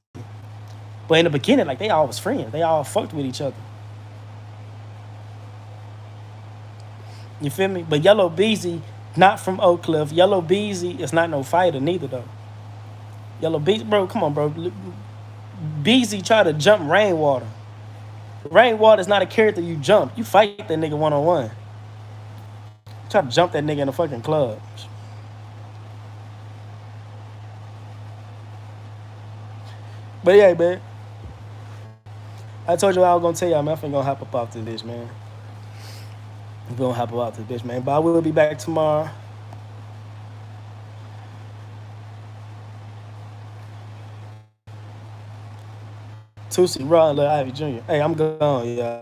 But in the beginning, like, they all was friends. They all fucked with each other. You feel me? But Yellow Beezy, not from Oak Cliff. Yellow Beezy is not no fighter neither, though. Yellow Beezy, bro, come on, bro. Beezy tried to jump Rainwater. Rainwater is not a character you jump. You fight that nigga one-on-one. Try to jump that nigga in the fucking club. But yeah, man. I told you what I was gonna tell y'all, man. I'm finna gonna hop up off this bitch, man. I'm gonna hop up off this bitch, man. But I will be back tomorrow. Tusi, Raw, Lil Ivy Jr. Hey, I'm gone, y'all.